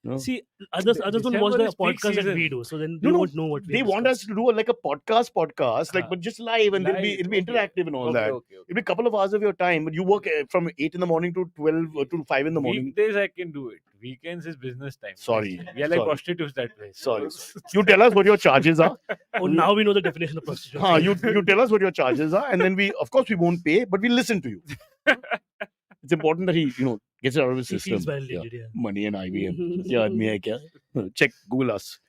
Speaker 1: No.
Speaker 3: See, others don't watch
Speaker 2: December
Speaker 3: the
Speaker 2: is peak
Speaker 3: podcast that
Speaker 2: season.
Speaker 3: we do, so then
Speaker 1: No,
Speaker 3: they
Speaker 1: no,
Speaker 3: won't know what we
Speaker 1: They want us
Speaker 3: discuss.
Speaker 1: to do like a podcast, like, but just live, and it'll be
Speaker 2: Live, okay.
Speaker 1: interactive and all
Speaker 2: Okay,
Speaker 1: that.
Speaker 2: okay.
Speaker 1: It'll be a couple of hours of your time, but you work from 8 in the morning to 12 or to 5 in the morning.
Speaker 2: Weekdays I can do it. Weekends is business time.
Speaker 1: Sorry.
Speaker 2: We are like
Speaker 1: Sorry.
Speaker 2: prostitutes that way.
Speaker 1: Sorry. You tell us what your charges are.
Speaker 3: Oh, now we know the definition of prostitution.
Speaker 1: You tell us what your charges are, and then we, of course, we won't pay, but we listen to you. It's important that he, gets it out of his
Speaker 3: He
Speaker 1: system.
Speaker 3: feels violated, yeah.
Speaker 1: Money and IVM. Kya aadmi hai kya? Check, Google us.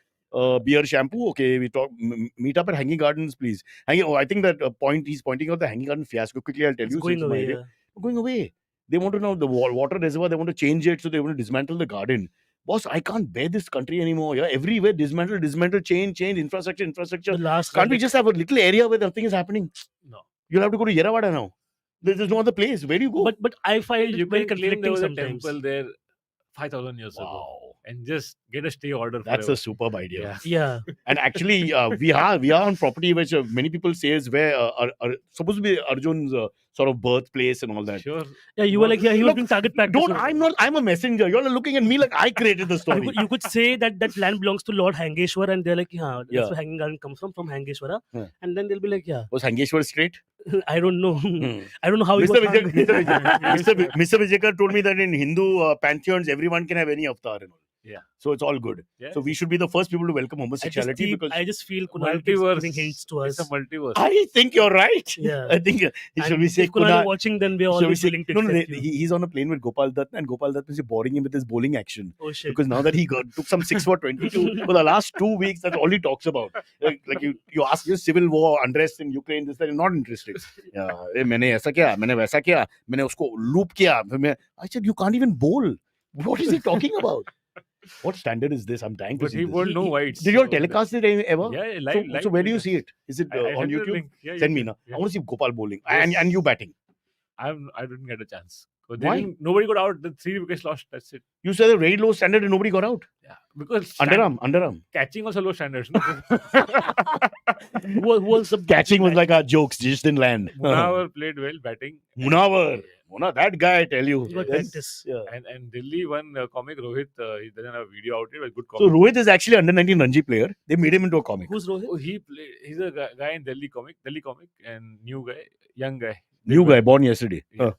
Speaker 1: Beer shampoo. Okay, we talk. Meet up at Hanging Gardens, please. I think that he's pointing out the Hanging Garden fiasco. Quickly, I'll tell
Speaker 3: It's
Speaker 1: you.
Speaker 3: going
Speaker 1: since my
Speaker 3: away.
Speaker 1: idea.
Speaker 3: Yeah.
Speaker 1: Going away. They want to know the water reservoir. They want to change it, so they want to dismantle the garden. Boss, I can't bear this country anymore. Yeah, everywhere dismantle, change, infrastructure.
Speaker 3: The last
Speaker 1: Can't we just have a little area where nothing is happening?
Speaker 2: No.
Speaker 1: You'll have to go to Yerawada now. There's no other place. Where do you go?
Speaker 3: But I find
Speaker 2: You
Speaker 3: it very
Speaker 2: can claim there
Speaker 3: conflicting
Speaker 2: was a
Speaker 3: sometimes.
Speaker 2: temple there 5,000 years ago
Speaker 1: Wow,
Speaker 2: and just get a stay order.
Speaker 1: that's
Speaker 2: forever.
Speaker 1: a superb idea.
Speaker 2: Yeah.
Speaker 3: Yeah.
Speaker 1: And actually, we are on property which many people say is where supposed to be Arjun's sort of birthplace and all that.
Speaker 2: Sure.
Speaker 3: Yeah, you were like, yeah, he was
Speaker 1: Look,
Speaker 3: doing target practice.
Speaker 1: I'm a messenger. You're looking at me like I created the story.
Speaker 3: You could say that land belongs to Lord Hangeshwar, and they're like, yeah, that's
Speaker 1: Yeah.
Speaker 3: where Hanging Garden comes from Hangeshwara.
Speaker 1: Yeah.
Speaker 3: And then they'll be like, yeah,
Speaker 1: Was Hangeshwar straight?
Speaker 3: I don't know.
Speaker 1: Hmm.
Speaker 3: I don't know how he
Speaker 1: Mr.
Speaker 3: was.
Speaker 1: Mr. Vijayakar told me that in Hindu pantheons, everyone can have any avatar and all.
Speaker 2: Yeah.
Speaker 1: So it's all good.
Speaker 2: Yeah.
Speaker 1: So we should be the first people to welcome homosexuality because
Speaker 3: I just feel Kunal keeps
Speaker 2: Multiverse.
Speaker 3: giving hints to us.
Speaker 2: It's a multiverse.
Speaker 1: I think you're right.
Speaker 3: Yeah.
Speaker 1: I think should
Speaker 3: And
Speaker 1: we say
Speaker 3: if Kunal
Speaker 1: Kunal?
Speaker 3: is watching, then we're
Speaker 1: Shall we
Speaker 3: always
Speaker 1: say,
Speaker 3: willing to
Speaker 1: no,
Speaker 3: accept you.
Speaker 1: he's on a plane with Gopal Dutt, and Gopal Dutt is boring him with his bowling action.
Speaker 3: Oh shit.
Speaker 1: Because now that he took some 6 for 22 for the last 2 weeks, that's all he talks about. Like you ask him civil war, unrest in Ukraine, this, that, you're not interested. Yeah, मैंने ऐसा किया, मैंने वैसा किया, मैंने उसको loop किया. I said, you can't even bowl. What is he talking about? What standard is this? I'm dying to
Speaker 2: But
Speaker 1: see
Speaker 2: he
Speaker 1: this.
Speaker 2: won't know why it's.
Speaker 1: Did you all
Speaker 2: so-
Speaker 1: telecast it ever?
Speaker 2: Yeah,
Speaker 1: So,
Speaker 2: live.
Speaker 1: so where do you
Speaker 2: telecast.
Speaker 1: see it? Is it
Speaker 2: I
Speaker 1: on
Speaker 2: sent you the
Speaker 1: YouTube?
Speaker 2: link. Yeah,
Speaker 1: Send me
Speaker 2: YouTube.
Speaker 1: now.
Speaker 2: Yeah.
Speaker 1: I want to see Gopal bowling
Speaker 2: Yes.
Speaker 1: and you batting.
Speaker 2: I didn't get a chance. 'Cause
Speaker 1: Why?
Speaker 2: Nobody got out. The 3 wickets lost. That's it.
Speaker 1: You said a very low standard and nobody got out.
Speaker 2: Yeah, because
Speaker 1: Underarm.
Speaker 2: catching also low standards. No?
Speaker 3: Who was the
Speaker 1: Catching was like our jokes, just didn't land.
Speaker 2: Munawar played well batting.
Speaker 1: Munawar. Muna, that guy, I tell you.
Speaker 3: He got
Speaker 1: Yes.
Speaker 3: practice.
Speaker 1: Yeah.
Speaker 2: And Delhi won comic Rohit. He doesn't have a video out yet, but good
Speaker 1: So
Speaker 2: comic.
Speaker 1: Rohit is actually under 19 Ranji player. They made him into a comic.
Speaker 3: Who's Rohit?
Speaker 2: Oh, he played. He's a guy in Delhi comic, and new guy, young guy.
Speaker 1: New guy, born yesterday.
Speaker 2: Yeah.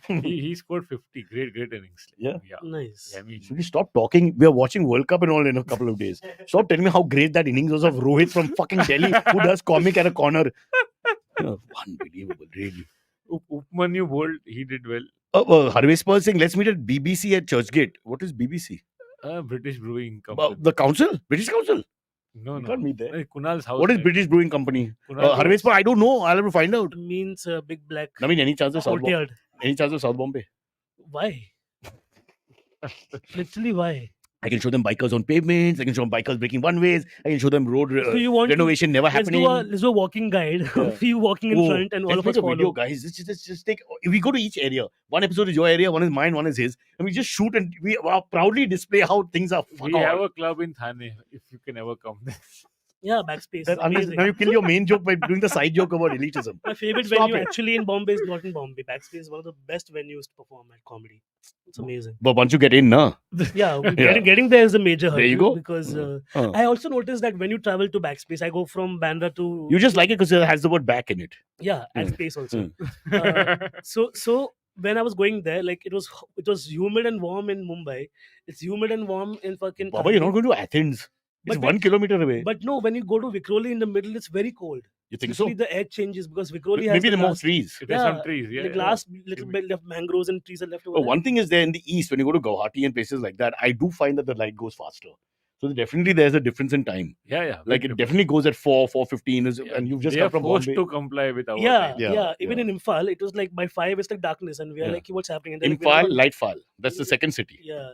Speaker 2: he scored 50. Great innings.
Speaker 1: Yeah.
Speaker 3: Nice.
Speaker 2: I mean,
Speaker 1: Should we stop talking? We are watching World Cup and all in a couple of days. Stop telling me how great that innings was of Rohit from fucking Delhi, who does comic at a corner. Unbelievable, really.
Speaker 2: Upmanyu bowled. He did well.
Speaker 1: Harvey Spur saying, let's meet at BBC at Churchgate. What is BBC?
Speaker 2: British Brewing Company.
Speaker 1: The council? British council?
Speaker 2: No.
Speaker 1: can't meet there.
Speaker 2: Kunal's house.
Speaker 1: What is
Speaker 2: maybe.
Speaker 1: British Brewing Company?
Speaker 2: Kunal
Speaker 1: Harvey Spur, I don't know. I'll have to find out.
Speaker 3: Means big black
Speaker 1: I mean, any chance of South Bombay?
Speaker 3: courtyard.
Speaker 1: Any chance of South Bombay?
Speaker 3: Why? Literally, why?
Speaker 1: I can show them bikers on pavements. I can show them bikers breaking one ways. I can show them road
Speaker 3: So you want
Speaker 1: renovation never
Speaker 3: let's
Speaker 1: happening.
Speaker 3: do a walking guide of you walking in front and all
Speaker 1: let's
Speaker 3: of us
Speaker 1: make a
Speaker 3: follow.
Speaker 1: video, guys. Just take. If we go to each area, one episode is your area, one is mine, one is his, and we just shoot and we proudly display how things are.
Speaker 2: We have a club in Thane. If you can ever come there.
Speaker 3: Yeah, Backspace.
Speaker 1: That,
Speaker 3: Amazing.
Speaker 1: now you kill your main joke by doing the side joke about elitism.
Speaker 3: My favorite
Speaker 1: Stop
Speaker 3: venue
Speaker 1: it.
Speaker 3: actually in Bombay is not in Bombay. Backspace is one of the best venues to perform at comedy. It's amazing.
Speaker 1: But once you get in, nah.
Speaker 3: Yeah,
Speaker 1: Yeah.
Speaker 3: getting there is a major hurdle.
Speaker 1: There you go.
Speaker 3: Because
Speaker 1: Uh.
Speaker 3: I also noticed that when you travel to Backspace, I go from Bandra to
Speaker 1: You just like it because it has the word back in it.
Speaker 3: and
Speaker 1: Mm.
Speaker 3: space also. So when I was going there, like it was humid and warm in Mumbai. It's humid and warm in fucking.
Speaker 1: Baba, you're
Speaker 3: Thane.
Speaker 1: not going to Athens. It's
Speaker 3: But
Speaker 1: 1 kilometer away.
Speaker 3: But no, when you go to Vikhroli in the middle, it's very cold.
Speaker 1: You think so?
Speaker 3: Literally, the air changes because Vikhroli has
Speaker 1: Maybe
Speaker 3: the
Speaker 1: the more
Speaker 3: last,
Speaker 1: trees.
Speaker 2: There's some
Speaker 3: Yeah,
Speaker 2: trees. Yeah.
Speaker 3: the last little bit of mangroves and trees are left over.
Speaker 1: But
Speaker 3: there.
Speaker 1: one thing is there in the east, when you go to Guwahati and places like that, I do find that the light goes faster. So definitely there's a difference in time.
Speaker 2: Yeah.
Speaker 1: Like it definitely goes at 4:15, and you've just
Speaker 2: they
Speaker 1: come
Speaker 2: are
Speaker 1: from
Speaker 2: forced
Speaker 1: Bombay.
Speaker 2: to comply with our
Speaker 3: Yeah,
Speaker 2: time.
Speaker 3: yeah,
Speaker 1: Yeah,
Speaker 3: Even
Speaker 1: yeah.
Speaker 3: in Imphal, it was like by 5, it's like darkness, and we are
Speaker 1: Yeah.
Speaker 3: like, what's happening? And they're like, we're
Speaker 1: Imphal,
Speaker 3: not-
Speaker 1: light fall. That's the second city.
Speaker 3: Yeah.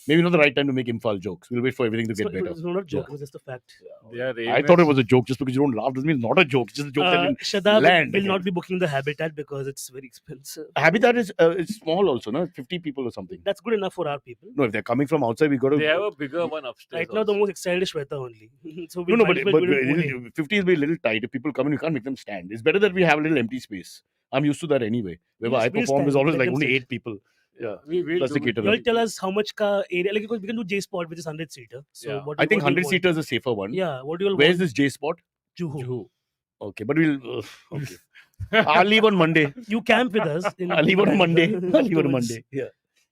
Speaker 1: Maybe not the right time to make Imphal jokes. We'll wait for everything to
Speaker 3: It's
Speaker 1: get
Speaker 3: not,
Speaker 1: better.
Speaker 3: it's not a joke, it was just a fact.
Speaker 2: They are
Speaker 1: I thought it was a joke. Just because you don't laugh doesn't mean it's not a joke. It's just a joke that
Speaker 3: Shadab
Speaker 1: land
Speaker 3: will
Speaker 1: again.
Speaker 3: not be booking the Habitat because it's very expensive.
Speaker 1: Habitat is it's small also, no? 50 people or something.
Speaker 3: That's good enough for our people.
Speaker 1: No, if they're coming from outside, we got to.
Speaker 2: They have a bigger one upstairs.
Speaker 3: Right now, the
Speaker 2: also.
Speaker 3: most excited is Shweta only. So we
Speaker 1: No,
Speaker 3: might
Speaker 1: but,
Speaker 3: as well
Speaker 1: but
Speaker 3: do it in Pune.
Speaker 1: 50 is a little tight. If people come in, you can't make them stand. It's better that we have a little empty space. I'm used to that anyway. Wherever I
Speaker 3: We'll
Speaker 1: perform, there's
Speaker 3: stand.
Speaker 1: always
Speaker 3: Let
Speaker 1: like
Speaker 3: them
Speaker 1: only
Speaker 3: sit.
Speaker 1: 8 people. Yeah.
Speaker 2: We'll
Speaker 1: Plus the
Speaker 2: do it.
Speaker 1: caterer.
Speaker 3: You'll tell us how much ka area, like because we can do J Spot, which is 100-seater. So
Speaker 2: Yeah.
Speaker 3: what
Speaker 1: I think
Speaker 3: what do you
Speaker 1: 100 seater is a safer one.
Speaker 3: want? Yeah, what do you all
Speaker 1: Where's
Speaker 3: want?
Speaker 1: this J spot?
Speaker 3: Juhu.
Speaker 2: Juhu.
Speaker 1: Okay, but we'll. Okay. I'll leave on Monday.
Speaker 3: You camp with us. In
Speaker 1: I'll leave on Monday. I'll leave on
Speaker 3: towards
Speaker 1: Monday.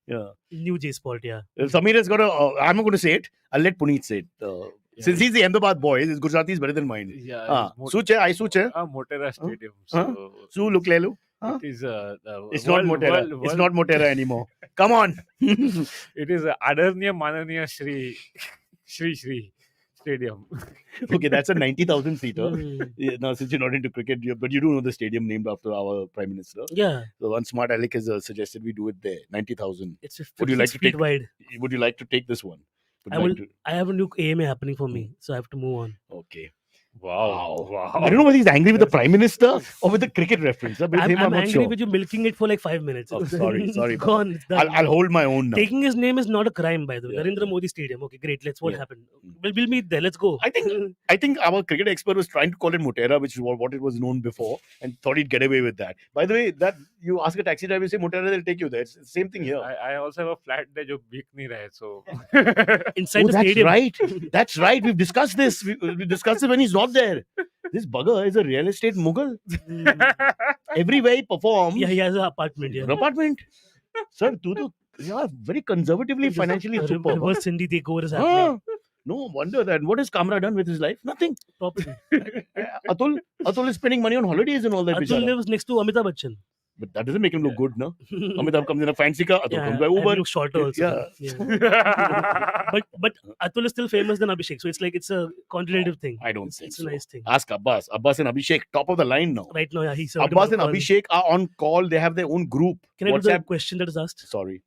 Speaker 1: Yeah.
Speaker 3: New J Spot, yeah.
Speaker 1: Samir has got a. I'm not going to say it. I'll let Punit say it.
Speaker 2: Yeah.
Speaker 1: Since he's the Ahmedabad boy, his Gujarati is better than mine.
Speaker 2: Yeah.
Speaker 1: Such hai, I such hai.
Speaker 2: Motera Stadium.
Speaker 1: Huh?
Speaker 2: So
Speaker 1: Su look le lo. Huh?
Speaker 2: it is
Speaker 1: It's not Motera. It's not Motera anymore. Come on.
Speaker 2: It is Adarnya Mananiya Shri Stadium.
Speaker 1: Okay, that's a 90,000 seater.
Speaker 3: Mm.
Speaker 1: Yeah, now, since you're not into cricket, but you do know the stadium named after our Prime Minister.
Speaker 3: Yeah,
Speaker 1: So one smart Alec has suggested we do it there. 90,000.
Speaker 3: it's
Speaker 1: Would you like
Speaker 3: 56
Speaker 1: to
Speaker 3: feet
Speaker 1: take-
Speaker 3: wide.
Speaker 1: Would you like to take this one? Would
Speaker 3: I
Speaker 1: you
Speaker 3: will.
Speaker 1: like to-
Speaker 3: I have a new AMA happening for me, so I have to move on.
Speaker 1: Okay.
Speaker 2: Wow.
Speaker 1: I don't know whether he's angry with the Prime Minister or with the cricket reference. With him,
Speaker 3: I'm
Speaker 1: not
Speaker 3: angry
Speaker 1: sure.
Speaker 3: with you milking it for like 5 minutes.
Speaker 1: Oh, sorry,
Speaker 3: Go on. It's done.
Speaker 1: I'll hold my own now.
Speaker 3: Taking his name is not a crime, by the way.
Speaker 1: Yeah.
Speaker 3: Narendra Modi Stadium. Okay, great. Let's what
Speaker 1: Yeah.
Speaker 3: happened. We'll meet there. Let's go.
Speaker 1: I think our cricket expert was trying to call it Motera, which is what it was known before, and thought he'd get away with that. By the way, that you ask a taxi driver, say Motera, they'll take you there. It's the same thing here.
Speaker 2: I also have a flat there जो बिक नहीं रहा है so
Speaker 3: Inside the
Speaker 1: that's
Speaker 3: stadium.
Speaker 1: right. That's right. We've discussed this. We discussed it when he's not there. This bugger is a real estate mogul.
Speaker 3: Mm.
Speaker 1: Everywhere he performs,
Speaker 3: Yeah, he has an apartment. Yeah.
Speaker 1: an apartment. Sir, you are very conservatively financially super.
Speaker 3: Reverse Cindy takeover is
Speaker 1: Huh?
Speaker 3: happening.
Speaker 1: No wonder that. What has Kamra done with his life? Nothing.
Speaker 3: Property.
Speaker 1: Atul is spending money on holidays and all that.
Speaker 3: Atul
Speaker 1: bichara.
Speaker 3: lives next to Amitabh Bachchan.
Speaker 1: But that doesn't make him look good, no? Amitabh comes in a fancy car, Atul
Speaker 3: Yeah,
Speaker 1: comes by
Speaker 3: and
Speaker 1: Uber.
Speaker 3: looks shorter also.
Speaker 1: Yeah.
Speaker 3: But Atul is still famous than Abhishek, so it's a contradictive thing.
Speaker 1: I don't think
Speaker 3: It's
Speaker 1: so.
Speaker 3: a nice thing.
Speaker 1: Ask Abbas. Abbas and Abhishek, top of the line now.
Speaker 3: Right now, yeah, he's served him
Speaker 1: Abbas
Speaker 3: on
Speaker 1: and
Speaker 3: call.
Speaker 1: Abhishek are on call. They have their own group.
Speaker 3: Can I do the
Speaker 1: WhatsApp.
Speaker 3: question that is asked?
Speaker 1: Sorry.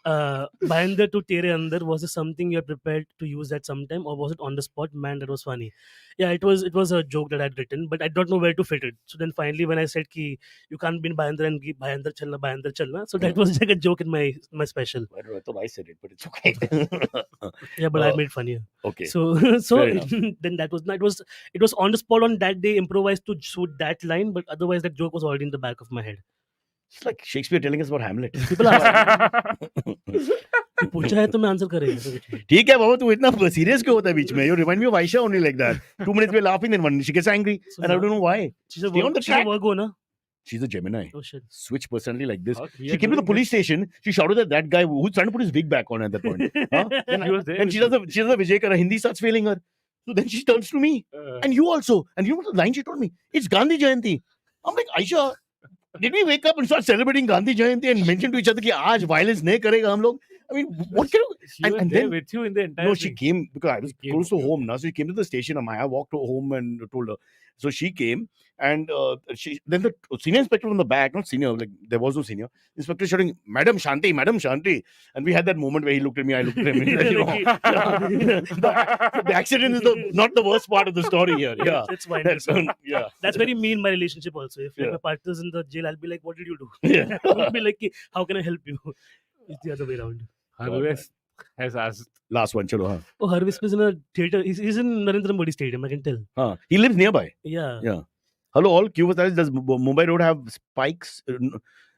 Speaker 3: Bhayandar to Tere Andar, was this something you're prepared to use at some time, or was it on the spot? Man, that was funny. Yeah, it was a joke that I'd written, but I don't know where to fit it. So then finally, when I said ki you can't be in Bhayandar and ki Bhayandar chalna, so that was like a joke in my special.
Speaker 1: I don't know, I thought I said it, but it's okay.
Speaker 3: Yeah, but I made funnier.
Speaker 1: Okay.
Speaker 3: So
Speaker 1: Fair enough.
Speaker 3: then that was it was on the spot on that day, improvised to suit that line, but otherwise that joke was already in the back of my head.
Speaker 1: It's like Shakespeare telling us about Hamlet.
Speaker 3: People ask, पूछा है तो मैं answer करेगा.
Speaker 1: ठीक है बाबा तू इतना serious क्यों होता है बीच में? You remind me of Aisha only like that. 2 minutes we're laughing, then she gets angry, and I don't know why.
Speaker 3: She's a
Speaker 1: Stay on the
Speaker 3: work, she's a
Speaker 1: track.
Speaker 3: Virgo, na?
Speaker 1: She's a Gemini.
Speaker 3: Oh shit.
Speaker 1: Switch personality like this.
Speaker 2: How we
Speaker 1: She
Speaker 2: are
Speaker 1: came to the
Speaker 2: doing
Speaker 1: police station. She shouted at that guy who's trying to put his wig back on at that point. Huh?
Speaker 2: He was there
Speaker 1: And
Speaker 2: with
Speaker 1: she
Speaker 2: you.
Speaker 1: does a Vijay Kara. Hindi starts failing her. So then she turns to me.
Speaker 2: Uh,
Speaker 1: And you also. And you know what the line she told me? It's Gandhi Jayanti. I'm like, Aisha, did we wake up and start celebrating Gandhi Jayanti and mention to each other कि आज violence नहीं करेगा हम लोग? I mean, what can you...
Speaker 2: she was
Speaker 1: and
Speaker 2: there
Speaker 1: then-
Speaker 2: with you in the entire
Speaker 1: No, she
Speaker 2: thing.
Speaker 1: came because I was
Speaker 2: She came,
Speaker 1: close to
Speaker 2: okay.
Speaker 1: home now. So she came to the station. And I walked home and told her. So she came and then the senior inspector from the back, not senior, like there was no senior inspector shouting, Madam Shanti, Madam Shanti. And we had that moment where he looked at me, I looked at him. He's like, you know, the accident is not the worst part of the story here. Yeah.
Speaker 3: It's fine.
Speaker 1: That's, yeah.
Speaker 3: That's very me in my relationship also. If like,
Speaker 1: Yeah.
Speaker 3: my partner's in the jail, I'll be like, what did you do?
Speaker 1: Yeah.
Speaker 3: I'll be like, how can I help you? It's the other way around.
Speaker 2: Harvesh has asked.
Speaker 1: Last one, chalo. Huh?
Speaker 3: Oh, Harvis is in a theater. He's in Narendra Modi Stadium, I can tell.
Speaker 1: Huh. He lives nearby.
Speaker 3: Yeah.
Speaker 1: Yeah. Hello, all. Q was does Mumbai Road have spikes?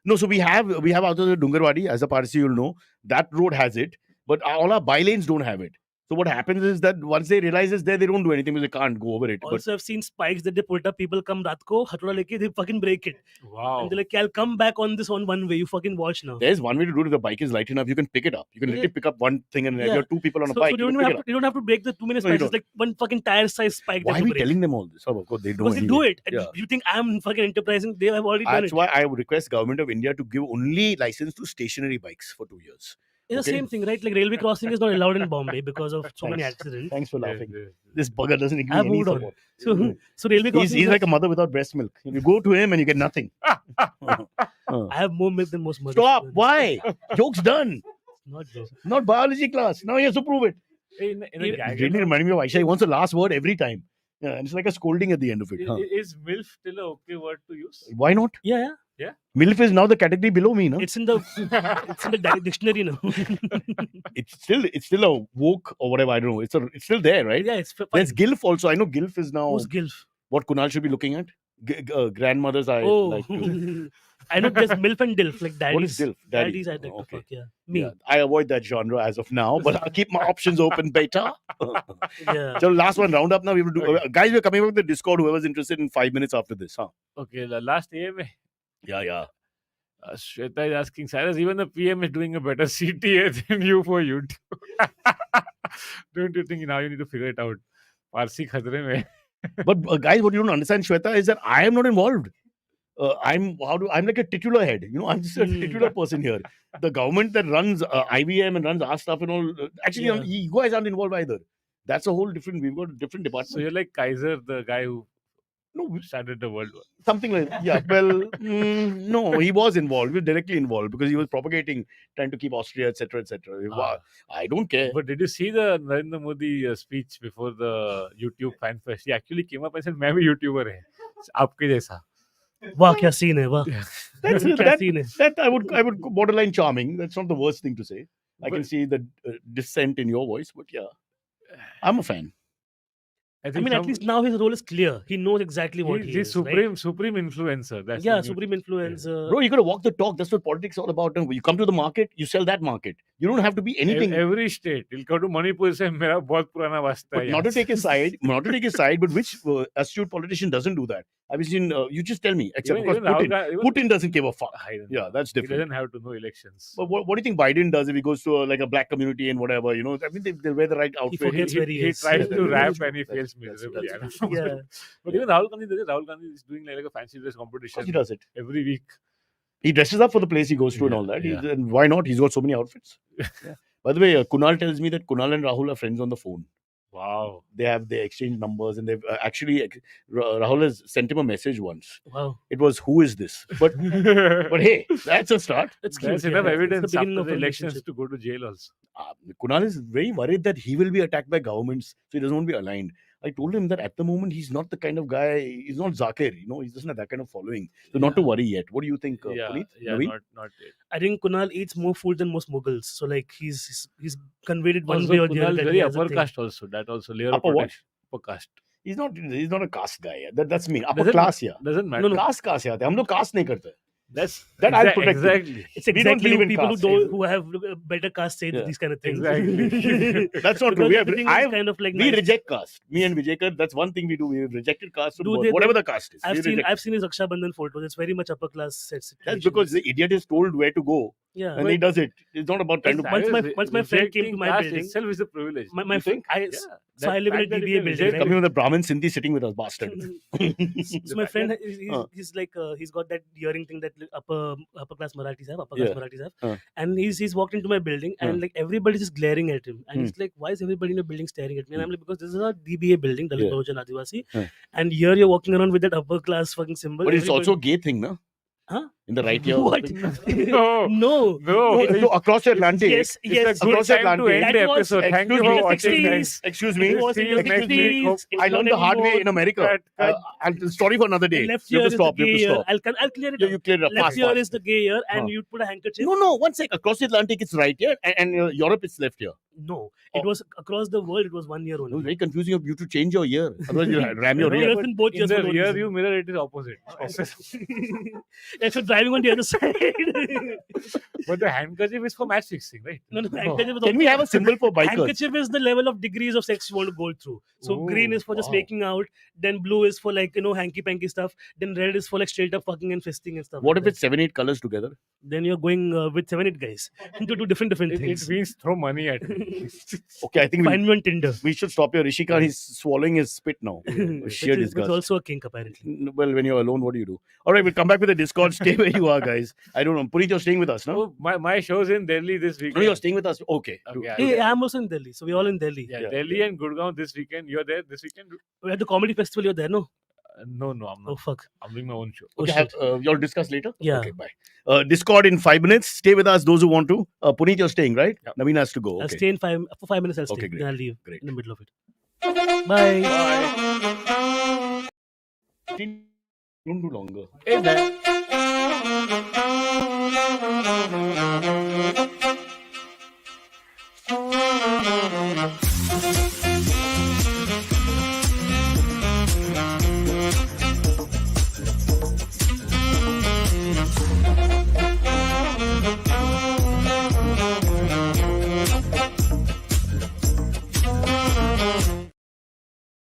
Speaker 1: No, so we have out of the Dungarwadi, as a Parsi, you'll know. That road has it, but all our bylanes don't have it. So what happens is that once they realize it's there, they don't do anything because they can't go over it. But
Speaker 3: Also, I've seen spikes that they put up. People come raat ko, hathoda leke, they fucking break it.
Speaker 2: Wow.
Speaker 3: And they're like, I'll come back on this on one way. You fucking watch now.
Speaker 1: there's one way to do it. If the bike is light enough, you can pick it up. You can
Speaker 3: Yeah.
Speaker 1: literally pick up one thing and if
Speaker 3: Yeah.
Speaker 1: you have two people on a
Speaker 3: So
Speaker 1: bike,
Speaker 3: you don't
Speaker 1: you
Speaker 3: even
Speaker 1: can
Speaker 3: have
Speaker 1: pick
Speaker 3: to, you don't have to break the too many
Speaker 1: No, you
Speaker 3: spikes. It's like one fucking tire size spike.
Speaker 1: it up. Why
Speaker 3: they
Speaker 1: are
Speaker 3: have
Speaker 1: we
Speaker 3: to break.
Speaker 1: telling them all this? Oh, of course, they don't.
Speaker 3: Because they do
Speaker 1: anyway.
Speaker 3: it. And
Speaker 1: Yeah.
Speaker 3: you think I'm fucking enterprising? They have already done
Speaker 1: That's
Speaker 3: it.
Speaker 1: why I would request government of India to give only license to stationary bikes for 2 years.
Speaker 3: It's the
Speaker 1: Okay.
Speaker 3: same thing, right? Like railway crossing is not allowed in Bombay because of so many
Speaker 1: Thanks.
Speaker 3: accidents.
Speaker 1: Thanks for
Speaker 2: Yes,
Speaker 1: laughing.
Speaker 2: yes, yes.
Speaker 1: This bugger doesn't give me
Speaker 3: I've
Speaker 1: any
Speaker 3: moved on.
Speaker 1: support.
Speaker 3: So railway crossing.
Speaker 1: He's like a mother without breast milk. You go to him and you get nothing.
Speaker 3: I have more milk than most mothers.
Speaker 1: Stop.
Speaker 3: to be honest.
Speaker 1: Why? Joke's done.
Speaker 3: Not joke.
Speaker 1: Not biology class. Now he has to prove it.
Speaker 2: In a
Speaker 3: It
Speaker 2: gag,
Speaker 1: Really reminding me of Aisha. He wants the last word every time. Yeah, and it's like a scolding at the end of it. Huh?
Speaker 2: is MILF still a okay word to use?
Speaker 1: Why not?
Speaker 3: Yeah.
Speaker 1: MILF is now the category below me, no?
Speaker 3: It's in the dictionary now.
Speaker 1: It's still a woke or whatever. I don't know. It's still there, right?
Speaker 3: Yeah, it's fine.
Speaker 1: There's GILF also. I know GILF is now
Speaker 3: Who's GILF?
Speaker 1: what Kunal should be looking at. Grandmothers I
Speaker 3: Oh,
Speaker 1: like to.
Speaker 3: I know there's MILF and DILF, like daddies.
Speaker 1: What is DILF? Daddy.
Speaker 3: Daddies, I'd like to
Speaker 1: Okay.
Speaker 3: fuck, yeah. Me.
Speaker 1: Yeah, I avoid that genre as of now, but I'll keep my options open, beta.
Speaker 3: Yeah.
Speaker 1: So last one, round up now. We will do.
Speaker 2: Okay.
Speaker 1: Guys, we're coming up with the Discord. Whoever's interested in 5 minutes after this, huh?
Speaker 2: Okay, the last AMA.
Speaker 1: Yeah.
Speaker 2: Shweta is asking, Cyrus, even the PM is doing a better CTA than you for YouTube. Don't you think now you need to figure it out? Parsi khadre mein.
Speaker 1: But guys, what you don't understand, Shweta, is that I am not involved. I'm like a titular head. You know, I'm just a titular person here. The government that runs IVM and runs our stuff and all. Actually,
Speaker 3: Yeah.
Speaker 1: you guys aren't involved either. That's a whole different. We've got a different department.
Speaker 2: So you're like Kaiser, the guy who
Speaker 1: No,
Speaker 2: started the world war.
Speaker 1: something like yeah. Well, no, he was involved. He was directly involved because he was propagating, trying to keep Austria, etc., etc.
Speaker 2: Ah.
Speaker 1: I don't care.
Speaker 2: But did you see the Narendra Modi speech before the YouTube fan fest? He actually came up and said, "मैं भी YouTuber है, आपके जैसा."
Speaker 3: वाह क्या scene है वाह
Speaker 1: That's
Speaker 3: क्या scene है
Speaker 1: that I would borderline charming. That's not the worst thing to say. I can
Speaker 2: But-
Speaker 1: see the dissent in your voice, but yeah, I'm a fan.
Speaker 2: I
Speaker 3: I
Speaker 2: think
Speaker 3: mean at least now his role is clear. He knows exactly what he
Speaker 2: he's
Speaker 3: is,
Speaker 2: supreme influencer.
Speaker 3: right?
Speaker 2: That's
Speaker 3: Yeah,
Speaker 2: the new-
Speaker 3: supreme influencer.
Speaker 1: Bro, you got to walk the talk. That's what politics is all about. And you come to the market, you sell that market. You don't have to be anything.
Speaker 2: Every state. He'll go to Manipur say, मेरा बहुत पुराना वास्ता
Speaker 1: But
Speaker 2: है
Speaker 1: not to
Speaker 2: यहाँ
Speaker 1: take his side, but which astute politician doesn't do that? I've seen. You just tell me. Except
Speaker 2: Even
Speaker 1: of course
Speaker 2: Rahul
Speaker 1: Putin.
Speaker 2: Ga- even-
Speaker 1: Putin doesn't give a fuck.
Speaker 2: I don't
Speaker 1: Yeah,
Speaker 2: know.
Speaker 1: that's
Speaker 2: He
Speaker 1: different.
Speaker 2: doesn't have to know elections.
Speaker 1: But what do you think Biden does if he goes to like a black community and whatever? You know, I mean, they wear the right outfit.
Speaker 3: forgets where he is.
Speaker 2: tries
Speaker 1: Yeah,
Speaker 2: to
Speaker 1: that-
Speaker 2: rap
Speaker 1: that's-
Speaker 2: and he fails
Speaker 1: that's-
Speaker 2: miserably. I
Speaker 1: that's-
Speaker 2: don't know.
Speaker 3: Yeah.
Speaker 2: But even Rahul Gandhi is doing like a fancy dress
Speaker 1: Of course
Speaker 2: competition
Speaker 1: he does it.
Speaker 2: every week.
Speaker 1: He dresses up for the place he goes to and
Speaker 2: Yeah,
Speaker 1: all that.
Speaker 2: yeah.
Speaker 1: And why not? He's got so many outfits. Yeah. By the way, Kunal tells me that Kunal and Rahul are friends on the phone.
Speaker 2: Wow.
Speaker 1: They exchange numbers and they've actually Rahul has sent him a message once.
Speaker 3: Wow.
Speaker 1: It was, "Who is this?" But hey, that's a start.
Speaker 3: That's cute.
Speaker 2: There's
Speaker 3: yeah.
Speaker 2: enough
Speaker 3: It's the
Speaker 2: evidence
Speaker 3: beginning
Speaker 2: after
Speaker 3: of
Speaker 2: the
Speaker 3: a
Speaker 2: elections
Speaker 3: relationship.
Speaker 2: to go to jail also.
Speaker 1: Kunal is very worried that he will be attacked by governments, so he doesn't want to be aligned. I told him that at the moment he's not the kind of guy. He's not Zakir, you know. He doesn't have that kind of following, so not to
Speaker 3: Yeah.
Speaker 1: worry yet. What do you think, Punit? Navin?
Speaker 2: not yet.
Speaker 3: I think Kunal eats more food than most Mughals. So like he's conveyed it one
Speaker 2: Also,
Speaker 3: way or the
Speaker 2: Kunal
Speaker 3: other.
Speaker 2: is
Speaker 3: that
Speaker 2: very
Speaker 3: he has a
Speaker 2: upper
Speaker 3: thing.
Speaker 2: caste also. That also layer
Speaker 1: Upper
Speaker 2: of
Speaker 1: what?
Speaker 2: protection. Upper caste.
Speaker 1: He's not a caste guy. That's me. Upper
Speaker 2: Doesn't-
Speaker 1: class, yeah.
Speaker 2: Doesn't matter.
Speaker 3: No.
Speaker 1: Caste से आते हैं हम लोग caste नहीं करते. That I'll protect.
Speaker 2: Exactly.
Speaker 3: It's
Speaker 1: We don't
Speaker 3: exactly
Speaker 1: believe in
Speaker 3: people
Speaker 1: caste.
Speaker 3: who have better caste say
Speaker 1: Yeah.
Speaker 3: these kind of things.
Speaker 2: Exactly.
Speaker 1: That's not true.
Speaker 3: Because
Speaker 1: We
Speaker 3: everything is
Speaker 1: have,
Speaker 3: kind of like
Speaker 1: we
Speaker 3: nice.
Speaker 1: reject caste. Me and Vijaykar, that's one thing we do. We've rejected caste,
Speaker 3: Do they-
Speaker 1: whatever the caste is.
Speaker 3: I've
Speaker 1: we
Speaker 3: seen
Speaker 1: reject.
Speaker 3: his Raksha Bandhan photos. It's very much upper class set
Speaker 1: That's because the idiot is told where to go
Speaker 3: yeah.
Speaker 1: and he does it. It's not about trying to.
Speaker 3: Once my friend came to my
Speaker 2: caste
Speaker 3: building,
Speaker 2: itself is a privilege.
Speaker 3: my
Speaker 1: You think?
Speaker 3: friend,
Speaker 2: Yeah.
Speaker 3: so I live in a
Speaker 2: That fact that
Speaker 3: DBA
Speaker 2: you can
Speaker 3: building.
Speaker 2: reject
Speaker 3: Right?
Speaker 1: Coming with a Brahmin Sindhi sitting with us, bastard.
Speaker 3: So my friend,
Speaker 1: Uh.
Speaker 3: he's like he's got that earring thing that upper class Marathis have,
Speaker 1: Uh.
Speaker 3: and he's walked into my building and like everybody's just glaring at him, and he's like, why is everybody in your building staring at me? And I'm like, because this is a DBA building, Dalit
Speaker 1: Yeah.
Speaker 3: Bahujan Adivasi,
Speaker 1: Uh.
Speaker 3: and here you're walking around with that upper class fucking symbol.
Speaker 1: But it's also a
Speaker 3: Everybody-
Speaker 1: gay thing, no?
Speaker 3: Huh?
Speaker 1: In the right ear.
Speaker 3: What?
Speaker 2: No.
Speaker 3: No.
Speaker 2: No.
Speaker 1: No, across the Atlantic.
Speaker 3: Yes, yes.
Speaker 2: It's a good
Speaker 1: Across the
Speaker 2: time to
Speaker 1: Atlantic.
Speaker 2: end the
Speaker 3: That was-
Speaker 2: episode. Thank you
Speaker 1: Excuse
Speaker 2: for
Speaker 1: me,
Speaker 2: watching,
Speaker 3: 60s.
Speaker 2: guys.
Speaker 1: Excuse me.
Speaker 3: It was in
Speaker 2: See you
Speaker 3: the
Speaker 2: next week.
Speaker 3: 60s.
Speaker 2: Hope-
Speaker 3: It's
Speaker 1: I
Speaker 3: not
Speaker 1: learned the hard way
Speaker 3: anymore.
Speaker 1: in America.
Speaker 2: Cut.
Speaker 1: Story for another day.
Speaker 3: Left
Speaker 1: You
Speaker 3: ear
Speaker 1: have
Speaker 3: is
Speaker 1: to
Speaker 3: the
Speaker 1: stop. You
Speaker 3: gay
Speaker 1: have to
Speaker 3: ear.
Speaker 1: stop.
Speaker 3: I'll clear it
Speaker 1: You,
Speaker 3: up.
Speaker 1: you clear it up
Speaker 3: Left
Speaker 1: fast,
Speaker 3: ear
Speaker 1: fast.
Speaker 3: is the gay ear, and
Speaker 1: Huh.
Speaker 3: you put a handkerchief.
Speaker 1: No, one sec. Across the Atlantic, it's right here, and Europe, it's left here.
Speaker 3: No,
Speaker 1: Oh.
Speaker 3: it was across the world. It was 1 year
Speaker 1: It was
Speaker 3: only.
Speaker 1: very confusing of you to change your ear. Otherwise, you ram your
Speaker 3: No,
Speaker 1: ear.
Speaker 3: it's in both
Speaker 2: In
Speaker 3: ears
Speaker 2: the
Speaker 3: for no
Speaker 2: rear
Speaker 3: reason.
Speaker 2: view mirror, it is opposite.
Speaker 3: If you're driving on the other side.
Speaker 2: But the handkerchief is for match fixing, right?
Speaker 3: No, handkerchief is
Speaker 1: Can we have a symbol for bikers?
Speaker 3: handkerchief is the level of degrees of sex you want to go through. So
Speaker 2: Ooh,
Speaker 3: green is for just
Speaker 1: wow.
Speaker 3: making out, then blue is for like hanky panky stuff, then red is for like straight up fucking and fisting and stuff.
Speaker 1: What
Speaker 3: like
Speaker 1: if it's 7-8 colors together?
Speaker 3: that. Then you're going with 7-8 guys to do different
Speaker 2: It
Speaker 3: things.
Speaker 2: means throw money at me.
Speaker 1: Okay, I think
Speaker 3: Find me on Tinder.
Speaker 1: we should stop here. Rishika, he's swallowing his spit now.
Speaker 3: Which
Speaker 1: Sheer
Speaker 3: is
Speaker 1: disgust.
Speaker 3: also a kink apparently.
Speaker 1: Well, when you're alone, what do you do? All right, we'll come back with the Discord. Stay where you are, guys. I don't know. Punit, you're staying with us, no?
Speaker 2: Oh, my show's in Delhi this weekend.
Speaker 1: No, you're staying with us. Okay.
Speaker 2: Okay,
Speaker 3: Hey, I'm also in Delhi, so we're all in Delhi.
Speaker 2: Yeah,
Speaker 1: Yeah.
Speaker 2: Delhi and Gurgaon this weekend. You're there this weekend?
Speaker 3: We're at the comedy festival. You're there, no?
Speaker 2: No, I'm not.
Speaker 3: Oh fuck.
Speaker 2: I'm doing my own show.
Speaker 3: Oh,
Speaker 1: Okay,
Speaker 3: shit.
Speaker 1: you'll discuss later?
Speaker 3: Yeah.
Speaker 1: Okay, bye. Discord in 5 minutes. Stay with us, those who want to. Punit, you're staying, right?
Speaker 2: Yep.
Speaker 1: Naveen has to go.
Speaker 3: I'll
Speaker 1: Okay.
Speaker 3: stay in for 5 minutes. I'll stay.
Speaker 1: Okay, great.
Speaker 3: Then I'll leave
Speaker 1: Great.
Speaker 3: in the middle of it. Bye.
Speaker 2: Bye.
Speaker 1: Don't do longer.
Speaker 2: Hey, man.